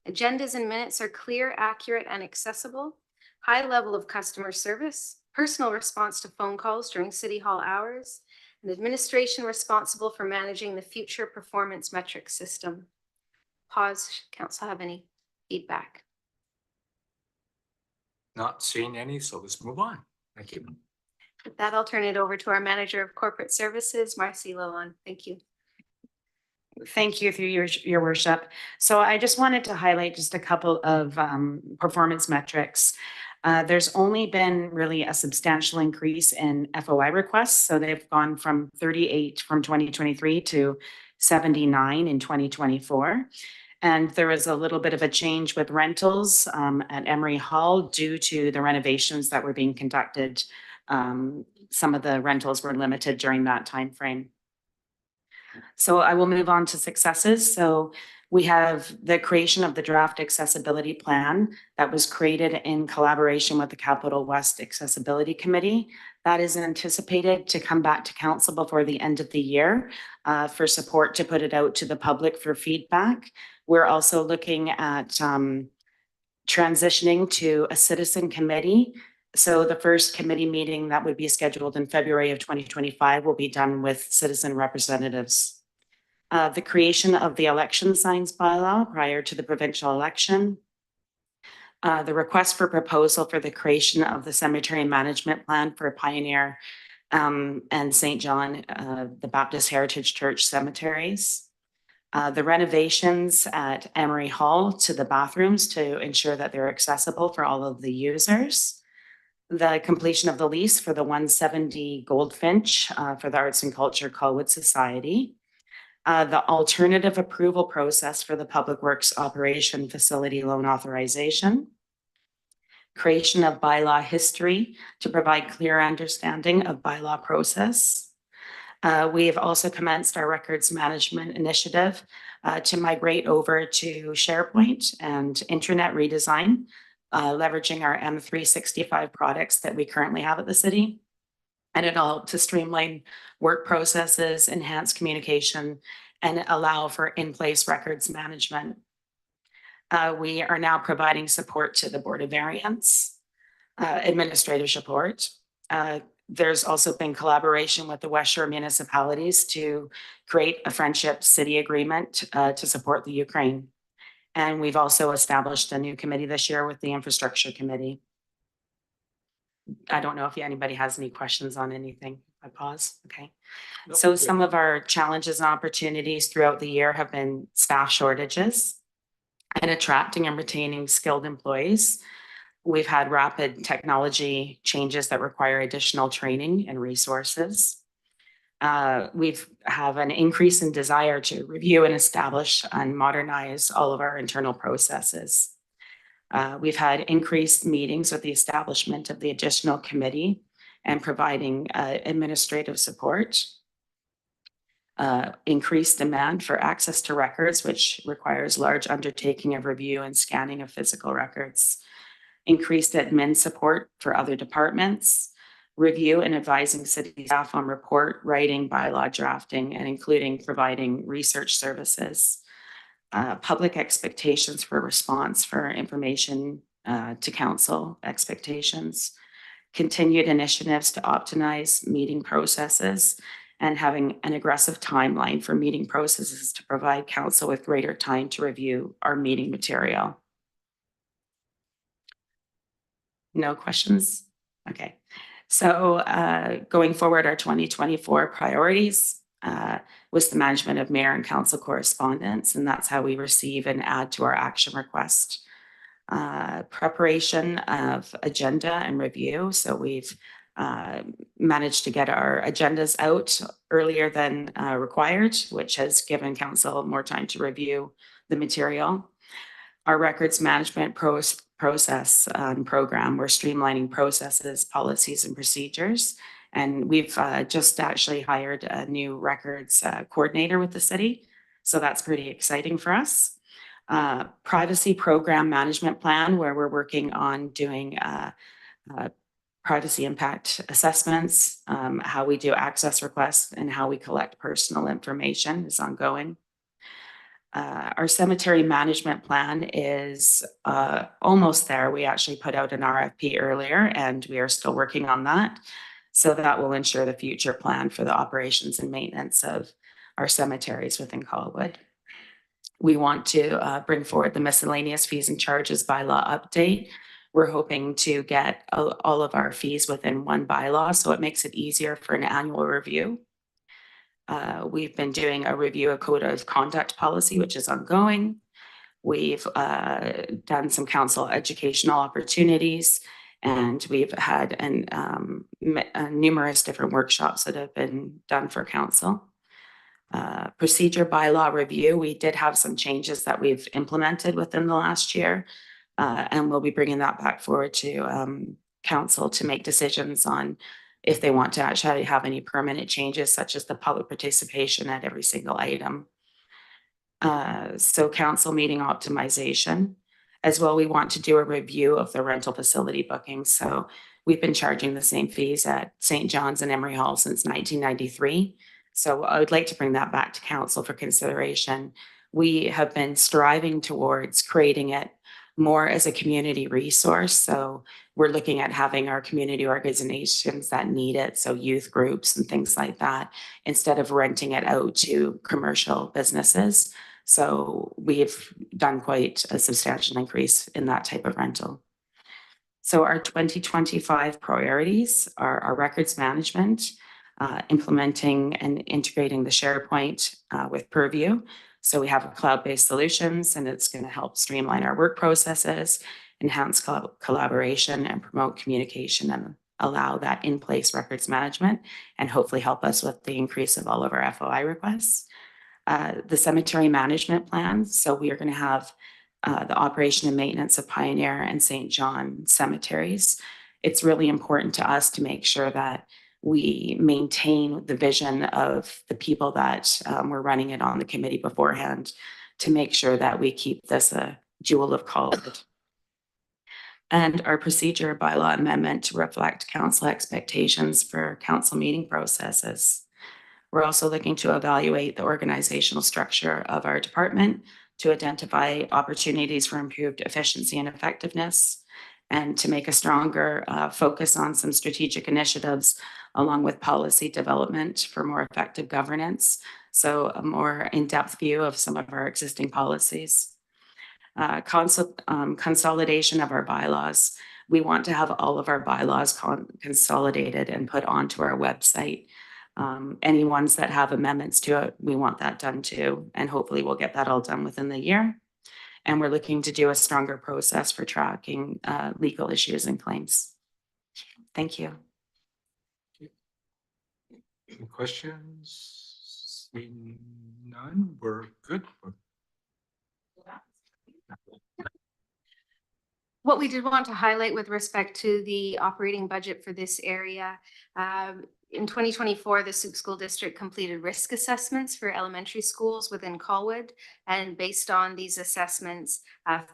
[SPEAKER 2] Agendas and minutes are clear, accurate, and accessible. High level of customer service. Personal response to phone calls during city hall hours. And administration responsible for managing the future performance metric system. Pause. Council have any feedback?
[SPEAKER 1] Not seeing any, so let's move on. Thank you.
[SPEAKER 2] With that, I'll turn it over to our Manager of Corporate Services, Marcy Lalonde. Thank you.
[SPEAKER 11] Thank you through your worship. So I just wanted to highlight just a couple of performance metrics. There's only been really a substantial increase in FOI requests. So they've gone from 38 from 2023 to 79 in 2024. And there was a little bit of a change with rentals at Emery Hall due to the renovations that were being conducted. Some of the rentals were limited during that time frame. So I will move on to successes. So we have the creation of the draft accessibility plan that was created in collaboration with the Capital West Accessibility Committee. That is anticipated to come back to council before the end of the year for support to put it out to the public for feedback. We're also looking at transitioning to a citizen committee. So the first committee meeting that would be scheduled in February of 2025 will be done with citizen representatives. The creation of the election signs bylaw prior to the provincial election. The request for proposal for the creation of the cemetery management plan for Pioneer and St. John, the Baptist Heritage Church cemeteries. The renovations at Emery Hall to the bathrooms to ensure that they're accessible for all of the users. The completion of the lease for the 170 Goldfinch for the Arts and Culture Colwood Society. The alternative approval process for the Public Works Operation Facility Loan Authorization. Creation of bylaw history to provide clear understanding of bylaw process. We have also commenced our records management initiative to migrate over to SharePoint and internet redesign, leveraging our M365 products that we currently have at the city. And it'll help to streamline work processes, enhance communication, and allow for in-place records management. We are now providing support to the Board of Variance, administrative support. There's also been collaboration with the West Shore municipalities to create a friendship city agreement to support the Ukraine. And we've also established a new committee this year with the Infrastructure Committee. I don't know if anybody has any questions on anything. I pause. Okay.
[SPEAKER 1] Nope,
[SPEAKER 11] So
[SPEAKER 1] good.
[SPEAKER 11] some of our challenges and opportunities throughout the year have been staff shortages and attracting and retaining skilled employees. We've had rapid technology changes that require additional training and resources. We've have an increase in desire to review and establish and modernize all of our internal processes. We've had increased meetings with the establishment of the additional committee and providing administrative support. Increased demand for access to records, which requires large undertaking of review and scanning of physical records. Increased admin support for other departments. Review and advising city staff on report writing, bylaw drafting, and including providing research services. Public expectations for response for information to council expectations. Continued initiatives to optimize meeting processes and having an aggressive timeline for meeting processes to provide council with greater time to review our meeting material. No questions? Okay. So going forward, our 2024 priorities was the management of mayor and council correspondence, and that's how we receive and add to our action request. Preparation of agenda and review. So we've managed to get our agendas out earlier than required, which has given council more time to review the material. Our records management process and program, we're streamlining processes, policies, and procedures. And we've just actually hired a new records coordinator with the city. So that's pretty exciting for us. Privacy program management plan, where we're working on doing privacy impact assessments, how we do access requests, and how we collect personal information is ongoing. Our cemetery management plan is almost there. We actually put out an RFP earlier and we are still working on that. So that will ensure the future plan for the operations and maintenance of our cemeteries within Colwood. We want to bring forward the miscellaneous fees and charges bylaw update. We're hoping to get all of our fees within one bylaw, so it makes it easier for an annual review. We've been doing a review of code of conduct policy, which is ongoing. We've done some council educational opportunities, and we've had numerous different workshops that have been done for council. Procedure bylaw review, we did have some changes that we've implemented within the last year, and we'll be bringing that back forward to council to make decisions on if they want to actually have any permanent changes, such as the public participation at every single item. So council meeting optimization. As well, we want to do a review of the rental facility bookings. So we've been charging the same fees at St. John's and Emery Hall since 1993. So I would like to bring that back to council for consideration. We have been striving towards creating it more as a community resource. So we're looking at having our community organizations that need it, so youth groups and things like that, instead of renting it out to commercial businesses. So we've done quite a substantial increase in that type of rental. So our 2025 priorities are our records management, implementing and integrating the SharePoint with Purview. So we have cloud-based solutions, and it's going to help streamline our work processes, enhance collaboration, and promote communication, and allow that in-place records management, and hopefully help us with the increase of all of our FOI requests. The cemetery management plan. So we are going to have the operation and maintenance of Pioneer and St. John cemeteries. It's really important to us to make sure that we maintain the vision of the people that were running it on the committee beforehand, to make sure that we keep this a jewel of Colwood. And our procedure bylaw amendment to reflect council expectations for council meeting processes. We're also looking to evaluate the organizational structure of our department to identify opportunities for improved efficiency and effectiveness, and to make a stronger focus on some strategic initiatives along with policy development for more effective governance. So a more in-depth view of some of our existing policies. Consolidation of our bylaws. We want to have all of our bylaws consolidated and put onto our website. Any ones that have amendments to it, we want that done too. And hopefully we'll get that all done within the year. And we're looking to do a stronger process for tracking legal issues and claims. Thank you.
[SPEAKER 1] Any questions? Seeing none, we're good.
[SPEAKER 2] What we did want to highlight with respect to the operating budget for this area, in 2024, the Sault School District completed risk assessments for elementary schools within Colwood. And based on these assessments,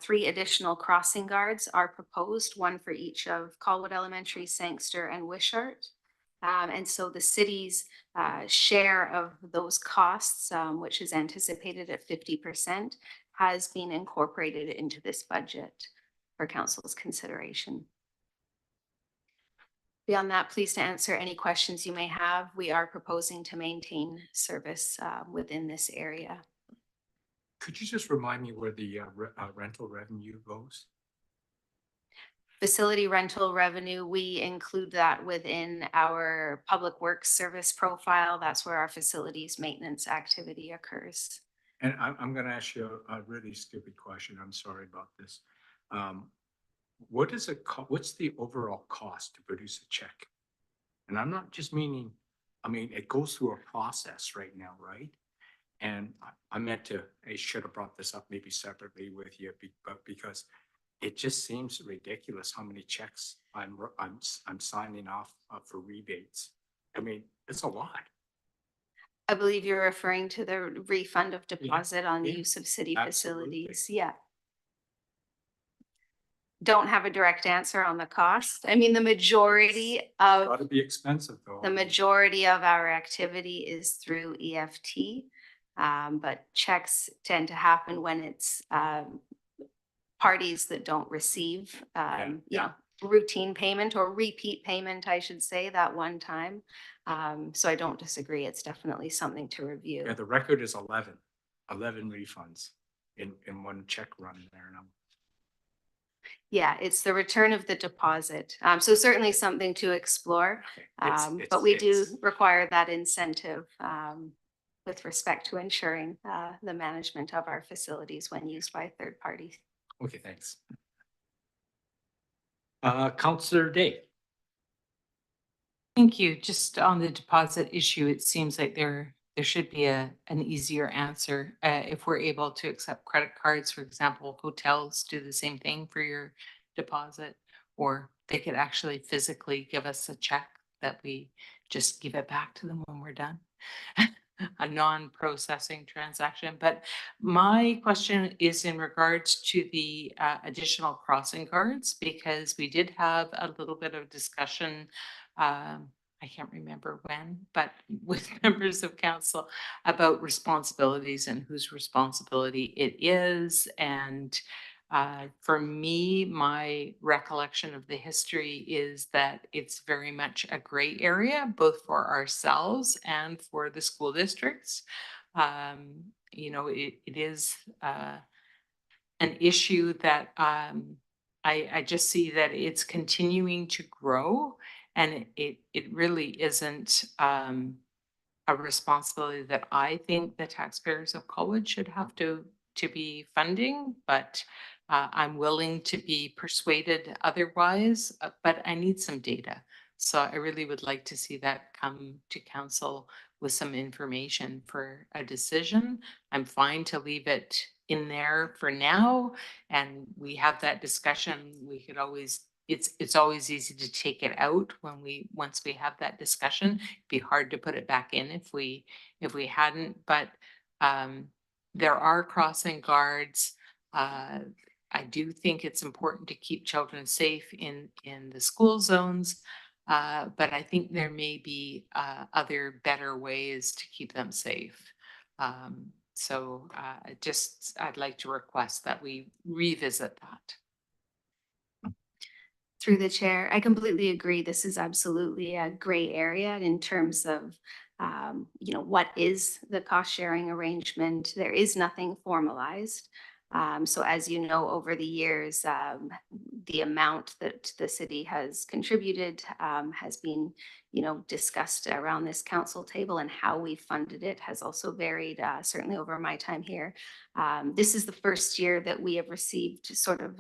[SPEAKER 2] 3 additional crossing guards are proposed, one for each of Colwood Elementary, Sangster, and Wishart. And so the city's share of those costs, which is anticipated at 50%, has been incorporated into this budget for council's consideration. Beyond that, pleased to answer any questions you may have. We are proposing to maintain service within this area.
[SPEAKER 1] Could you just remind me where the rental revenue goes?
[SPEAKER 2] Facility rental revenue, we include that within our public works service profile. That's where our facilities maintenance activity occurs.
[SPEAKER 1] And I'm going to ask you a really stupid question. I'm sorry about this. What does it cost? What's the overall cost to produce a check? And I'm not just meaning, I mean, it goes through a process right now, right? And I should have brought this up maybe separately with you, but because it just seems ridiculous how many checks I'm signing off for rebates. I mean, it's a lot.
[SPEAKER 2] I believe you're referring to the refund of deposit on
[SPEAKER 1] yeah,
[SPEAKER 2] use of city
[SPEAKER 1] absolutely.
[SPEAKER 2] facilities. Yeah. Don't have a direct answer on the cost. I mean, the majority of
[SPEAKER 1] Gotta be expensive though.
[SPEAKER 2] the majority of our activity is through EFT. But checks tend to happen when it's parties that don't receive, routine payment or repeat payment, I should say, that one time. So I don't disagree. It's definitely something to review.
[SPEAKER 1] Yeah, the record is 11 refunds in one check run there now.
[SPEAKER 2] Yeah, it's the return of the deposit. So certainly something to explore. But we do require that incentive with respect to ensuring the management of our facilities when used by third parties.
[SPEAKER 1] Okay, thanks. Counselor Day.
[SPEAKER 4] Thank you. Just on the deposit issue, it seems like there should be an easier answer. If we're able to accept credit cards, for example, hotels do the same thing for your deposit, or they could actually physically give us a check that we just give it back to them when we're done. A non-processing transaction. But my question is in regards to the additional crossing guards, because we did have a little bit of discussion. I can't remember when, but with members of council about responsibilities and whose responsibility it is. And for me, my recollection of the history is that it's very much a gray area, both for ourselves and for the school districts. It is an issue that I just see that it's continuing to grow, and it really isn't a responsibility that I think the taxpayers of Colwood should have to be funding, but I'm willing to be persuaded otherwise, but I need some data. So I really would like to see that come to council with some information for a decision. I'm fine to leave it in there for now, and we have that discussion. We could always, it's always easy to take it out once we have that discussion. It'd be hard to put it back in if we hadn't, but there are crossing guards. I do think it's important to keep children safe in the school zones, but I think there may be other better ways to keep them safe. So I'd like to request that we revisit that.
[SPEAKER 2] Through the chair, I completely agree. This is absolutely a gray area in terms of, what is the cost sharing arrangement? There is nothing formalized. So as you know, over the years, the amount that the city has contributed has been, discussed around this council table, and how we funded it has also varied, certainly over my time here. This is the first year that we have received sort of,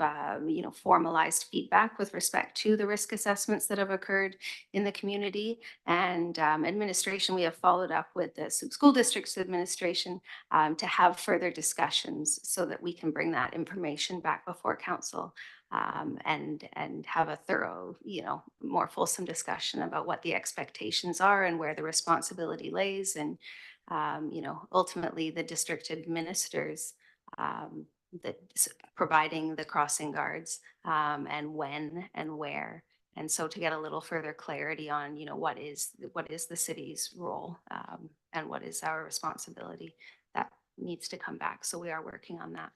[SPEAKER 2] formalized feedback with respect to the risk assessments that have occurred in the community. And administration, we have followed up with the school district's administration to have further discussions so that we can bring that information back before council and have a thorough, more fulsome discussion about what the expectations are and where the responsibility lays. And, ultimately the district administers providing the crossing guards and when and where. And so to get a little further clarity on, what is the city's role and what is our responsibility, that needs to come back. So we are working on that.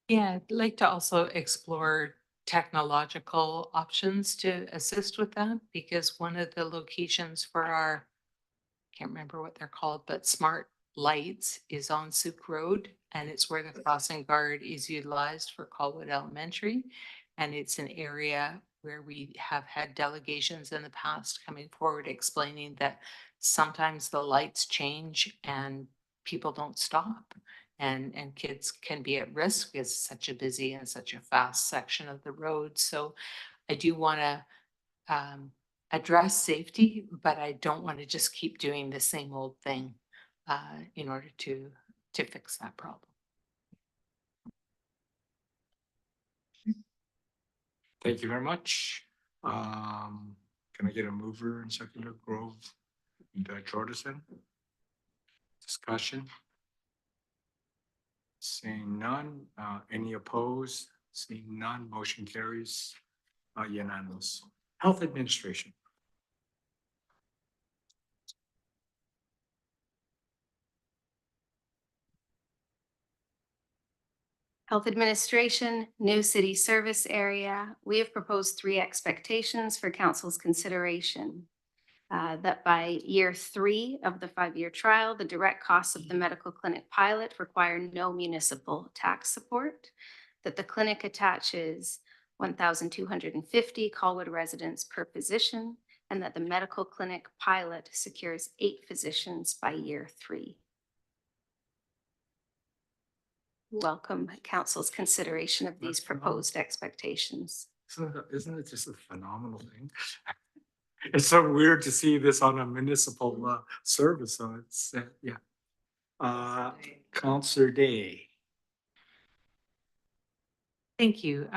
[SPEAKER 4] Yeah, I'd like to also explore technological options to assist with that, because one of the locations for our, can't remember what they're called, but smart lights is on Souk Road, and it's where the crossing guard is utilized for Colwood Elementary. And it's an area where we have had delegations in the past coming forward explaining that sometimes the lights change and people don't stop. And kids can be at risk. It's such a busy and such a fast section of the road. So I do want to address safety, but I don't want to just keep doing the same old thing in order to to fix that problem.
[SPEAKER 1] Thank you very much. Can I get a mover and seconder, Grove and Jordison? Discussion? Seeing none, any opposed? Seeing none, motion carries unanimous. Health Administration.
[SPEAKER 2] Health Administration, new city service area. We have proposed 3 expectations for council's consideration. That by year 3 of the 5-year trial, the direct costs of the medical clinic pilot require no municipal tax support. That the clinic attaches 1,250 Colwood residents per physician, and that the medical clinic pilot secures 8 physicians by year 3. Welcome council's consideration of these
[SPEAKER 1] That's phenomenal.
[SPEAKER 2] proposed expectations.
[SPEAKER 1] Isn't it just a phenomenal thing? It's so weird to see this on a municipal service, so it's, yeah. Counselor Day.
[SPEAKER 4] Thank you.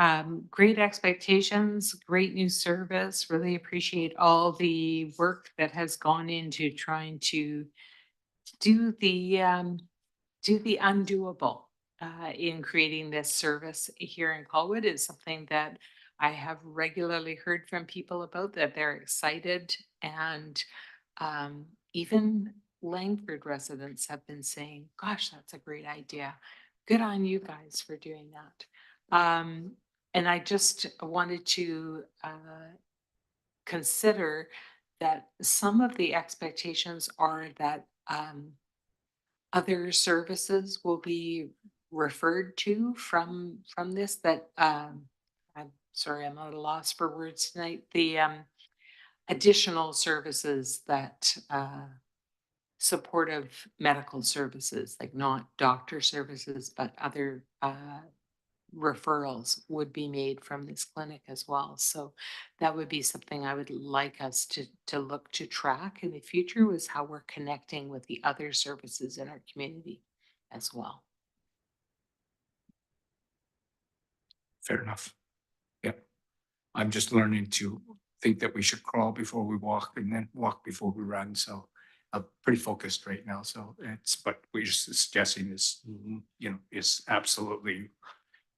[SPEAKER 4] Great expectations, great new service. Really appreciate all the work that has gone into trying to do the undoable in creating this service here in Colwood. Is something that I have regularly heard from people about, that they're excited, and even Langford residents have been saying, gosh, that's a great idea. Good on you guys for doing that. And I just wanted to consider that some of the expectations are that other services will be referred to from this, that I'm sorry, I'm at a loss for words tonight. The additional services that supportive medical services, like not doctor services, but other referrals would be made from this clinic as well. So that would be something I would like us to look to track in the future, was how we're connecting with the other services in our community as well.
[SPEAKER 1] Fair enough. Yep. I'm just learning to think that we should crawl before we walk and then walk before we run. So I'm pretty focused right now. So but we're just suggesting is, is absolutely,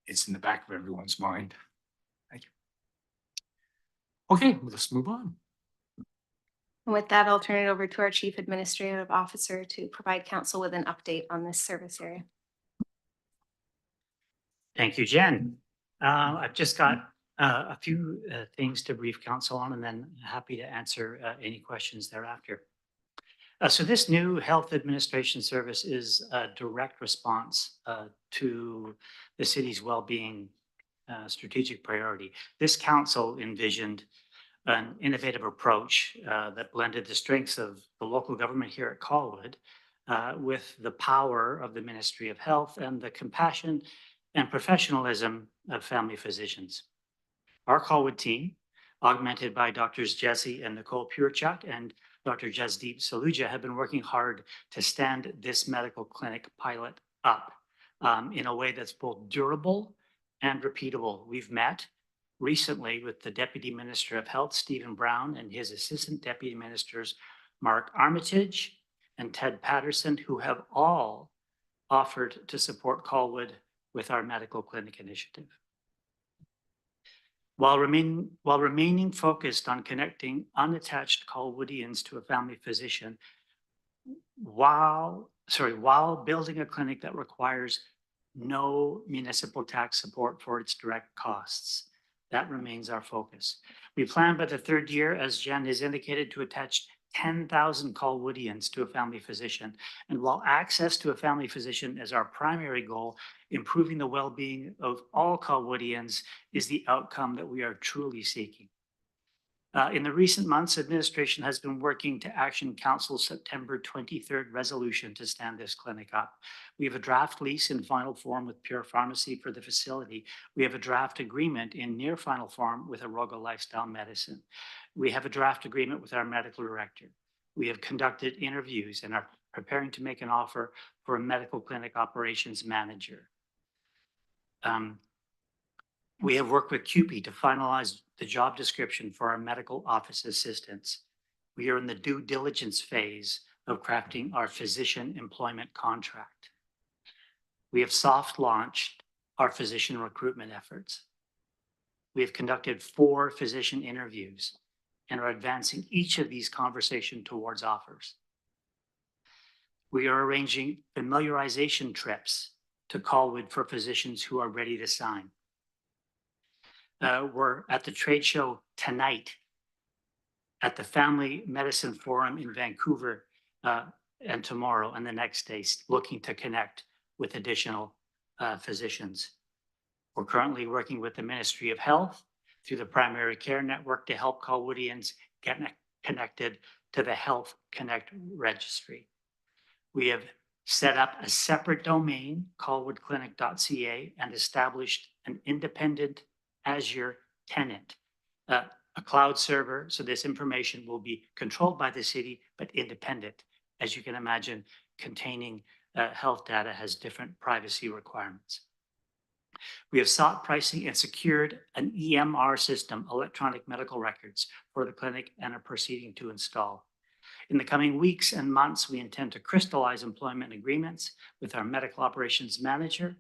[SPEAKER 1] it's in the back of everyone's mind. Thank you. Okay, let's move on.
[SPEAKER 2] And with that, I'll turn it over to our Chief Administrative Officer to provide council with an update on this service area.
[SPEAKER 12] Thank you, Jen. I've just got a few things to brief council on, and then happy to answer any questions thereafter. So this new health administration service is a direct response to the city's well-being strategic priority. This council envisioned an innovative approach that blended the strengths of the local government here at Colwood with the power of the Ministry of Health and the compassion and professionalism of family physicians. Our Colwood team, augmented by Drs. Jesse and Nicole Purchuk and Dr. Jasdeep Saluja, have been working hard to stand this medical clinic pilot up in a way that's both durable and repeatable. We've met recently with the Deputy Minister of Health, Stephen Brown, and his Assistant Deputy Ministers, Mark Armitage and Ted Patterson, who have all offered to support Colwood with our medical clinic initiative. While remaining focused on connecting unattached Colwoodians to a family physician, while building a clinic that requires no municipal tax support for its direct costs. That remains our focus. We plan by the 3rd year, as Jen has indicated, to attach 10,000 Colwoodians to a family physician. And while access to a family physician is our primary goal, improving the well-being of all Colwoodians is the outcome that we are truly seeking. In the recent months, administration has been working to action Council's September 23rd resolution to stand this clinic up. We have a draft lease in final form with Pure Pharmacy for the facility. We have a draft agreement in near final form with Aroga Lifestyle Medicine. We have a draft agreement with our medical director. We have conducted interviews and are preparing to make an offer for a medical clinic operations manager. We have worked with CUPE to finalize the job description for our medical office assistants. We are in the due diligence phase of crafting our physician employment contract. We have soft launched our physician recruitment efforts. We have conducted 4 physician interviews and are advancing each of these conversations towards offers. We are arranging familiarization trips to Colwood for physicians who are ready to sign. We're at the trade show tonight at the Family Medicine Forum in Vancouver, and tomorrow and the next day, looking to connect with additional physicians. We're currently working with the Ministry of Health through the Primary Care Network to help Colwoodians get connected to the Health Connect registry. We have set up a separate domain, colwoodclinic.ca, and established an independent Azure tenant, a cloud server. So this information will be controlled by the city, but independent. As you can imagine, containing health data has different privacy requirements. We have sought pricing and secured an EMR system, electronic medical records, for the clinic and are proceeding to install. In the coming weeks and months, we intend to crystallize employment agreements with our medical operations manager,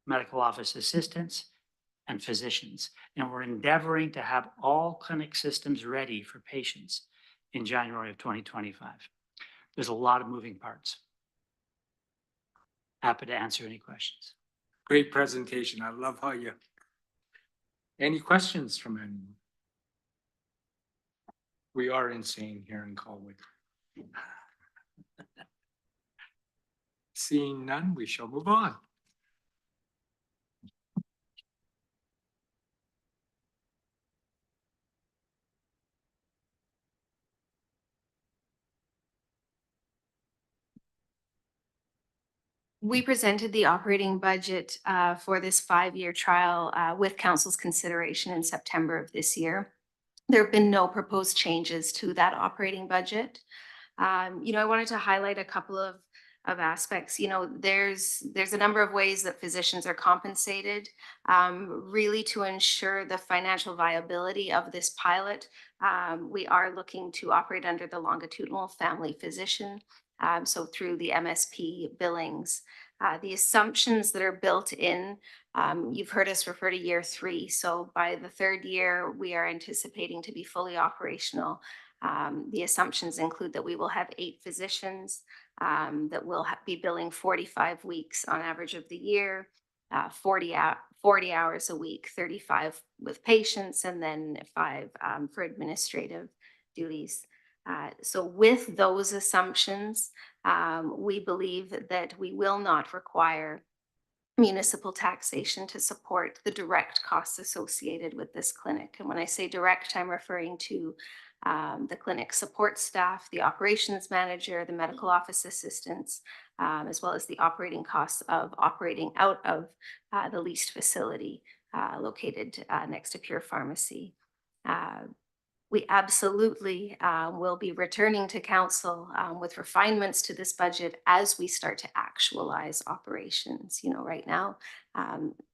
[SPEAKER 12] medical office assistants, and physicians. And we're endeavoring to have all clinic systems ready for patients in January of 2025. There's a lot of moving parts. Happy to answer any questions.
[SPEAKER 1] Great presentation. I love how you. Any questions from anyone? We are insane here in Colwood. Seeing none, we shall move on.
[SPEAKER 2] We presented the operating budget for this 5-year trial with council's consideration in September of this year. There have been no proposed changes to that operating budget. I wanted to highlight a couple of aspects. There's a number of ways that physicians are compensated, really to ensure the financial viability of this pilot. We are looking to operate under the longitudinal family physician. So through the MSP billings, the assumptions that are built in, you've heard us refer to year 3. So by the 3rd year, we are anticipating to be fully operational. The assumptions include that we will have 8 physicians, that will be billing 45 weeks on average of the year, 40 hours a week, 35 with patients, and then 5 for administrative duties. So with those assumptions, we believe that we will not require municipal taxation to support the direct costs associated with this clinic. And when I say direct, I'm referring to the clinic support staff, the operations manager, the medical office assistants, as well as the operating costs of operating out of the leased facility located next to Pure Pharmacy. We absolutely will be returning to council with refinements to this budget as we start to actualize operations. Right now,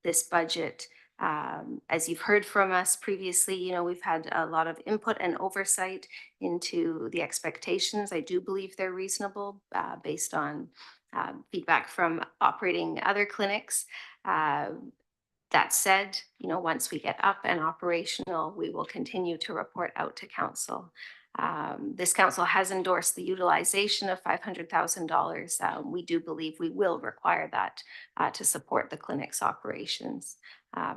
[SPEAKER 2] this budget, as you've heard from us previously, we've had a lot of input and oversight into the expectations. I do believe they're reasonable based on feedback from operating other clinics. That said, once we get up and operational, we will continue to report out to council. This council has endorsed the utilization of $500,000. We do believe we will require that to support the clinic's operations.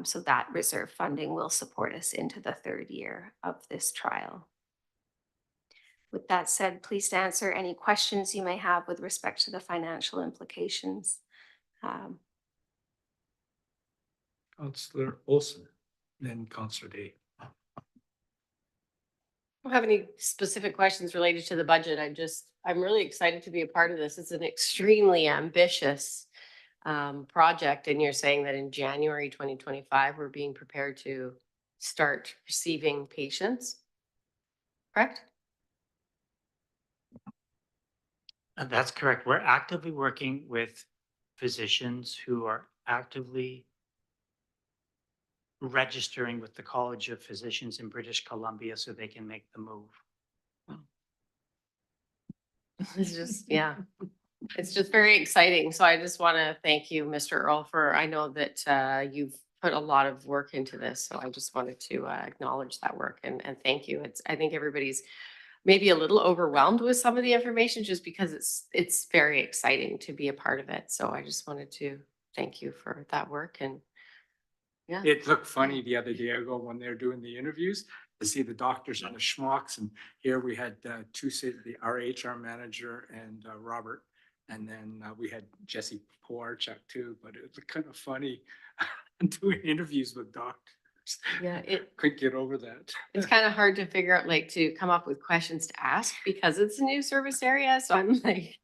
[SPEAKER 2] So that reserve funding will support us into the 3rd year of this trial. With that said, please answer any questions you may have with respect to the financial implications.
[SPEAKER 1] Councillor Olson, then Councillor Day.
[SPEAKER 10] I don't have any specific questions related to the budget. I'm really excited to be a part of this. It's an extremely ambitious project. And you're saying that in January 2025, we're being prepared to start receiving patients, correct?
[SPEAKER 12] That's correct. We're actively working with physicians who are actively registering with the College of Physicians in British Columbia so they can make the move.
[SPEAKER 10] It's just, yeah, it's just very exciting. So I just want to thank you, Mr. Earl, for, I know that you've put a lot of work into this. So I just wanted to acknowledge that work and thank you. I think everybody's maybe a little overwhelmed with some of the information just because it's very exciting to be a part of it. So I just wanted to thank you for that work and yeah.
[SPEAKER 1] It looked funny the other day ago when they're doing the interviews to see the doctors and the schmucks. And here we had our HR manager and Robert. And then we had Jesse Powarchuk too, but it was kind of funny doing interviews with doctors.
[SPEAKER 10] Yeah,
[SPEAKER 1] Couldn't get over that.
[SPEAKER 10] it's kind of hard to figure out, like, to come up with questions to ask because it's a new service area. So I'm like,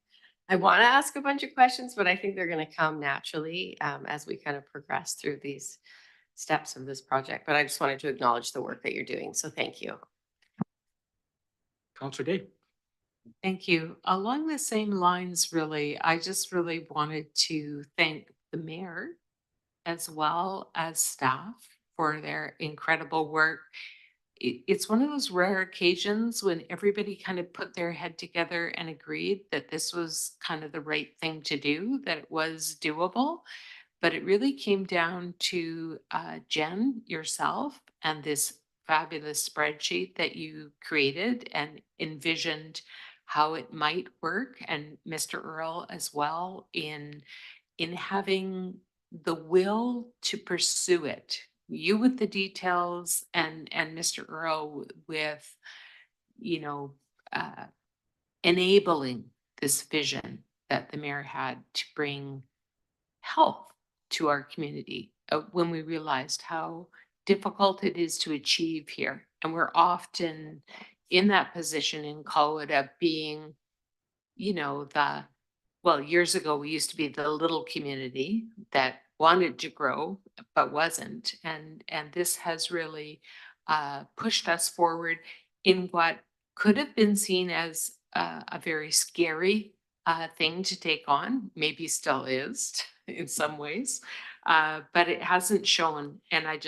[SPEAKER 10] I want to ask a bunch of questions, but I think they're going to come naturally as we kind of progress through these steps of this project. But I just wanted to acknowledge the work that you're doing. So thank you.
[SPEAKER 1] Councillor Day.
[SPEAKER 4] Thank you. Along the same lines, really, I just really wanted to thank the mayor as well as staff for their incredible work. It's one of those rare occasions when everybody kind of put their head together and agreed that this was kind of the right thing to do, that it was doable. But it really came down to Jen, yourself, and this fabulous spreadsheet that you created and envisioned how it might work, and Mr. Earl as well in having the will to pursue it. You with the details and Mr. Earl with, you know, uh, enabling this vision that the mayor had to bring health to our community when we realized how difficult it is to achieve here. And we're often in that position in Colwood being, you know, years ago, we used to be the little community that wanted to grow, but wasn't. And this has really pushed us forward in what could have been seen as a very scary thing to take on, maybe still is in some ways, but it hasn't shown. And I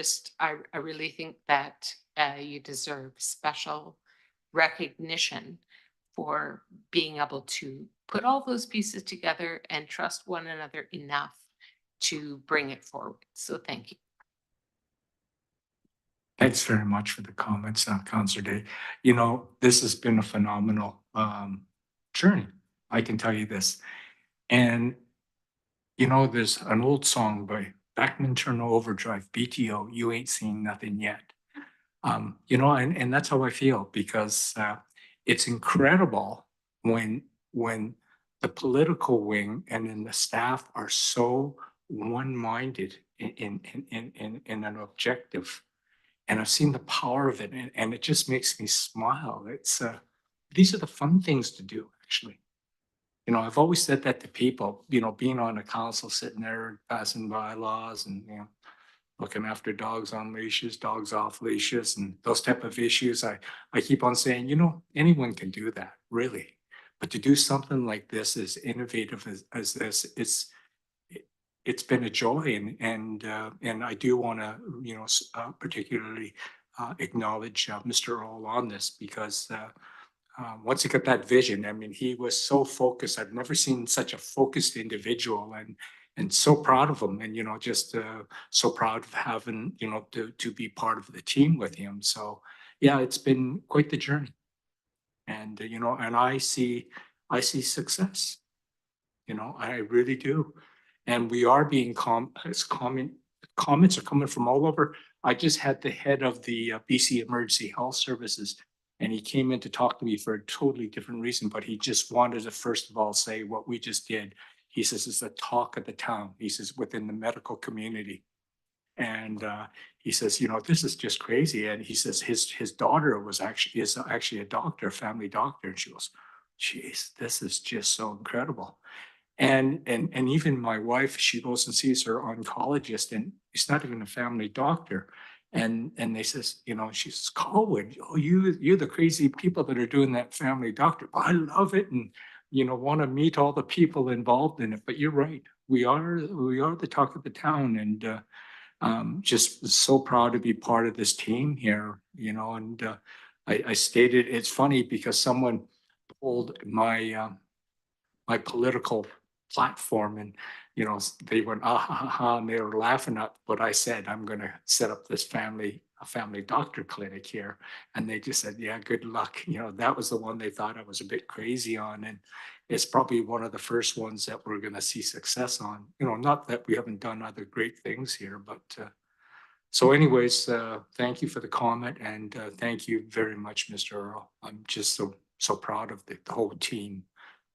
[SPEAKER 4] really think that you deserve special recognition for being able to put all those pieces together and trust one another enough to bring it forward. So thank you.
[SPEAKER 1] Thanks very much for the comments, Councillor Day. You know, this has been a phenomenal journey. I can tell you this. And, you know, there's an old song by Backman Turner Overdrive, BTO, You Ain't Seen Nothing Yet. You know, and that's how I feel because it's incredible when the political wing and then the staff are so one-minded in an objective. And I've seen the power of it, and it just makes me smile. It's these are the fun things to do, actually. You know, I've always said that to people, you know, being on a council, sitting there passing bylaws and, you know, looking after dogs on leashes, dogs off leashes, and those type of issues. I keep on saying, you know, anyone can do that, really. But to do something like this, as innovative as this, it's been a joy, and I do want to, you know, particularly acknowledge Mr. Earl on this because once he got that vision, I mean, he was so focused. I've never seen such a focused individual, and so proud of him, and you know, just so proud of having, you know, to be part of the team with him. So yeah, it's been quite the journey, and you know, and I see success. You know, I really do. And we are being comments are coming from all over. I just had the head of the BC Emergency Health Services, and he came in to talk to me for a totally different reason, but he just wanted to first of all say what we just did. He says it's the talk of the town. He says within the medical community. And he says, you know, this is just crazy. And he says his daughter is actually a doctor, a family doctor. And she goes, geez, this is just so incredible. And even my wife, she goes and sees her oncologist, and he's not even a family doctor. And they says, you know, she says, Colwood, oh, you're the crazy people that are doing that family doctor. I love it. And want to meet all the people involved in it, but you're right. We are the talk of the town, and just so proud to be part of this team here, and I stated, it's funny because someone pulled my political platform, and they went ha ha ha, and they were laughing at what I said. I'm going to set up this a family doctor clinic here, and they just said, yeah, good luck. That was the one they thought I was a bit crazy on, and it's probably one of the first ones that we're going to see success on. Not that we haven't done other great things here, but so anyways, thank you for the comment, and thank you very much, Mr. Earl. I'm just so proud of the whole team,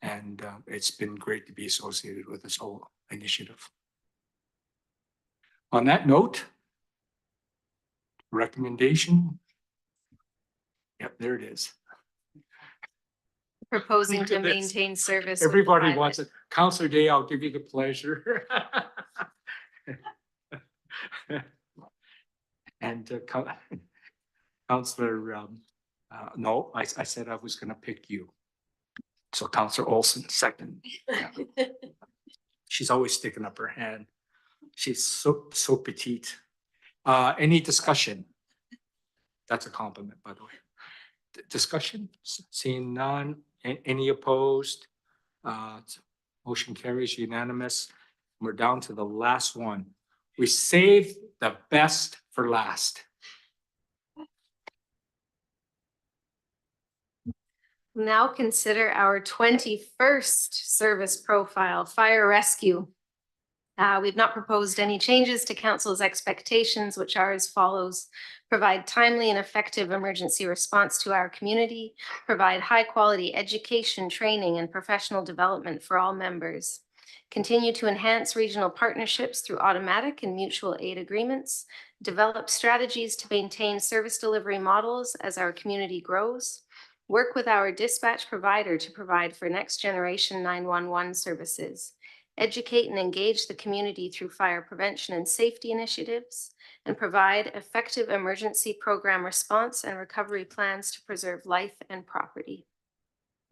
[SPEAKER 1] and it's been great to be associated with this whole initiative. On that note, recommendation. Yep, there it is.
[SPEAKER 2] Proposing to
[SPEAKER 1] Look at this.
[SPEAKER 2] maintain service. with the
[SPEAKER 1] Everybody
[SPEAKER 2] pilot.
[SPEAKER 1] wants it. Counselor Day, I'll give you the pleasure. And Counselor, no, I said I was going to pick you. So Counselor Olson, second. Yeah. She's always sticking up her hand. She's so petite. Any discussion? That's a compliment, by the way. Discussion? Seeing none. Any opposed? Motion carries unanimous. We're down to the last one. We saved the best for last.
[SPEAKER 2] Now consider our 21st service profile, fire rescue. We've not proposed any changes to council's expectations, which are as follows: provide timely and effective emergency response to our community, provide high quality education, training, and professional development for all members, continue to enhance regional partnerships through automatic and mutual aid agreements, develop strategies to maintain service delivery models as our community grows, work with our dispatch provider to provide for next generation 911 services, educate and engage the community through fire prevention and safety initiatives, and provide effective emergency program response and recovery plans to preserve life and property.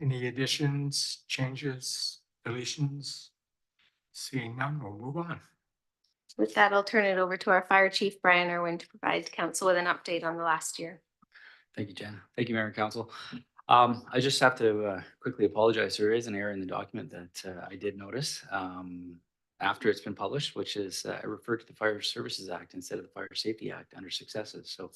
[SPEAKER 1] Any additions, changes, deletions? Seeing none, we'll move on.
[SPEAKER 2] With that, I'll turn it over to our Fire Chief, Brian Irwin, to provide council with an update on the last year.
[SPEAKER 13] Thank you, Jen. Thank you, Mayor and Council. I just have to quickly apologize. There is an error in the document that I did notice after it's been published, which is I referred to the Fire Services Act instead of the Fire Safety Act under successes. So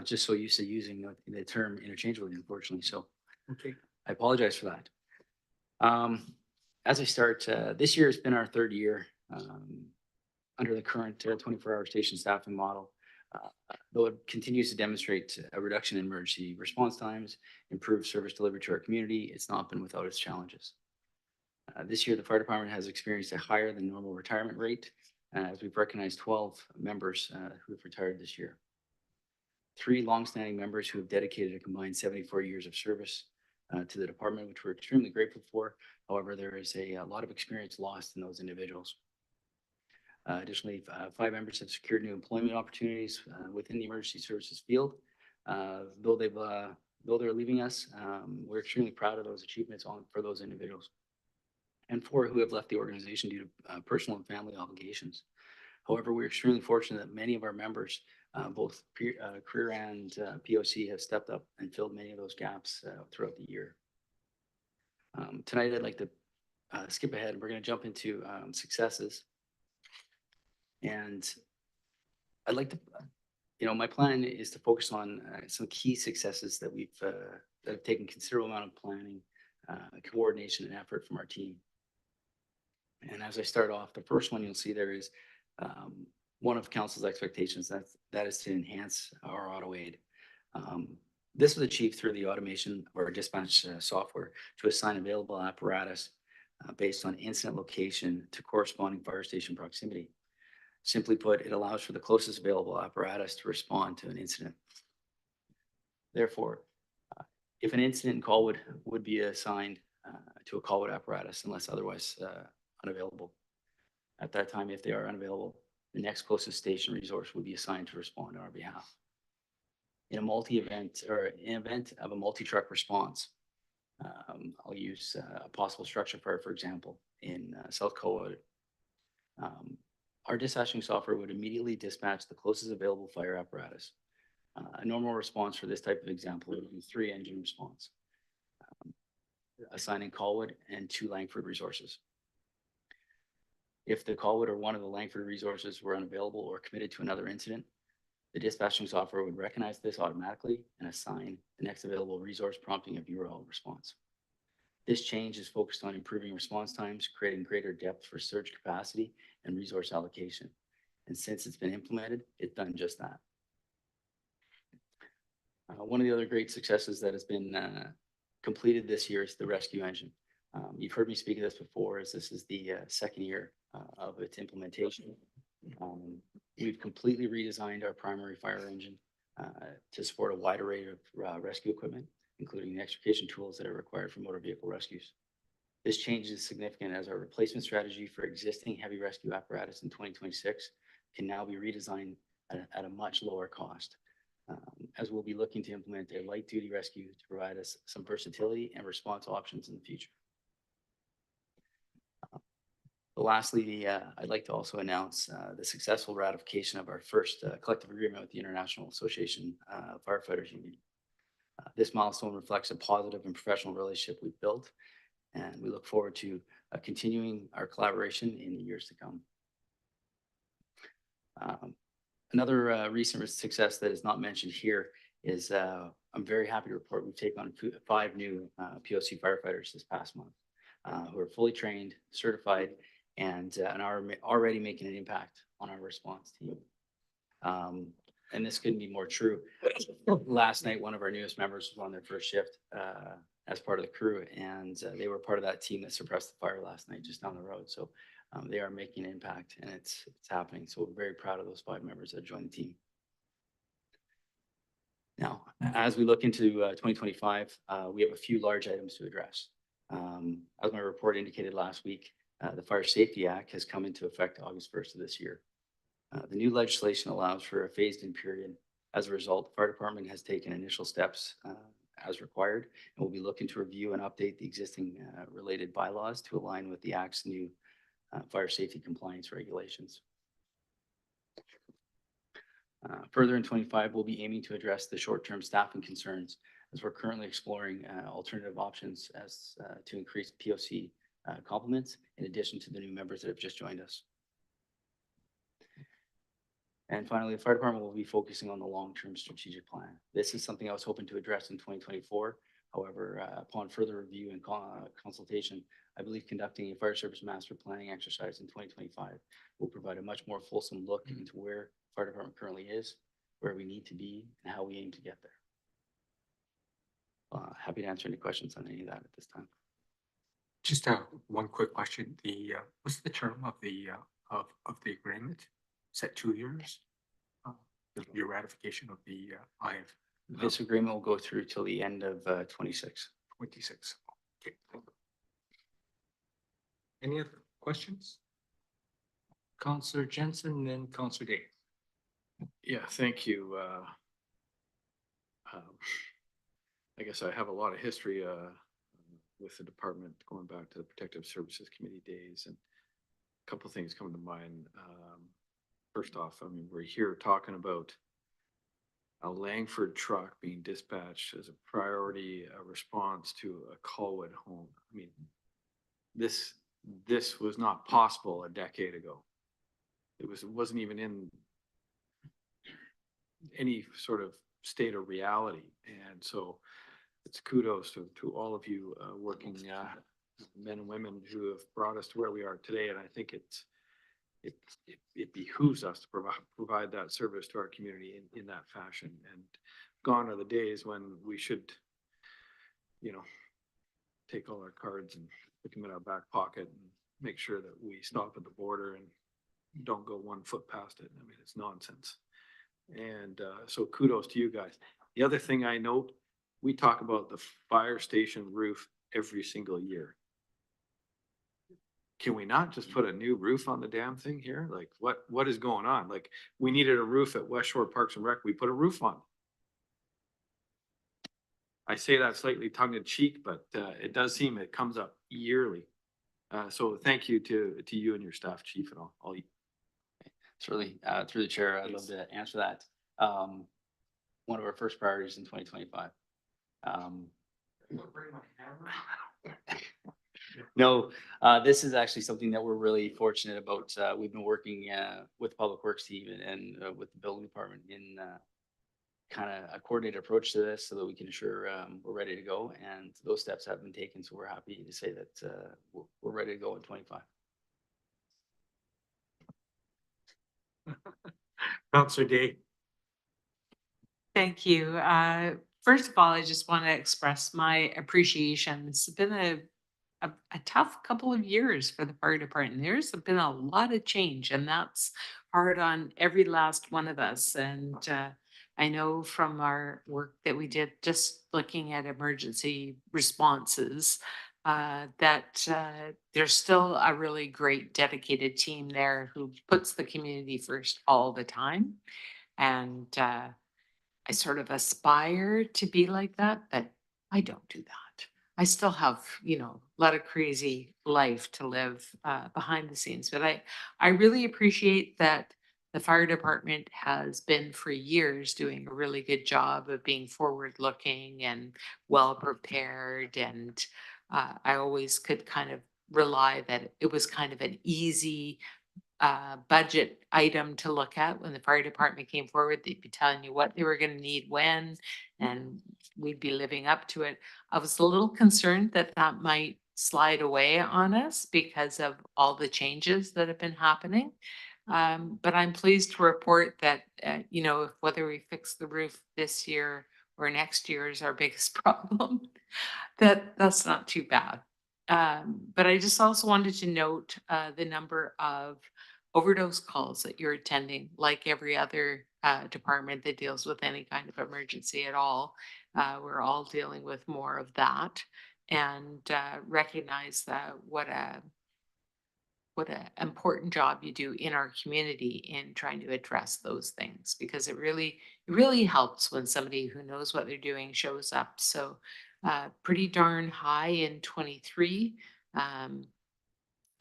[SPEAKER 13] just so used to using the term interchangeably, unfortunately. So
[SPEAKER 1] okay,
[SPEAKER 13] I apologize for that. As I start, this year has been our third year under the current 24-hour station staffing model. Though it continues to demonstrate a reduction in emergency response times, improved service delivery to our community, it's not been without its challenges. This year, the fire department has experienced a higher than normal retirement rate, as we've recognized 12 members who have retired this year. 3 longstanding members who have dedicated a combined 74 years of service to the department, which we're extremely grateful for. However, there is a lot of experience lost in those individuals. Additionally, 5 members have secured new employment opportunities within the emergency services field. Though they're leaving us, we're extremely proud of those achievements for those individuals. And 4 who have left the organization due to personal and family obligations. However, we're extremely fortunate that many of our members, both career and POC, have stepped up and filled many of those gaps throughout the year. Tonight, I'd like to skip ahead. We're going to jump into successes. And I'd like to, my plan is to focus on some key successes that that have taken considerable amount of planning, coordination, and effort from our team. And as I start off, the first one you'll see there is one of council's expectations, that is to enhance our auto aid. This was achieved through the automation of our dispatch software to assign available apparatus based on incident location to corresponding fire station proximity. Simply put, it allows for the closest available apparatus to respond to an incident. Therefore, if an incident call would be assigned to a call apparatus unless otherwise unavailable, at that time, if they are unavailable, the next closest station resource would be assigned to respond on our behalf. In a event of a multi-truck response, I'll use a possible structure fire, for example, in South Colwood. Our dispatching software would immediately dispatch the closest available fire apparatus. A normal response for this type of example would be 3 engine response, assigning Colwood and 2 Langford resources. If the Colwood or one of the Langford resources were unavailable or committed to another incident, the dispatching software would recognize this automatically and assign the next available resource, prompting a URL response. This change is focused on improving response times, creating greater depth for surge capacity and resource allocation. And since it's been implemented, it's done just that. One of the other great successes that has been completed this year is the rescue engine. You've heard me speak of this before, as this is the 2nd year of its implementation. We've completely redesigned our primary fire engine to support a wide array of rescue equipment, including the extrication tools that are required for motor vehicle rescues. This change is significant as our replacement strategy for existing heavy rescue apparatus in 2026 can now be redesigned at a much lower cost, as we'll be looking to implement a light duty rescue to provide us some versatility and response options in the future. Lastly, I'd like to also announce the successful ratification of our first collective agreement with the International Association of Firefighters Union. This milestone reflects a positive and professional relationship we've built, and we look forward to continuing our collaboration in the years to come. Another recent success that is not mentioned here is I'm very happy to report we've taken on 5 new POC firefighters this past month who are fully trained, certified, and are already making an impact on our response team. And this couldn't be more true. Last night, one of our newest members was on their first shift as part of the crew, and they were part of that team that suppressed the fire last night just down the road. So they are making an impact, and it's happening. So we're very proud of those 5 members that joined the team. Now, as we look into 2025, we have a few large items to address. As my report indicated last week, the Fire Safety Act has come into effect August 1st of this year. The new legislation allows for a phased-in period. As a result, the fire department has taken initial steps as required, and we'll be looking to review and update the existing related bylaws to align with the Act's new fire safety compliance regulations. Further in 25, we'll be aiming to address the short-term staffing concerns, as we're currently exploring alternative options as to increase POC complements in addition to the new members that have just joined us. And finally, the fire department will be focusing on the long-term strategic plan. This is something I was hoping to address in 2024. However, upon further review and consultation, I believe conducting a fire service master planning exercise in 2025 will provide a much more fulsome look into where the fire department currently is, where we need to be, and how we aim to get there. Happy to answer any questions on any of that at this time.
[SPEAKER 1] Just one quick question. What's the term of the agreement? Is that 2 years? Your ratification of the IF?
[SPEAKER 13] This agreement will go through till the end of 26.
[SPEAKER 1] 26. Okay. Any other questions? Councillor Jensen and then Councillor Day.
[SPEAKER 5] Yeah, thank you. I guess I have a lot of history with the department going back to the Protective Services Committee days, and a couple of things come to mind. First off, I mean, we're here talking about a Langford truck being dispatched as a priority response to a Colwood home. I mean, this was not possible a decade ago. It wasn't even in any sort of state of reality. And so it's kudos to all of you working men and women who have brought us to where we are today. And I think it behooves us to provide that service to our community in that fashion. And gone are the days when we should, take all our cards and put them in our back pocket and make sure that we stop at the border and don't go 1 foot past it. I mean, it's nonsense. And so kudos to you guys. The other thing I note, we talk about the fire station roof every single year. Can we not just put a new roof on the damn thing here? Like, what is going on? Like, we needed a roof at West Shore Parks and Rec. We put a roof on. I say that slightly tongue in cheek, but it does seem it comes up yearly. So thank you to you and your staff, Chief, and all you.
[SPEAKER 13] Certainly, through the chair, I'd love to answer that. One of our first priorities in 2025. No, this is actually something that we're really fortunate about. We've been working with Public Works team and with the building department in kind of a coordinated approach to this so that we can ensure we're ready to go. And those steps have been taken. So we're happy to say that we're ready to go in 25.
[SPEAKER 1] Counselor Day.
[SPEAKER 4] Thank you. First of all, I just want to express my appreciation. It's been a tough couple of years for the fire department. There's been a lot of change, and that's hard on every last one of us. And I know from our work that we did just looking at emergency responses, that there's still a really great dedicated team there who puts the community first all the time. And I sort of aspire to be like that, but I don't do that. I still have, a lot of crazy life to live behind the scenes. But I really appreciate that the fire department has been for years doing a really good job of being forward looking and well prepared. And I always could kind of rely that it was kind of an easy budget item to look at when the fire department came forward. They'd be telling you what they were going to need when, and we'd be living up to it. I was a little concerned that that might slide away on us because of all the changes that have been happening. But I'm pleased to report that, whether we fix the roof this year or next year is our biggest problem, that's not too bad. But I just also wanted to note the number of overdose calls that you're attending, like every other department that deals with any kind of emergency at all. We're all dealing with more of that, and recognize that what a important job you do in our community in trying to address those things, because it really helps when somebody who knows what they're doing shows up. So pretty darn high in 23,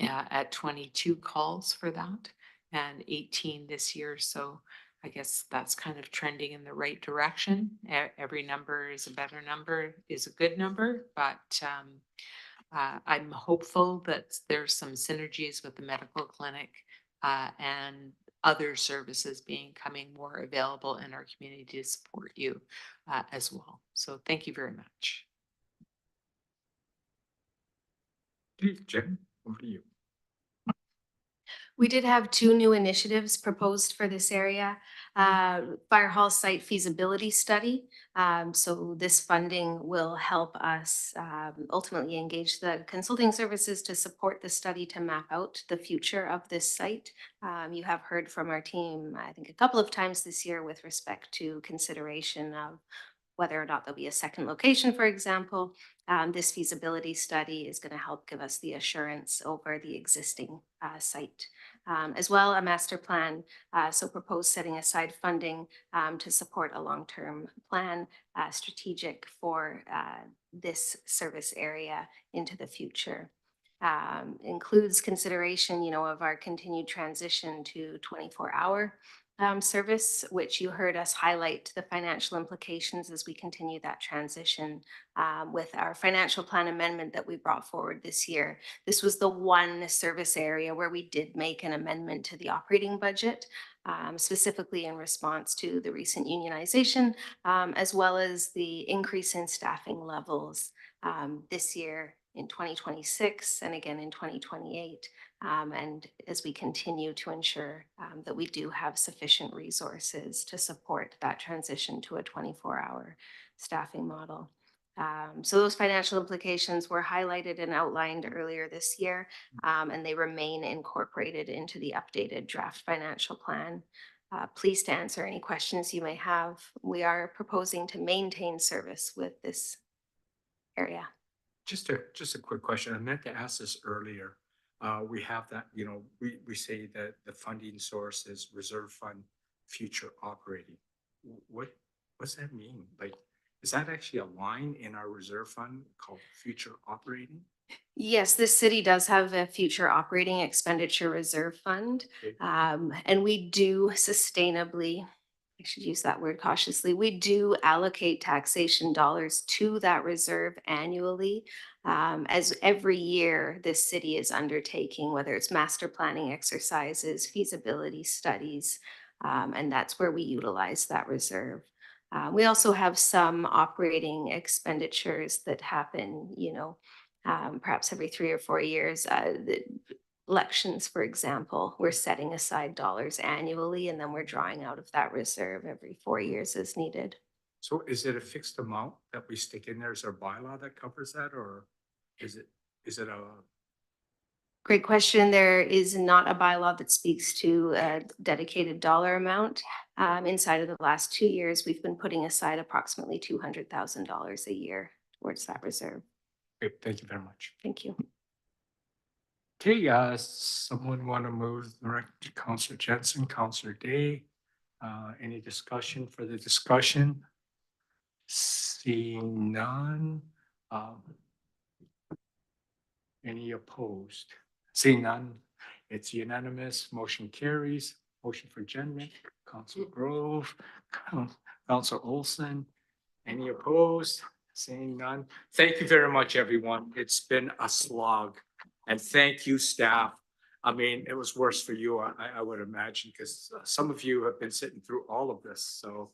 [SPEAKER 4] at 22 calls for that, and 18 this year. So I guess that's kind of trending in the right direction. Every number is a better number, is a good number, but I'm hopeful that there's some synergies with the medical clinic and other services becoming more available in our community to support you as well. So thank you very much.
[SPEAKER 1] Jen, over to you.
[SPEAKER 2] We did have two new initiatives proposed for this area. Fire Hall Site Feasibility Study. So this funding will help us ultimately engage the consulting services to support the study to map out the future of this site. You have heard from our team, I think, a couple of times this year with respect to consideration of whether or not there'll be a second location, for example. This feasibility study is going to help give us the assurance over the existing site. As well, a master plan, so propose setting aside funding to support a long-term plan strategic for this service area into the future. Includes consideration, of our continued transition to 24-hour service, which you heard us highlight the financial implications as we continue that transition with our financial plan amendment that we brought forward this year. This was the one service area where we did make an amendment to the operating budget, specifically in response to the recent unionization, as well as the increase in staffing levels this year in 2026 and again in 2028. And as we continue to ensure that we do have sufficient resources to support that transition to a 24-hour staffing model. So those financial implications were highlighted and outlined earlier this year, and they remain incorporated into the updated draft financial plan. Pleased to answer any questions you may have. We are proposing to maintain service with this area.
[SPEAKER 1] Just a quick question. I meant to ask this earlier. We have that, we say that the funding source is reserve fund future operating. What's that mean? Like, Is that actually a line in our reserve fund called future operating?
[SPEAKER 2] Yes, this city does have a future operating expenditure reserve fund.
[SPEAKER 1] Okay.
[SPEAKER 2] And we do sustainably, I should use that word cautiously, we do allocate taxation dollars to that reserve annually. As every year, this city is undertaking, whether it's master planning exercises, feasibility studies, and that's where we utilize that reserve. We also have some operating expenditures that happen, perhaps every 3 or 4 years. The elections, for example, we're setting aside dollars annually and then we're drawing out of that reserve every 4 years as needed.
[SPEAKER 1] So is it a fixed amount that we stick in there? Is there a bylaw that covers that, or is it a,
[SPEAKER 2] Great question. There is not a bylaw that speaks to a dedicated dollar amount. Inside of the last 2 years, we've been putting aside approximately $200,000 a year towards that reserve.
[SPEAKER 1] okay, thank you very much.
[SPEAKER 2] Thank you.
[SPEAKER 1] Okay, someone want to move the rec to Counselor Jensen, Counselor Day? Any discussion for the discussion? Seeing none. Any opposed? Seeing none, it's unanimous, motion carries. Motion for adjournment, Counselor Grove, Counselor Olson. Any opposed? Seeing none. Thank you very much, everyone. It's been a slog. And thank you, staff. I mean, it was worse for you, I would imagine, because some of you have been sitting through all of this. So